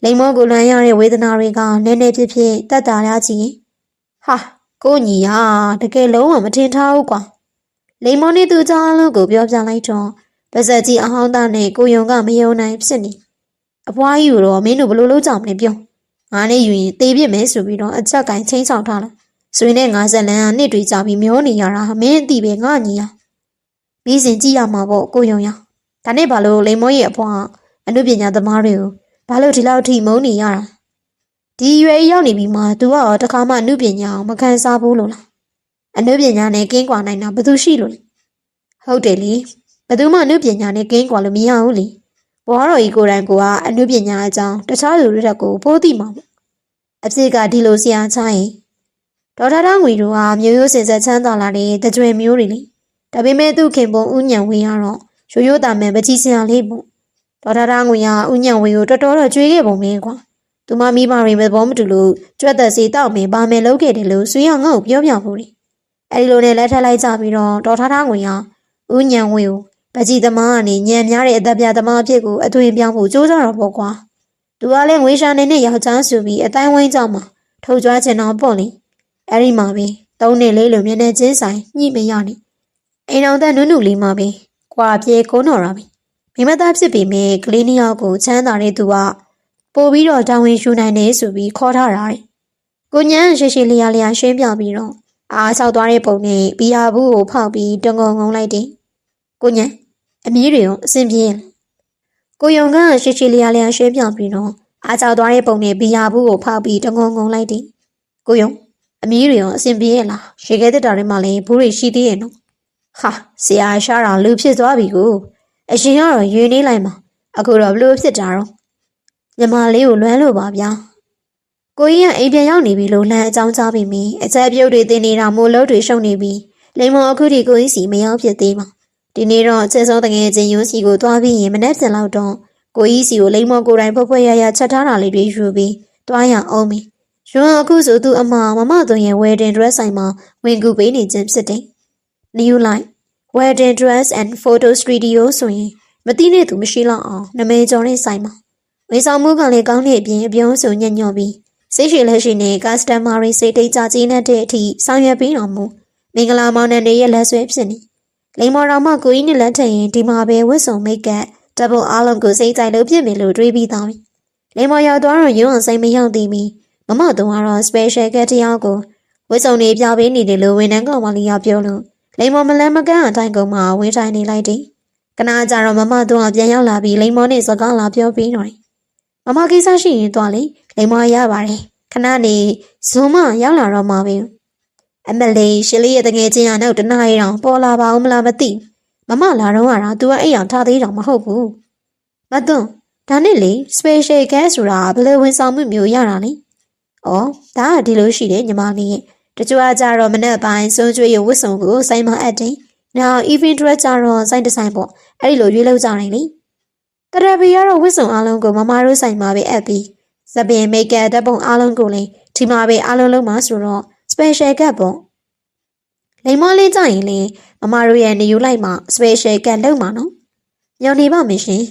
ေလိမ်မော့ကိုလွမ်းရတဲ့ဝေဒနာတွေကနည်းနည်းဖြစ်ဖြစ်တက်တာရကြည့်ရင်ဟာကိုညီဟာတကယ်လုံးဝမထင်ထားဘူးကွာလိမ်မော်နဲ့သူ့ကြားလုံးကိုပြောပြလိုက်တော့ပါဇက်ကြီးအဟောင်းသားနဲ့ကိုယုံကမယုံနိုင်ဖြစ်နေအဖွားကြီးတော့မင်းတို့ဘလို့လုပ်ကြမလဲပြောငါနဲ့ယူရင်တေးပြစ်မယ်ဆိုပြီးတော့အချက်ကင်ချင်းဆောင်ထားလာဆွေနဲ့ငါဇက်လန်ကနှစ်တွေကြာပြီးမျောနေရတာမင်းအသိပဲငါညီဟာပြီးစဉ်ကြည့်ရမှာပေါ့ကိုယုံရဒါနဲ့ဘာလို့လိမ်မော်ရဲ့အဖွားအမှုပညာသမားတွေကိုဘာလို့ဒီလောက်ထိမုန်းနေရတာဒီရွယ်ရောက်နေပြီမှာ तू ကတော့တခါမှအမှုပညာအောင်မခံစားဘူးလို့လားအမှုပညာနဲ့ကင်းကွာနိုင်တာဘယ်သူရှိလို့လဲဟုတ်တယ်လေဘယ်သူမှအမှုပညာနဲ့ကင်းကွာလို့မရဘူးလေဘွားတော်ကြီးကိုယ်တိုင်ကအမှုပညာအကြောင်းတခြားလူတွေတက်ကိုပိုးသိမှာပေါ့အဖြစ်ကဒီလိုဆရာချရင်ဒေါက်တာတောင်းငွေတို့ကမျိုးရိုးစင်ဆက်ချမ်းသာလာတဲ့တကြွယ်မျိုးတွေလေဒါပေမဲ့သူ့ခင်ပုံဥညံဝင်းကတော့ရိုးရိုးတာမယ်ပကြီးစရာလေးပေါ့ဒေါက်တာတောင်းငွေကဥညံဝင်းကိုတော်တော်တော့ကြွေးခဲ့ပုံမင်းကွာသူမမိဘတွေမဘောမတူလို့ကြွက်သက်စီတောက်မင်းပါမယ်လုပ်ခဲ့တယ်လို့ဆွေရငါ့ကိုပြောပြဖို့လေအဲဒီလိုနဲ့လက်ထပ်လိုက်ကြပြီးတော့ဒေါက်တာတောင်းငွေကဥညံဝင်းကိုပကြီးသမားကနေညံများတဲ့အသက်ပြသမားအဖြစ်ကိုအသွင်ပြောင်းဖို့ကြိုးစားတော့ပေါ့ကွာသူကလည်းငွေရှာနေတဲ့ယောက်ျားဆိုပြီးအတိုင်းဝိုင်းကြောက်မှာထုတ်ကြွားချင်တော့ပေါ့လေအဲ့ဒီမှာပဲသုံးနေလေးလိုမျက်နှာချင်းဆိုင်ညှိမရနေအိမ်တော်သားနုနုလေးမှာပဲကွာပြေကုန်းတော်တာပဲမိမသားဖြစ်ပေမဲ့ကလေးနှစ်ယောက်ကိုချမ်းသာတဲ့သူကပို့ပြီးတော့တာဝန်ယူနိုင်တယ်ဆိုပြီးခေါ်ထားတာကိုညံရှိရှိလျာလျာရှင်းပြပြီးတော့ အားဆောက်သွားတဲ့ပုံနဲ့ဘီယာဘူးကိုဖောက်ပြီးတငုံငုံလိုက်တယ်။ကိုညံအမီးတွေရောအဆင်ပြေလား။ကိုယုံကရှိလျာလျာရှင်းပြပြီးတော့အားဆောက်သွားတဲ့ပုံနဲ့ဘီယာဘူးကိုဖောက်ပြီးတငုံငုံလိုက်တယ်။ကိုယုံအမီးတွေရောအဆင်ပြေလား။ရေခဲတက်တာတွေမှလည်းဘူးတွေရှိသေးရဲ့နော်။ဟာဆရာရှားတာလူဖြစ်သွားပြီကိုအရှင်ကတော့ရွေနေလိုက်မှာအခုတော့ဘလို့ဖြစ်တာတော့ညီမလေးကိုလွမ်းလို့ပါဗျာ။ကိုကြီးကအိမ်ပြန်ရောက်နေပြီလို့လမ်းအကြောင်းကြားပြီးမိအချက်ပြုတ်တွေတင်နေတာမို့လို့တွေရှုံနေပြီလိမ္မော်အခုထိကိုကြီးစီမရောက်ဖြစ်သေးပါဒီနေ့တော့ချက်စောတငယ်ချင်းရုံးစီကိုသွားပြီးရင်မနေ့ပြန်လောက်တော့ကိုကြီးစီကိုလိမ္မော်ကိုယ်တိုင်ဖွဲ့ရရချက်ထားတာလေးတွေယူပြီးသွားရအောင်မီရွှန်အခုဆိုသူအမမသွန်ရဲ့ wedding dress ဆိုင်မှာဝင်ကူပေးနေခြင်းဖြစ်တယ်။ New Light wedding dress and photo studio ဆိုရင်မသိတဲ့သူမရှိတော့အောင်နမဲကျော်တဲ့ဆိုင်မှာဝန်ဆောင်မှုကလည်းကောင်းတဲ့အပြင်အပြုံးဆိုညံ့ညော်ပြီးစိတ်ရှိလက်ရှိနဲ့ customer တွေစိတ်တိတ်ကြကြီးတဲ့အထိဆောင်ရွက်ပေးတော်မူမင်္ဂလာမောင်နှံတွေရဲ့လက်ဆွဲဖြစ်နေလိမ္မော်တော်မှကိုကြီးနဲ့လက်ထက်ရင်ဒီမှာပဲဝတ်စုံမိတ်ကပ်တပ်ဖို့အားလုံးကိုစိတ်ကြိုက်လို့ပြင်မယ်လို့တွေးပြီးသားပြီလိမ္မော်ရောက်သွားတော့ရုံအောင်စိတ်မရောက်သေးမီမမတုံကတော့ special ကတယောက်ကိုဝတ်စုံတွေပြပေးနေတယ်လို့ဝန်ထမ်းကောင်မလေးကပြောလို့လိမ္မော်မလန်းမကန်းအတိုင်းကောင်မှဝင်းထိုင်နေလိုက်တယ်ကနာကြတော့မမတုံကပြန်ရောက်လာပြီးလိမ္မော်နဲ့စကားလာပြောပြီးတော့မမကိစ္စရှိရင်သွားလေလိမ္မော်ရပါတယ်ခဏနေဇွန်မရောက်လာတော့မှပဲအမလေးရှလေးရဲ့တငယ်ချင်းကနောက်တနားရီတောင်ပေါ်လာပါဦးမလားမသိမမလာတော့ကတော့ तू ကအိမ်အောင်ထားသေးတောင်မဟုတ်ဘူးမသွန်းဒါနဲ့လေ special guest ဆိုတာဘယ်လိုဝန်ဆောင်မှုမျိုးရတာလဲဩဒါကဒီလိုရှိတယ်ညီမလေးတချို့ကကြတော့မနေ့ပိုင်းစိုးကျွေးရဝတ်စုံကိုစိုင်းမအပ်တယ်နောက် event dress ကြတော့စိုင်းဒီဇိုင်းပေါ့အဲ့ဒီလိုရွေးလောက်ကြတယ်လေတရပီကတော့ဝတ်စုံအားလုံးကိုမမတို့ဆိုင်မှာပဲအပ်ပြီးစပင်မိတ်ကပ်တပ်ပုံအားလုံးကိုလည်းဒီမှာပဲအားလုံးလုံးမှာဆိုတော့ special ကပ်ပေါ့လိမ္မော်လေးကြရင်လေမမတို့ရဲ့နေယူလိုက်မှာ special ကပ်လုံးမှာနော်ညောင်နေပါမရှင်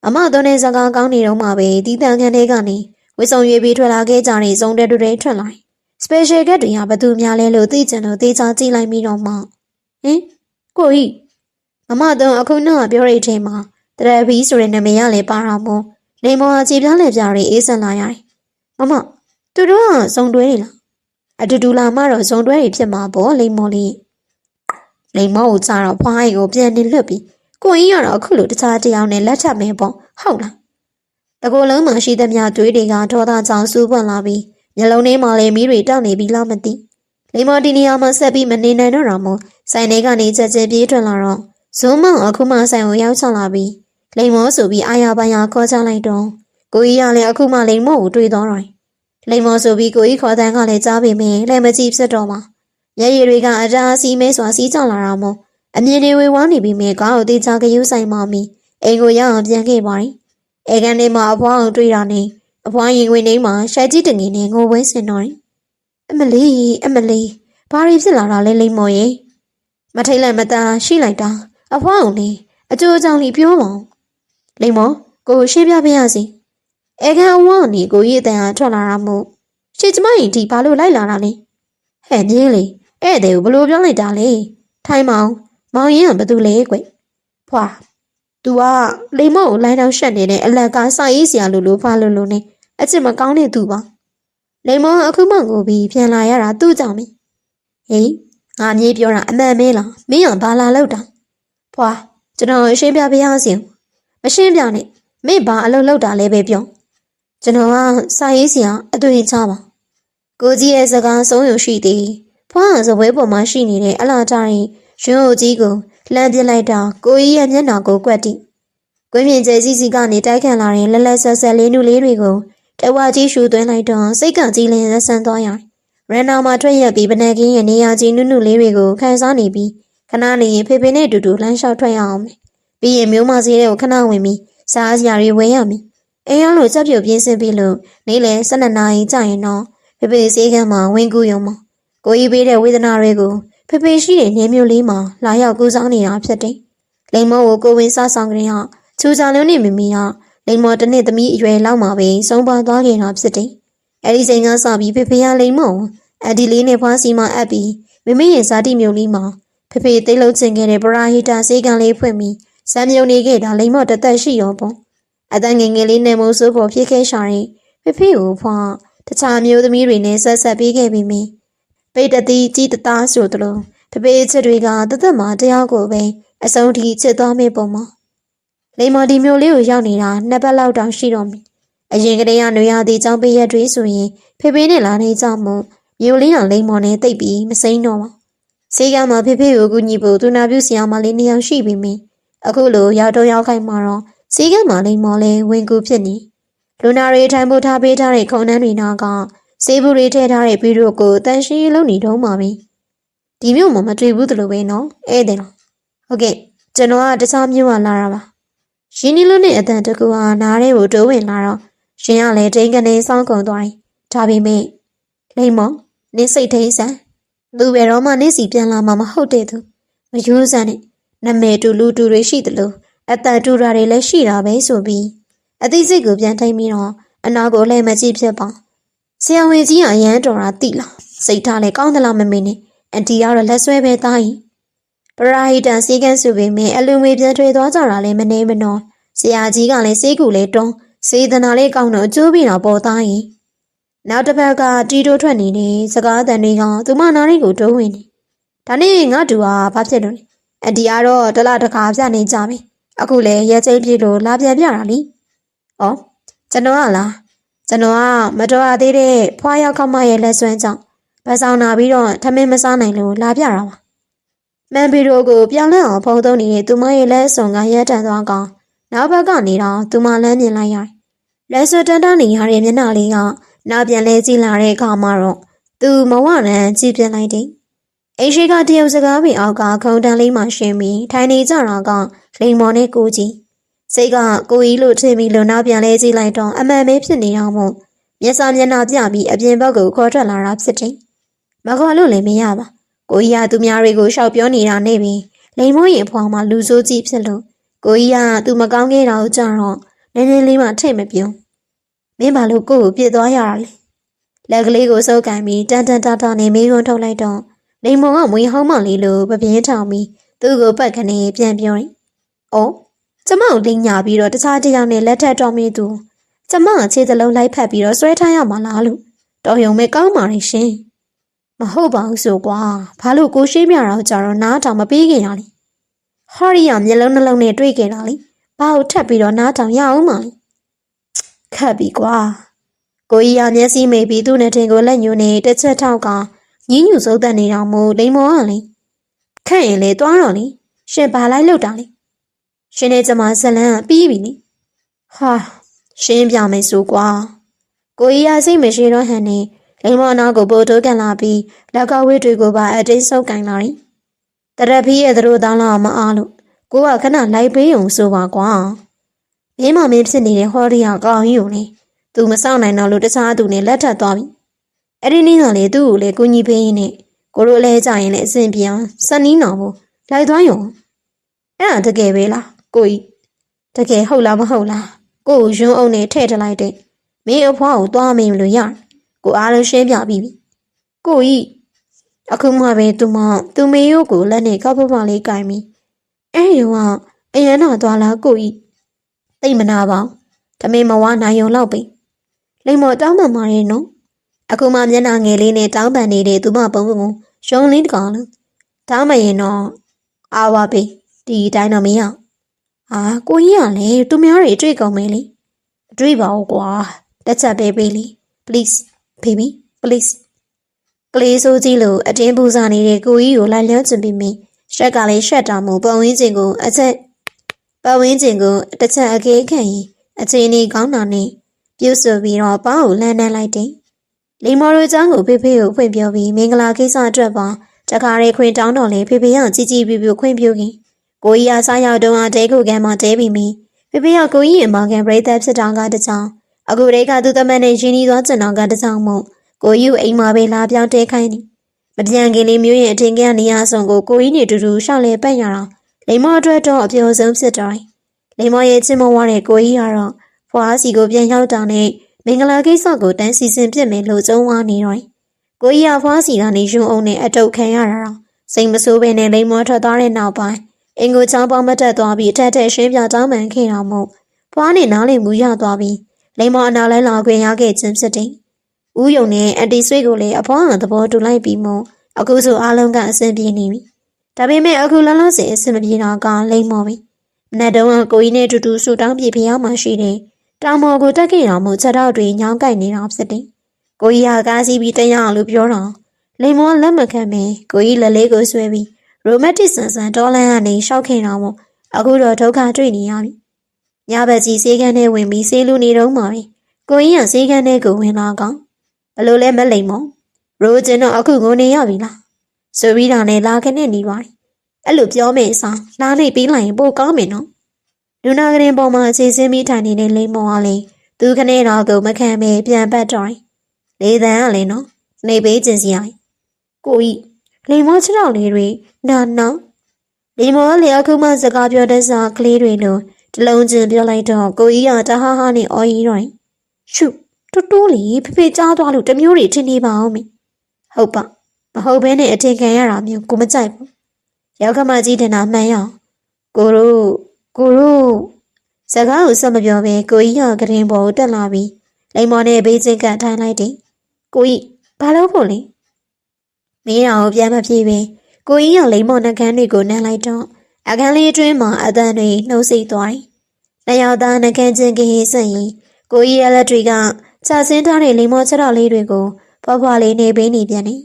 အမသွန်းတဲ့စကားကောင်းနေတော့မှပဲဒီတန်ခမ်းတွေကနေဝစ်စုံရွေးပြီးထွက်လာခဲ့ကြတဲ့စုံတဲ့တွေထွက်လာspecial ကပ်တွေကဘသူများလဲလို့သိချင်လို့သေချာကြည့်လိုက်ပြီးတော့မှဟင်ကိုကြီးမမသွန်းအခုနောက်ပြောတဲ့အချိန်မှာတရပီဆိုတဲ့နာမည်ရလဲပါတော့မို့လိမ္မော်အခြေပြားလဲပြားတွေအေးစက်လာရတယ်မမသူတို့ကစုံတွဲနေလားအတူတူလာမှတော့စုံတွဲတွေဖြစ်မှာပေါ့လိမ္မော်လေးလိမ္မော်ကိုကြတော့ဖွားရီကိုပြန်နေလွတ်ပြီးကိုကြီးကတော့အခုလိုတခြားတရားနဲ့လက်ထပ်မယ်ပေါ့ဟုတ်လားတကူလုံးမှာရှိသမျှသွေးတွေကဒေါသကြောင့်စူးပွန်လာပြီးမျက်လုံးထဲမှာလည်းမီးတွေတောက်နေပြီလားမသိလိမ္မော်ဒီနေရာမှာဆက်ပြီးမနေနိုင်တော့တော့မို့ဆိုင်ထဲကနေချက်ချင်းပြေးထွက်လာတော့ဇွန်းမောင်အခုမှဆိုင်ကိုရောက်ချလာပြီးလိမ္မော်ဆိုပြီးအာရပါရခေါ်ချလိုက်တော့ကိုကြီးကလည်းအခုမှလိမ္မော်ကိုတွေ့တော့တယ်လိမ္မော်ဆိုပြီးကိုကြီးခေါ်တဲ့ကလည်းကြားပေမဲ့လည်းမကြည့်ဖြစ်တော့မှာမျက်ရည်တွေကအတားစီးမဲစွာစီးကျလာတာမို့အမြင်တွေဝေဝါးနေပြီးမြကားကိုတေချာကယူဆိုင်မှမီအိမ်ကိုရအောင်ပြန်ခဲ့ပါတယ်။အဲကန်ထဲမှာအဖွားအောင်တွေ့တာနဲ့အဖွားရင်ဝင်နေမှာရှိုက်ကြီးတငင်နဲ့ငိုဝဲစင်တော့တယ်။အမလီဘာတွေဖြစ်လာတာလဲလိမ္မော်ရဲ့မထိတ်လက်မသားရှိလိုက်တာအဖွားအောင်လေအကျိုးအကြောင်းလေးပြောပါဦး။လိမ္မော်ကိုရှင်းပြပေးရစီ။အဲကန်အဝါကနေကိုကြီးအတန်အားထွက်လာတာမို့ရှေ့ကျမရင်ဒီဘာလို့လိုက်လာတာလဲ။ဟဲ့မြင်းလေဧည့်သည်ကိုဘလို့ပြောလိုက်တာလဲ။ထိုင်မောင်မောင်ရင်ကဘာတူလဲကွ။ဖွာသူကလိမ္မော်ကိုလိုင်းတောင်ရှက်နေတဲ့အလက်ကစာရေးစရာလိုဖာလို့နဲ့အချစ်မကောင်းတဲ့သူပါလိမ္မော်အခုမှကိုပြီးပြန်လာရတာသူ့ကြောင့်ပဲဟေးငါမြေးပြောတာအမှန်မဲလားမင်းကဘာလာလောက်တာဖွာကျွန်တော်ရှင်းပြပေးရစီမရှင်းပြနဲ့မင်းဘာအလုပ်လုပ်တာလဲပဲပြောကျွန်တော်ကစာရေးစရာအတွေ့အကြုံပါကိုကြီးရဲ့စကားဆုံးရုံရှိသည်ဖွားစပွဲပေါ်မှာရှိနေတဲ့အလားတာရင်ရွှေအိုကြီးကိုလှမ်းပြလိုက်တာကိုကြီးရဲ့မျက်နှာကိုကွက်တိကွင်းပြင်ကျဲစီစီကနေတိုက်ခတ်လာတဲ့လက်လက်ဆက်ဆက်လေးနုလေးတွေကိုတဝါကြီးရှူသွင်းလိုက်တော့စိတ်ကကြီးလင်းလက်ဆန်းသွားရတယ်ရန်နာမှာထွက်ရက်ပြီးဗနက်ကင်းရဲ့နေရာကြီးနုနုလေးတွေကိုခန်းစားနေပြီးခဏနေရင်ဖေဖေနဲ့တူတူလမ်းလျှောက်ထွက်ရအောင်ပြီးရင်မျိုးမစည်းတွေကိုခဏဝင်ပြီးစားစရာတွေဝယ်ရမယ်အိမ်ရောက်လို့ချက်ပြုတ်ပြင်းစင်ပြီးလို့နေ့လယ်12နာရီကြာရင်တော့ဖေဖေစေးကမ်းမှာဝင်ကူရုံမှာကိုကြီးပေးတဲ့ဝေဒနာတွေကိုဖေဖေရှိတဲ့နေမျိုးလေးမှာလာရောက်ကူဆောင်နေတာဖြစ်တယ်။လိမ္မော်ကိုကိုဝင်စားဆောင်ကြရင်ချူချာလုံးနဲ့မမီကလိမ္မော်တစ်နှစ်သမီးအရွယ်လောက်မှာပဲဆုံးပါသွားခဲ့တာဖြစ်တယ်။အဲဒီချိန်ကစပြီးဖေဖေကလိမ္မော်အဒီလေးနဲ့ဖွားစီမအပ်ပြီးမမရဲ့ဇာတိမျိုးလေးမှာဖေဖေသိလုံးချင်ခဲ့တဲ့ပရာဟိတာစေကံလေးဖွင့်ပြီးစမ်းမြုံနေခဲ့တာလိမ္မော်တသက်ရှိရောပေါ့။အတန်ငယ်ငယ်လေးနဲ့မိုးစိုးဖို့ဖြစ်ခဲ့ရှာရင်ဖေဖေကိုဖွားတခြားမျိုးသမီးတွေနဲ့ဆက်ပေးခဲ့ပြီးမင်းပ ဖိတ်တတိကြီးတသားဆိုသလိုဖေဖေချစ်တွေကတသက်မှာတရားကိုပဲအဆုံးထိချစ်သွားမိပုံမှာလိမ္မာဒီမျိုးလေးကိုရောက်နေတာနှစ်ပတ်လောက်တောင်ရှိတော့ပြီအရင်ကတည်းကနွေရာသီကျောင်းပေးရက်တွေဆိုရင်ဖေဖေနဲ့လာနေကြမှုမျိုးလေးအောင်လိမ္မာနဲ့တိတ်ပြီးမစိမ့်တော့ပါဆေးကမှာဖေဖေကိုကူညီဖို့သူနာပြုဆရာမလေးနှစ်ယောက်ရှိပြီးမြင်အခုလိုရောက်တော့ရောက်ခိုင်းမှာတော့ဆေးကမှာလိမ္မာလေးဝင်ကူဖြစ်နေလူနာတွေထိုင်ဖို့ထားပေးထားတဲ့ခုံနှန်းတွေနာကဆေးဘူးတွေထည့်ထားတဲ့ဗီဒီယိုကိုတန်ရှင်းလုံးနေတော့မှာပဲဒီမျိုးမှမတွေ့ဘူးတလို့ပဲနော်ဧည့်သည်လားဟုတ်ကဲ့ကျွန်တော်ကတခြားမျိုးကလာတာပါရင်းနှီးလို့နဲ့အတန်တကူဟာနားထဲကိုတိုးဝင်လာတော့ရှင်ကလည်းတိန်ကနေစောင်းကုန်သွားတယ်ဒါပေမဲ့လိမ္မောနင်းစိတ်ထိန်ဆန်လူပဲတော့မှနင်းစီပြန်လာမှာမဟုတ်တဲ့သူမယိုးစမ်းနဲ့နမဲတူလူတူတွေရှိတယ်လို့အတန်တူတာတွေလည်းရှိတာပဲဆိုပြီးအသိစိတ်ကိုပြန်ထိန်ပြီးတော့အနာကိုလည်းမကြည့်ဖြစ်ပါဆရာဝန်ကြီးကအရန်တော်တာတိလားစိတ်ထားလဲကောင်းသလားမမေနဲ့အန်တီကတော့လက်ဆွဲပဲသားရင်ပရာဟိတစီကန်းစုပေမဲ့အလူငွေပြန်ထွေသွားကြတာလည်းမနေမနော်ဆရာကြီးကလည်းစေးကူလည်းတွန်းစေတနာလေးကောင်းတော့အကျိုးပြီးတော့ပေါ်သားရင်နောက်တစ်ဖက်ကတီတိုးထွက်နေတဲ့စကားတန်တွေကသူမနားလေးကိုတိုးဝင်နေဒါနဲ့ငါတူဟာဘာဖြစ်လို့လဲအန်တီကတော့တလားတစ်ခါပြနေကြပြီအခုလေရဲချိတ်ပြေလို့လာပြန်ပြတာလीဩကျွန်တော်ကလားကျွန်တော်ကမတော်ရသေးတဲ့ဖွားရောက်ခမရဲ့လက်ဆွဲကြောင့်ဗဆောင်နာပြီးတော့ထမင်းမစားနိုင်လို့လာပြတာပါမန်ဘီရိုကိုပြောင်းလဲအောင်ဖုံးသုံးနေတဲ့သူမရဲ့လက်ဆောင်ကရဲတန်သွားကောင်နောက်ဘက်ကနေတော့သူမလမ်းမြင်လိုက်ရတယ်လက်ဆွဲတန်းတန်းနေရတဲ့မျက်နှာလေးကနောက်ပြန်လဲကြည့်လာတဲ့အခါမှာတော့သူမဝရန်ကြည့်ပြလိုက်တယ်အိရှိကတရုတ်စကားပင်အောက်ကခုံတန်းလေးမှရှင်ပြီးထိုင်နေကြတာကလိန်မော်နဲ့ကိုကြီးစိတ်ကကိုကြီးလို့ထင်ပြီးလို့နောက်ပြန်လဲကြည့်လိုက်တော့အမှန်ပဲဖြစ်နေတော့မို့မျက်စာမျက်နှာပြပြီးအပြင်ဘက်ကိုခေါ်ထွက်လာတာဖြစ်တယ်မခေါ်လို့လည်းမရပါကိုကြီးကသူများတွေကိုရှောက်ပြောနေတာနေပြီးလိန်မော်ရဲ့အဖွာမှာလူဆိုးကြီးဖြစ်လို့ကိုကြီးကသူမကောင်းခဲ့တာကိုကြတော့နည်းနည်းလေးမှထိတ်မပြုံးမင်းဘာလို့ကိုကိုပြစ်သွားရတာလဲလက်ကလေးကိုစုပ်ကန်ပြီးတန်တန်တာတာနဲ့မေးခွန်းထုတ်လိုက်တော့လိန်မော်ကမွေးဟောင်းမလေးလိုပပြင်းထောင်ပြီးသူ့ကိုပတ်ခနဲ့ပြန်ပြောတယ်။အော်ကျမကိုလိန်ညာပြီးတော့တခြားတစ်ယောက်နဲ့လက်ထပ်တော်မီသူကျမကခြေသလုံးလိုက်ဖက်ပြီးတော့ဆွဲထားရမှာလားလို့တော်ရုံပဲကောင်းပါရဲ့ရှင်။မဟုတ်ပါဘူးဆိုကွာဘာလို့ကိုရှိမြတာကြတော့နားထောင်မပေးခင်ရလဲ။ဟောရီယာမျက်လုံးနှလုံးနဲ့တွေ့ခဲ့တာလေ။ဘာလို့ထပ်ပြီးတော့နားထောင်ရအောင်မလဲ။ခတ်ပြီကွာ။ကိုကြီးကမျက်စိမိတ်ပြီးသူ့နဲ့ထင်ကိုလက်ညှိုးနဲ့တစ်ချက်ထောက်ကညင်းညူစိုးသက်နေတော့မို့လိန်မော်ကလေခန့်ရင်လေသွားတော့လေရှင်ဘာလိုက်လို့တာလဲရှင်နဲ့ကျမဇလန်းကပြီးပြီလေဟာရှင်းပြမယ်ဆိုကွာကိုကြီးကစိတ်မရှိတော့ဟန်နဲ့လိန်မော်နာကိုပို့တိုးကန်လာပြီးလက်ကဝေးတွေကိုပါအတင်းဆုပ်ကန်လာတယ်တရက်ဖီးရဲ့သူတို့တောင်းလာမအားလို့ကိုကခဏလိုက်ပေးုံဆိုပါကွာမင်းမမင်းဖြစ်နေတဲ့ဟောရီယာကောင်းကြီးကိုလေသူမစောင့်နိုင်တော့လို့တခြားသူနဲ့လက်ထပ်သွားပြီအဲ့ဒီနေ့ကလေသူ့ကိုလေကိုကြီးပေးရင်းနဲ့ကိုတို့လဲကြရင်လည်းအဆင်ပြေအောင်စက်နီးနော်ဘူးလိုက်သွားရုံအဲ့ဒါတကယ်ပဲလားကိုကြီးတကယ်ဟုတ်လားမဟုတ်လားကိုကိုရွန်းအောင်နဲ့ထည့်ထလိုက်တဲ့မင်းအဖွားကိုသွားမင်းလို့ရကိုအားလုံးရှင်းပြပြီးပြီကိုကြီးအခုမှပဲသူမေရိုးကိုလက်နဲ့ကောက်ပပလေးကင်ပြီးအဲ့ဒီကအရန်နာသွားလားကိုကြီးသိမနာပါတမင်မဝနိုင်ရုံလောက်ပဲလိမ္မော်တောင်းပန်ပါရဲ့နော်အခုမှမျက်နှာငယ်လေးနဲ့တောင်းပန်နေတဲ့သူမပုံကိုရှုံးလင်းတကောင်လို့တောင်းမရင်တော့အာဝါပေးဒီတိုင်းတော့မရဟာကိုကြီးကလည်းသူများတွေအတွေ့ကုန်မယ်လေအတွေ့ပါဦးကွာတက်ချက်ပေးပေးလေ please baby please ကလေးစိုးကြီးလို့အတင်းပူစားနေတဲ့ကိုကြီးကိုလိုက်လျောချင်ပြီးမြင်ရှက်ကလေးရှက်တာမို့ပတ်ဝန်းကျင်ကိုတစ်ချက်အကေးခံရင်အချိန်ကြီးကောင်းတာနဲ့ပြုတ်ဆိုပြီးတော့ပေါင်းကိုလှမ်းနှမ်းလိုက်တယ်လိမ္မော်တို့ကျောင်းကိုဖေဖေကိုဖွင့်ပြောပြီးမင်္ဂလာကိစ္စအတွက်ပါတခါရဲခွင်တောင်းတော်လေဖေဖေကကြီးကြီးပြပြခွင့်ပြုခင်ကိုကြီးအားစားရောက်တုန်းအတဲခုကမ်းမှာတဲပြီးမိဖေဖေကကိုကြီးအမောင်ကန်ပရိသတ်ဖြစ်တာကတကြောင်အခုတည်းကသူသမန်နဲ့ရင်းနှီးသွားကျင်တော်ကတကြောင်မို့ကိုကြီးအိမ်မှာပဲလာပြောင်းတဲခိုင်းနေမပြန်ခင်လေးမျိုးရဲ့အထင်ကနေရဆောင်ကိုကြီးနဲ့တူတူရှောက်လဲပတ်ရတာလိမ္မော်အတွက်တော့အပြောဆုံးဖြစ်တော်လိမ္မော်ရဲ့ချစ်မဝတဲ့ကိုကြီးကတော့ဖွားစီကိုပြန်ရောက်တာနဲ့မင်္ဂလာကိစ္စကိုတန်းစီစဉ်ပြစ်မယ်လို့ကြုံဝါနေတော့ကိုကြီးကဖွားစီကနေရုံအောင်နဲ့အတုတ်ခံရတာတော့စိတ်မဆိုးပဲနဲ့လိမ္မော်ထွက်သွားတဲ့နောက်ပိုင်းအင်ကိုချောင်းပေါင်းမတက်သွားပြီးအထက်ထက်ရှင်းပြတောင်းပန်ခဲ့တာမို့ဖွားနဲ့နားလည်မှုရသွားပြီးလိမ္မော်အနာလဲလာခွင့်ရခဲ့ခြင်းဖြစ်တယ် ဦးယုံနဲ့အန်တီဆွေကိုလည်းအဖွားကသဘောတူလိုက်ပြီးမှအခုဆိုအားလုံးကအဆင်ပြေနေပြီဒါပေမဲ့အခုလောလောဆယ်အဆင်မပြေတာကလိမ့်မော်ပြီမနေ့တုန်းကကိုကြီးနဲ့အတူတူဆူတောင်းပြေဖျားမှရှိတယ်တောင်မော်ကိုတက်ခဲ့တော်မူချက်တော့တွေညောင်းကိုက်နေတာဖြစ်တယ်ကိုကြီးကကားစီးပြီးတရအောင်လို့ပြောတော့လိမ္မောလက်မခံပဲကိုကြီးလက်လေးကိုဆွဲပြီးရိုမက်တစ်ဆန်ဆန်ဒေါ်လန်ကနေရှောက်ခဲ့တော့မို့အခုတော့ဒုက္ခတွေ့နေရပြီညဘက်ကြီးစေးကန်းထဲဝင်ပြီးဆေးလူနေတော့မှာပဲကိုကြီးကစေးကန်းထဲကိုဝင်လာကောင်ဘလို့လဲမလိမ္မောရိုးကျင်တော့အခုငိုနေရပြီလားဆိုပြီးတော့လည်းလာခနဲ့နေပါတယ်အဲ့လိုပြောမယ်ဆောင်လာနေပြီးလိုက်ရင်ပိုကောင်းမယ်နော်လူနာကရင်ပေါ်မှာအခြေစင်းပြီးထိုင်နေတဲ့လိမ္မောကလည်းသူခနဲ့တော့ကိုမခံပဲပြန်ပတ်တော့လေတန်းကလည်းနော်နေပေးကျင်စီရိုင်ကိုကြီးလိမ္မောခြေထောက်လေးတွေနာလိမ္မောကလည်းအခုမှစကားပြောတဲ့စာကလေးတွေလို့တလုံးချင်းပြောလိုက်တော့ကိုကြီးကတဟားဟားနဲ့အော်ရီတော့ရှုတူတူလေးဖေဖေကြားသွားလို့တမျိုးတွေထင်နေပါအောင်မေဟုတ်ပါမဟုတ်ဘဲနဲ့အထင်ခံရတာမျိုးကိုမကြိုက်ဘူးရောက်ကမကြီးတင်တာမှန်ရအောင်ကိုတို့စကားကိုဆက်မပြောဘဲကိုကြီးကကရင်ပေါ်ကိုတက်လာပြီးလိမ္မောနဲ့ဘေးချင်းကထိုင်လိုက်တယ်ကိုကြီးဘာလို့ဖို့လဲမင်းတော်ပြန်မပြေပဲကိုကြီးကလိမ္မောနှကန်းတွေကိုနှမ်းလိုက်တော့အခန်းလေးအတွင်းမှာအတန်တွေနှုတ်ဆိတ်သွားတယ်နှစ်ယောက်သားနှကန်းချင်းကဟေးဆက်ရင်ကိုကြီးရဲ့လက်တွေကချဆင်းထားတဲ့လိမ္မောချက်တော်လေးတွေကိုဖွားဖွားလေးနေပေးနေပြန်တယ်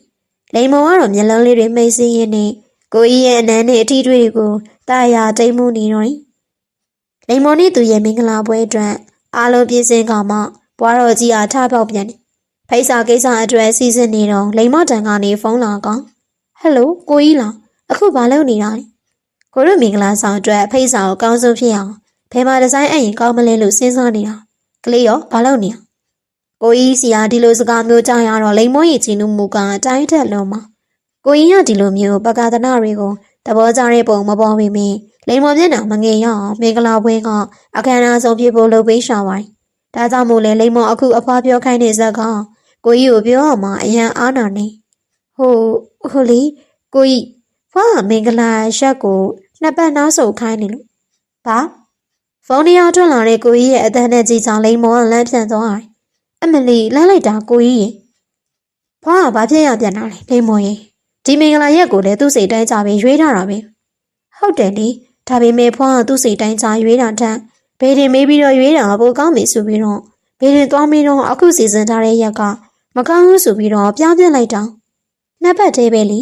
လိမ္မောကတော့မျက်လုံးလေးတွေမိတ်ဆီးရင်းနဲ့ကိုကြီးရဲ့အနမ်းနဲ့အထီးတွေကိုတာယာတိမ်မှုနေတော့လိမ္မောနဲ့သူရဲ့မင်္ဂလာပွဲအတွက်အားလုံးပြည့်စင်ကမှဘွားတော်ကြီးအားထပေါက်ပြန်တယ်ဖိတ်စာကိစ္စအတွက်စီစဉ်နေတော့လိမ္မောတန်ကနေဖုန်းလာကောင်ဟယ်လိုကိုကြီးလားအခုဘာလုပ်နေတာလဲကိုတို့မင်္ဂလာဆောင်အတွက်ဖိတ်စာကိုအကောင်းဆုံးဖြစ်အောင်ဘယ်မှာဒီဇိုင်းအရင်ကောင်းမလဲလို့စဉ်းစားနေတာကလေးရောဘာလုပ်နေလဲကိုကြီးစီကဒီလိုစကားမျိုးကြားရတော့လိမ္မောရဲ့ချီနူးမှုကအတိုင်းထက်လုံးမှာကိုကြီးကဒီလိုမျိုးပကာသနာတွေကိုသဘောကျတဲ့ပုံမပေါ်ပေမဲ့လိမ္မောမျက်နှာမငယ်ရအောင်မင်္ဂလာပွဲကအခမ်းအနားဆုံးဖြစ်ဖို့လုပ်ပေးရှာပါတယ်ဒါကြောင့်မို့လဲလိမ္မောအခုအဖွားပြောခိုင်းတဲ့ဇက်ကကိုကြီးကိုပြောအောင်မအရန်အားနာနေဟိုလေကိုကြီးဖွားမင်္ဂလာရက်ကိုနှစ်ပတ်နောက်ဆုတ်ခိုင်းနေလို့ဘာဖုန်းထဲထွက်လာတဲ့ကိုကြီးရဲ့အသံနဲ့ကြည်ချောင်းလိမ္မောကလမ်းပြန်သွားတယ်အမလီလမ်းလိုက်တာကိုကြီးရေဖွားကဘာဖြစ်ရပြန်တာလဲလိမ္မောရေဒီမင်္ဂလာရက်ကိုလည်းသူ့စိတ်တိုင်းကြပဲရွေးထားတာပဲဟုတ်တယ်လေဒါပေမဲ့ဖွားကသူ့စိတ်တိုင်းကြရွေးတာတန်းဘေးတင်မေးပြီးတော့ရွေးတာပိုကောင်းပြီဆိုပြီးတော့ဘေးတင်သွားပြီးတော့အခုစီစဉ်ထားတဲ့ရက်ကမကောင်းဘူးဆိုပြီးတော့ပြားပြစ်လိုက်တာနှစ်ပတ်သေးပဲလေ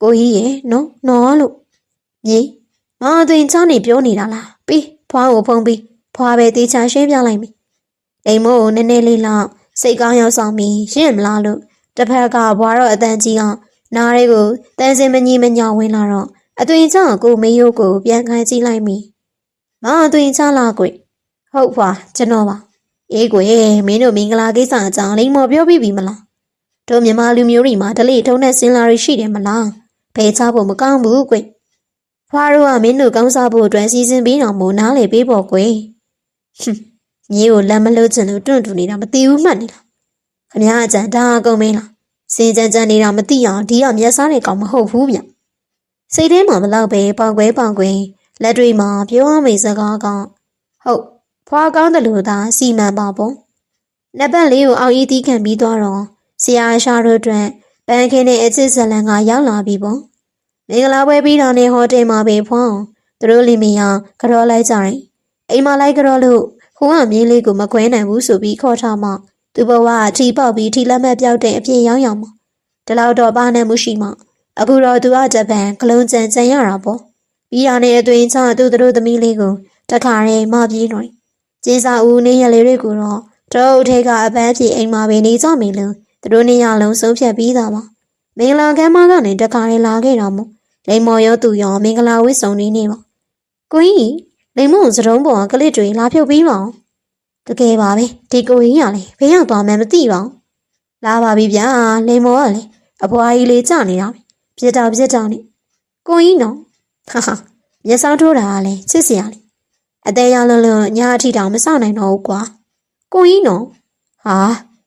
ကိုကြီးရေနော်လို့မြေမအသွင်ချောင်းနေပြောနေတာလားပြီးဖွားကိုဖုံးပြီးဖွားပဲတေချာရှင်းပြလိုက်မယ်လိမ္မောကိုနည်းနည်းလေးလောက်စိတ်ကောင်းရောက်ဆောင်ပြီးရှင်းမလားလို့တစ်ဖက်ကဘွားတော့အတန်ကြီးအောင်နားလေးကိုတန်းစင်မကြီးမညောင်ဝင်လာတော့အသွင်ချောင်းကိုမေးရိုးကိုပြန်ခိုင်းကြည့်လိုက်မိမအသွင်ချလာကွဟုတ်ဖွာကျွန်တော်ပါအေးကွမင်းတို့မင်္ဂလာကိစ္စအကြောင်းလိမ္မောပြောပြီးပြီမလားတို့မြန်မာလူမျိုးတွေမှာဒလိထုံးတဲ့စင်လာတွေရှိတယ်မလားဘယ်ချဖို့မကောင်းဘူးကွဖွာတို့ကမင်းတို့ကောင်းစားဖို့အတွက်စီစဉ်ပြီးတော့မို့နားလေပေးဖို့ကွမြေကိုလက်မလို့ချင်လို့တွန့်တူနေတာမသိဘူးမှတ်နေလားခမရအကြံဒါအကုန်မင်းလားစင်ကြမ်းနေတာမသိအောင်ဒီကမျက်စားတွေကောင်မဟုတ်ဘူးဗျစိတ်ထဲမှာမလောက်ပဲပေါင်ကွဲလက်တွေမှာပြောရမယ့်စကားကဟုတ်ဖွာကောင်းတယ်လို့သာစီမံပါပေါ့နှစ်ပတ်လေးကိုအောက်ဤတီးခံပြီးသွားတော့ဆရာရှာတို့အတွက်ပန်းခင်းနဲ့အချစ်ဇလန်ကရောက်လာပြီပေါ့မင်္ဂလာပွဲပြီးတော့နေဟိုတယ်မှာပဲဖွာသူတို့လီမီယာကြောလိုက်ကြတယ်အိမ်မှာလိုက်ကြောလို့ဟိုကမြေးလေးကိုမကွဲနိုင်ဘူးဆိုပြီးခေါ်ထားမှသူဘဝအထီပေါက်ပြီးထီလက်မဲ့ပြောက်တဲ့အဖြစ်ရောက်မှာဒီလောက်တော့ပါနဲ့မှုရှိမှအခုတော့သူကဂျပန်ကလုံးကြံရတာပေါ့ပြီးရတဲ့အသွင်ချသူတို့သမီးလေးကိုတခါတည်းမပြေးတော့ကျင်းစာဦးနေရလေးတွေကိုတော့တို့ထဲကအပန်းပြေအိမ်မှာပဲနေကြမိလို့သူတို့နေရလုံးဆုံးဖြတ်ပြီးသားပါမင်္ဂလာကမ်းမကနေတခါတည်းလာခဲ့တော့မို့လိမ္မောရောသူရောမင်္ဂလာဝတ်စုံနေပါကိုကြီးလိမ္မောစတုံးပေါ်ကကလစ်တွေလာဖြုတ်ပြီးပါအောင်တကယ်ပါပဲဒီကိုကြီးကလည်းဘေးရောက်သွားမှမသိပါဘူးလာပါပြီဗျာလိမ္မောကလည်းအပွားကြီးလေးကြနေတာပြစ်တာနဲ့ကိုကြီးနော်ဟာမျက်စောင်းထိုးတာကလည်းချစ်စရာလေအသေးရလုံးညာအထိတောင်မစောင့်နိုင်တော့ဘူးကွာကိုကြီးနော်ဟာ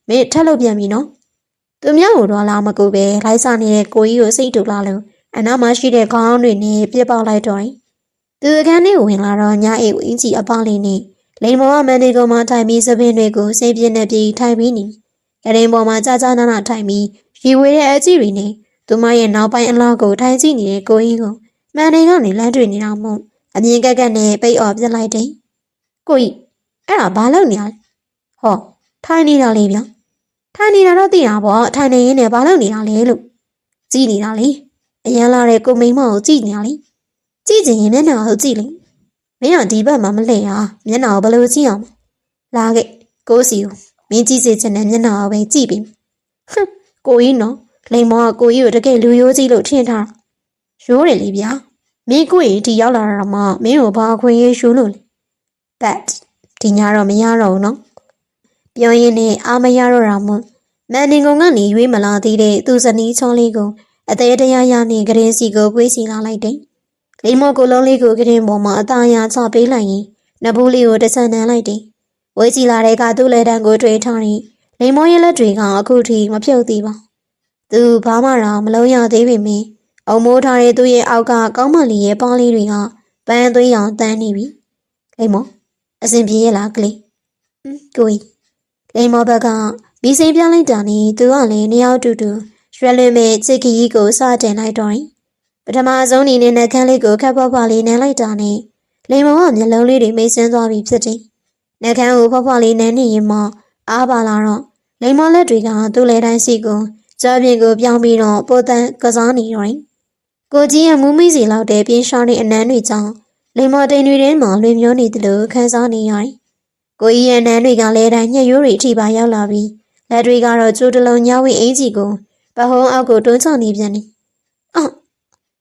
မင်းထက်လို့ပြန်ပြီနော်သူများကိုတော့လာမကူပဲလိုက်စားနေတဲ့ကိုကြီးကိုစိတ်တူလာလို့အနားမှာရှိတဲ့ခေါင်းတွေနဲ့ပြစ်ပေါက်လိုက်တော့သူအခန်းထဲကိုဝင်လာတော့ညာအိတ်ကိုအင်ကြီးအပေါက်လေးနဲ့လိမ္မောကမန်ဒီကုံမှာထိုင်ပြီးစပင်းတွေကိုစိတ်ပြင်းနေပြီးထိုင်ပြီးနေ ကရင်ပေါ်မှာကြာကြာနာနာထိုင်ပြီးရေဝေးတဲ့အကြည့်တွေနဲ့သူမရဲ့နောက်ပိုင်းအလားကိုထိုင်ကြည့်နေတဲ့ကိုကြီးကိုမှန်တယ်ကနေလမ်းတွေ့နေတာမို့အမြင်ကက်ကက်နဲ့ပိတ်အော်ပြစ်လိုက်တယ်။ကိုကြီးအဲ့ဒါဘာလုပ်နေရလဲ။ဟောထိုင်နေတာလေဗျ။ထိုင်နေတာတော့သိတာပေါ့ထိုင်နေရင်းနဲ့ဘာလုပ်နေတာလဲလို့ကြည့်နေတာလေ။အရန်လာတဲ့ကိုမိမကိုကြည့်နေတာလေ။ကြည့်ချင်ရင်မျက်နှာကိုကြည့်လေ။မင်းကဒီဘက်မှာမလှည့်ရမျက်နှာကိုဘယ်လိုကြည့်အောင်လာခဲ့ကိုစီကိုမင်းကြည့်စေချင်တဲ့မျက်နှာကိုပဲကြည့်ပြီးဟမ်ကိုကြီးနော်လိမ်မောကကိုကြီးကိုတကယ်လူရိုးကြီးလို့ထင်ထားတာရိုးတယ်လေဗျာမင်းကိုကြီးဒီရောက်လာတာမှမင်းကိုဘာခွင့်ရေးရှူလို့လဲ but ဒီညတော့မရတော့ဘူးနော်ပြောရင်းနဲ့အာမရတော့တာမို့မန်နေကုန်ကနေရွေးမလာသေးတဲ့သူ့ဇနီးချောလေးကိုအသေးတရားရနဲ့ကရင်စီကိုပွေးစီလာလိုက်တယ်လိမ်မောကိုလုံးလေးကိုကရင်ပေါ်မှာအသားရချပေးလိုက်ရင်နဘူးလေးကိုတဆန်တန်းလိုက်တယ်ဝေးကြည့်လာတဲ့ကသူ့လက်တံကိုတွေးထားရင်လိမ်မောရဲ့လက်တွေကအခုထိမဖြုတ်သေးပါသူဘာမှတော့မလုံးရသေးပေမဲ့အုံမိုးထားတဲ့သူ့ရဲ့အောက်ကကောင်းမလီရဲ့ပေါင်းလေးတွေကပန်းသွေးရောင်တန်းနေပြီလိမ်မောအစဉ်ပြေရဲ့လားကလေးကိုကြီးလိမ်မောဘက်ကမီးစိမ်းပြလိုက်တာနဲ့သူကလည်းနှစ်ယောက်တူတူရွှဲလွင်မဲ့ချစ်ခီကြီးကိုစတင်လိုက်တော့ရင်ပထမဆုံးအနေနဲ့နှက်ခမ်းလေးကိုခပ်ဖွားလေးနမ်းလိုက်တာနဲ့လိမ်မောကမျက်လုံးလေးတွေမိတ်ဆင်းသွားပြီဖြစ်တယ်နှက်ခမ်းကိုဖွားလေးနမ်းနေရင်မှအားပါလာတော့လိမ်မောလက်တွေကသူ့လက်တိုင်းစီကိုကြောပြင်ကိုပြောင်းပြီးတော့ပိုတန်ကစားနေတော့ရင်ကိုကြီးရဲ့မူးမိစီလောက်တဲ့ပြင်းရှားတဲ့အနမ်းတွေကြောင့်လိမ်မောတိန်တွေထဲမှာလွင်မျိုးနေသလိုခန်းစားနေရတယ်ကိုကြီးရဲ့နန်းတွေကလည်းတိုင်းညှက်ရိုးတွေအထိပါရောက်လာပြီးလက်တွေကတော့ကျိုးတလုံးညဝိအင်ကြီးကိုပဟုံးအောက်ကိုတွန်းချနေပြန်တယ်။အော်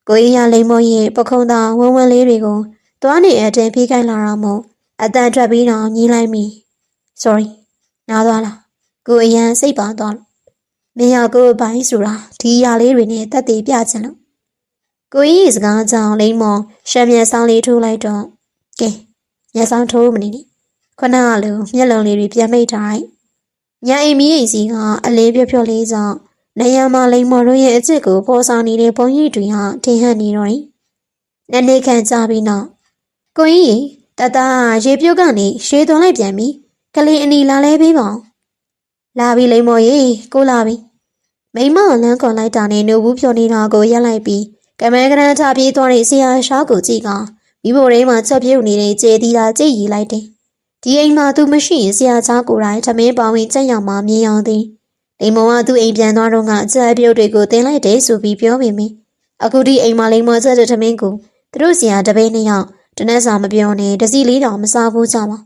ကိုကြီးရလိမ်မောရဲ့ပခုံးသားဝန်းဝန်းလေးတွေကိုသွားနေအတင်းဖိခိုင်းလာတာမို့အတန်ထွက်ပြီးတော့ညီးလိုက်မိ sorry နားသွားလားကိုအရန်စိတ်ပါသွားလို့မင်းရောက်ကိုပိုင်းဆိုတာဒီຢာလေးတွေနဲ့တက်သေးပြချင်လို့ကိုကြီးစကားကြောင့်လိမ်မောရှမ်းမြန်ဆောင်လေးထိုးလိုက်တော့ကဲမျက်စောင်းထိုးမနေနဲ့ခဏလိုမျက်လုံးလေးတွေပြန်မိတ်ထားညအိမ်မီးအိမ်စီကအလေးပြဖြော်လေးကြောင့်နေရမှာလိမ်မော်တို့ရဲ့အချစ်ကိုပေါ်ဆောင်နေတဲ့ဘုံကြီးတွေဟာထင်ဟပ်နေတော့တယ်။နှစ်နှစ်ခန့်ကြာပြီးနောက်ကိုကြီးတတရေပြုတ်ကနေရှေးသွန်လိုက်ပြန်ပြီကလေးအနီလာလဲပေးပါလာပြီလိမ်မော်ရေကိုလာပြီမိမလမ်းခေါ်လိုက်တာနဲ့နှုတ်ဘူးဖြော်နေတာကိုရက်လိုက်ပြီးကမဲကရန်ချပြေးသွားတဲ့ဆရာရှားကိုကြည့်ကမိဘရိမ်းမှာချက်ပြုတ်နေတဲ့ကျေသီတာကြည့်ရီလိုက်တယ်ဒီအိမ်မှာသူမရှိရင်ဆရာချားကိုယ်တိုင်သမင်းပေါင်းဝင်ကြက်ရောက်မှမြင်အောင်သည်လိမ်မော်ကသူ့အိမ်ပြန်သွားတော့ကအချက်ပြုတ်တွေကိုတင်လိုက်တယ်ဆိုပြီးပြောပေမယ့်အခုဒီအိမ်မှာလိမ်မော်ချက်တဲ့သမင်းကိုသူတို့ဆရာတပည့်နှစ်ယောက်တနက်စာမပြောနဲ့တစီလေးတောင်မစားဘူးကြပါ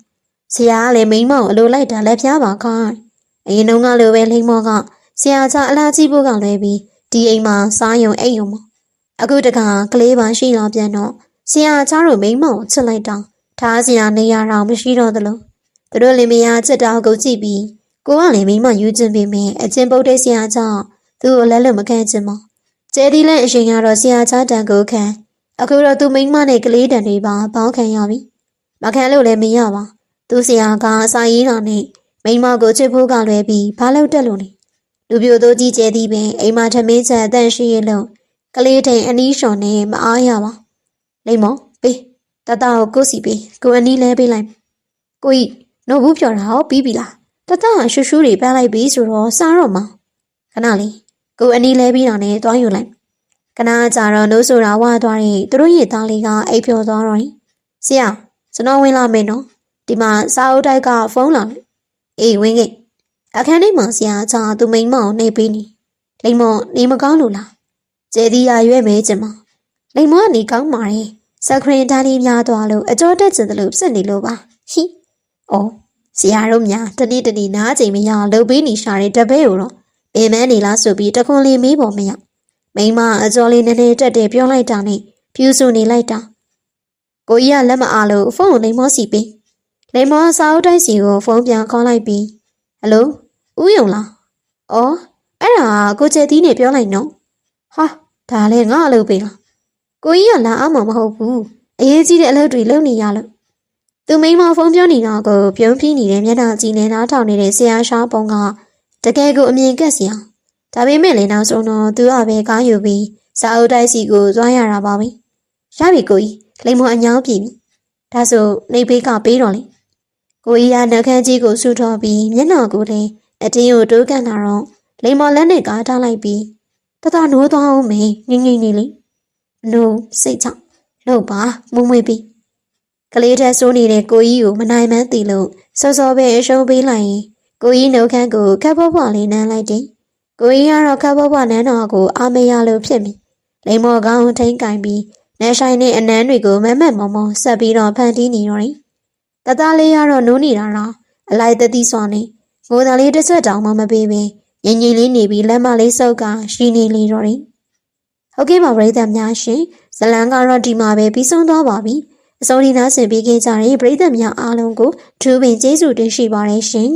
ဆရာကလည်းမိန်းမကိုအလိုလိုက်တာလက်ပြားပါခိုင်းအရင်တုန်းကလိုပဲလိမ်မော်ကဆရာချားအလားကြီးဖို့ကလွဲပြီးဒီအိမ်မှာစားယုံအိမ်ယုံမအခုတခါကလေးပါရှိလာပြန်တော့ဆရာချားတို့မိန်းမကိုချစ်လိုက်တော့ထားစရာနေရတော့မရှိတော့သလိုသူတို့လင်မယားချစ်တာကိုကြည့်ပြီးကိုကလည်းမိမယူချင်ပေမဲ့အချင်းပုတ်တဲ့ဆရာကြောင့်သူ့ကိုလက်လွတ်မခံချင်ပါကျဲဒီလည်းအရင်ကတော့ဆရာချတန်ကိုခံအခုတော့သူမိမနဲ့ကလေးတန်တွေပါပေါင်းခံရပြီမခံလို့လည်းမရပါသူဆရာကအစာရေးတာနဲ့မိမကိုချစ်ဖို့ကလွယ်ပြီးဘာလို့တက်လို့လဲလူပြိုတို့ကြီးကျဲသည်ပင်အိမ်မှာထမင်းချက်အတန့်ရှိရလို့ကလေးထိန်အနီးရှော်နဲ့မအားရပါလိမ့်မောပေးတတကိုကိုစီပေးကိုအနီးလဲပေးလိုက်ကိုကြီးနှုတ်ဘူးပြောတာဟောပြီးပြီလားတတရှူရှူတွေပန်းလိုက်ပြီဆိုတော့စားတော့မှာခဏလေးကိုအနီးလဲပြီးတာနဲ့သွားယူလိုက်ခဏကြာတော့နှုတ်ဆိုတာဝါသွားတဲ့သူတို့ရဲ့သားလေးကအိပ်ပျော်သွားတော့ဆရာကျွန်တော်ဝင်လာမယ်နော်ဒီမှာစာအုပ်တိုက်ကဖုန်းလာလို့အေးဝင်ခဲ့အခန်းထဲမှာဆရာချာသူမိန်မောင်နေပေးနေလိမ္မောနေမကောင်းလို့လားကျဲဒီရရွဲ့မဲချင်မလိမ္မောကနေကောင်းပါရဲ့စခရင်တန်းလေးများသွားလို့အကျော်တက်ချင်တယ်လို့ဖြစ်နေလို့ပါဟိအော်ဆရာတို့များတနေ့တနေ့နားချိန်မရလှုပ်ပေးနေရှာတဲ့တပည့်ကိုတော့ပင်မန်းနေလားဆိုပြီးတခွန်လေးမေးပေါ်မရမိမအကျော်လေးနည်းနည်းတက်တယ်ပြောလိုက်တာနဲ့ဖြူစုနေလိုက်တာကိုကြီးကလက်မအားလို့ဖုန်းကိုလိမ္မောစီပေးလိမ္မောစာအုပ်တိုင်းစီကိုဖုန်းပြန်ခေါ်လိုက်ပြီးဟယ်လိုဦးယုံလားအော်အဲ့ဒါကိုကျဲသီးနဲ့ပြောလိုက်နော်ဟာဒါလည်းငါအလုပ်ပေးလားကိုကြီးကလာအားမမဟုတ်ဘူးအရေးကြီးတဲ့အလုပ်တွေလုပ်နေရလို့သူမိမဖုန်းပြောနေတာကိုပြုံးပြင်းနေတဲ့မျက်နှာကြည့်နေနားထောင်နေတဲ့ဆရာရှားပုံကတကယ်ကိုအမြင်ကက်စရာဒါပေမဲ့လည်းနောက်ဆုံးတော့သူကပဲကားယူပြီးစာအုပ်တိုက်စီကိုသွားရတာပါပဲရပြီကိုကြီးလိမ္မောအညောင်းပြီဒါဆိုနေဘေးကပေးတော့လေကိုကြီးကနှက်ခမ်းကြီးကိုဆူထော်ပြီးမျက်နှာကိုလည်း အတင်းကိုတိုးကန်လာတော့လိမ္မော်လက်နဲ့ကားထားလိုက်ပြီးတတနိုးသွားအောင်မေးငိမ့်ငိမ့်နေလေနိုးစိတ်ချလို့ပါမွေ့မွေ့ပြီးကလေးထက်စိုးနေတဲ့ကိုကြီးကိုမနိုင်မှန်းသိလို့စောစောပဲအရှုံးပေးလိုက်ရင်ကိုကြီးနှုတ်ခမ်းကိုခက်ဖွားဖွားလေးနမ်းလိုက်တယ်ကိုကြီးကတော့ခက်ဖွားဖွားနမ်းတော်ကိုအာမရလို့ဖြစ်မိလိမ္မော်ကောင်းထိန်ကင်ပြီးနှမ်းဆိုင်နဲ့အနမ်းတွေကိုမမတ်မော်မော်ဆက်ပြီးတော့ဖန်တီးနေတော့တယ်တသားလေးကတော့နိုးနေတာတော့အလိုက်တတိစွာနေငိုသားလေးတစ်ချက်တောင်မှမပေးဘဲငြိမ်ငြိမ်လေးနေပြီးလက်မလေးစုပ်ကရှိနေလေတော့တယ်ဟုတ်ကဲ့ပါပရိသတ်များရှင်ဇလန်ကတော့ဒီမှာပဲပြီးဆုံးသွားပါပြီအစိုးရသားဆင်ပေးခဲ့ကြတဲ့ပရိသတ်များအားလုံးကိုထူးပင်ကျေးဇူးတင်ရှိပါတယ်ရှင်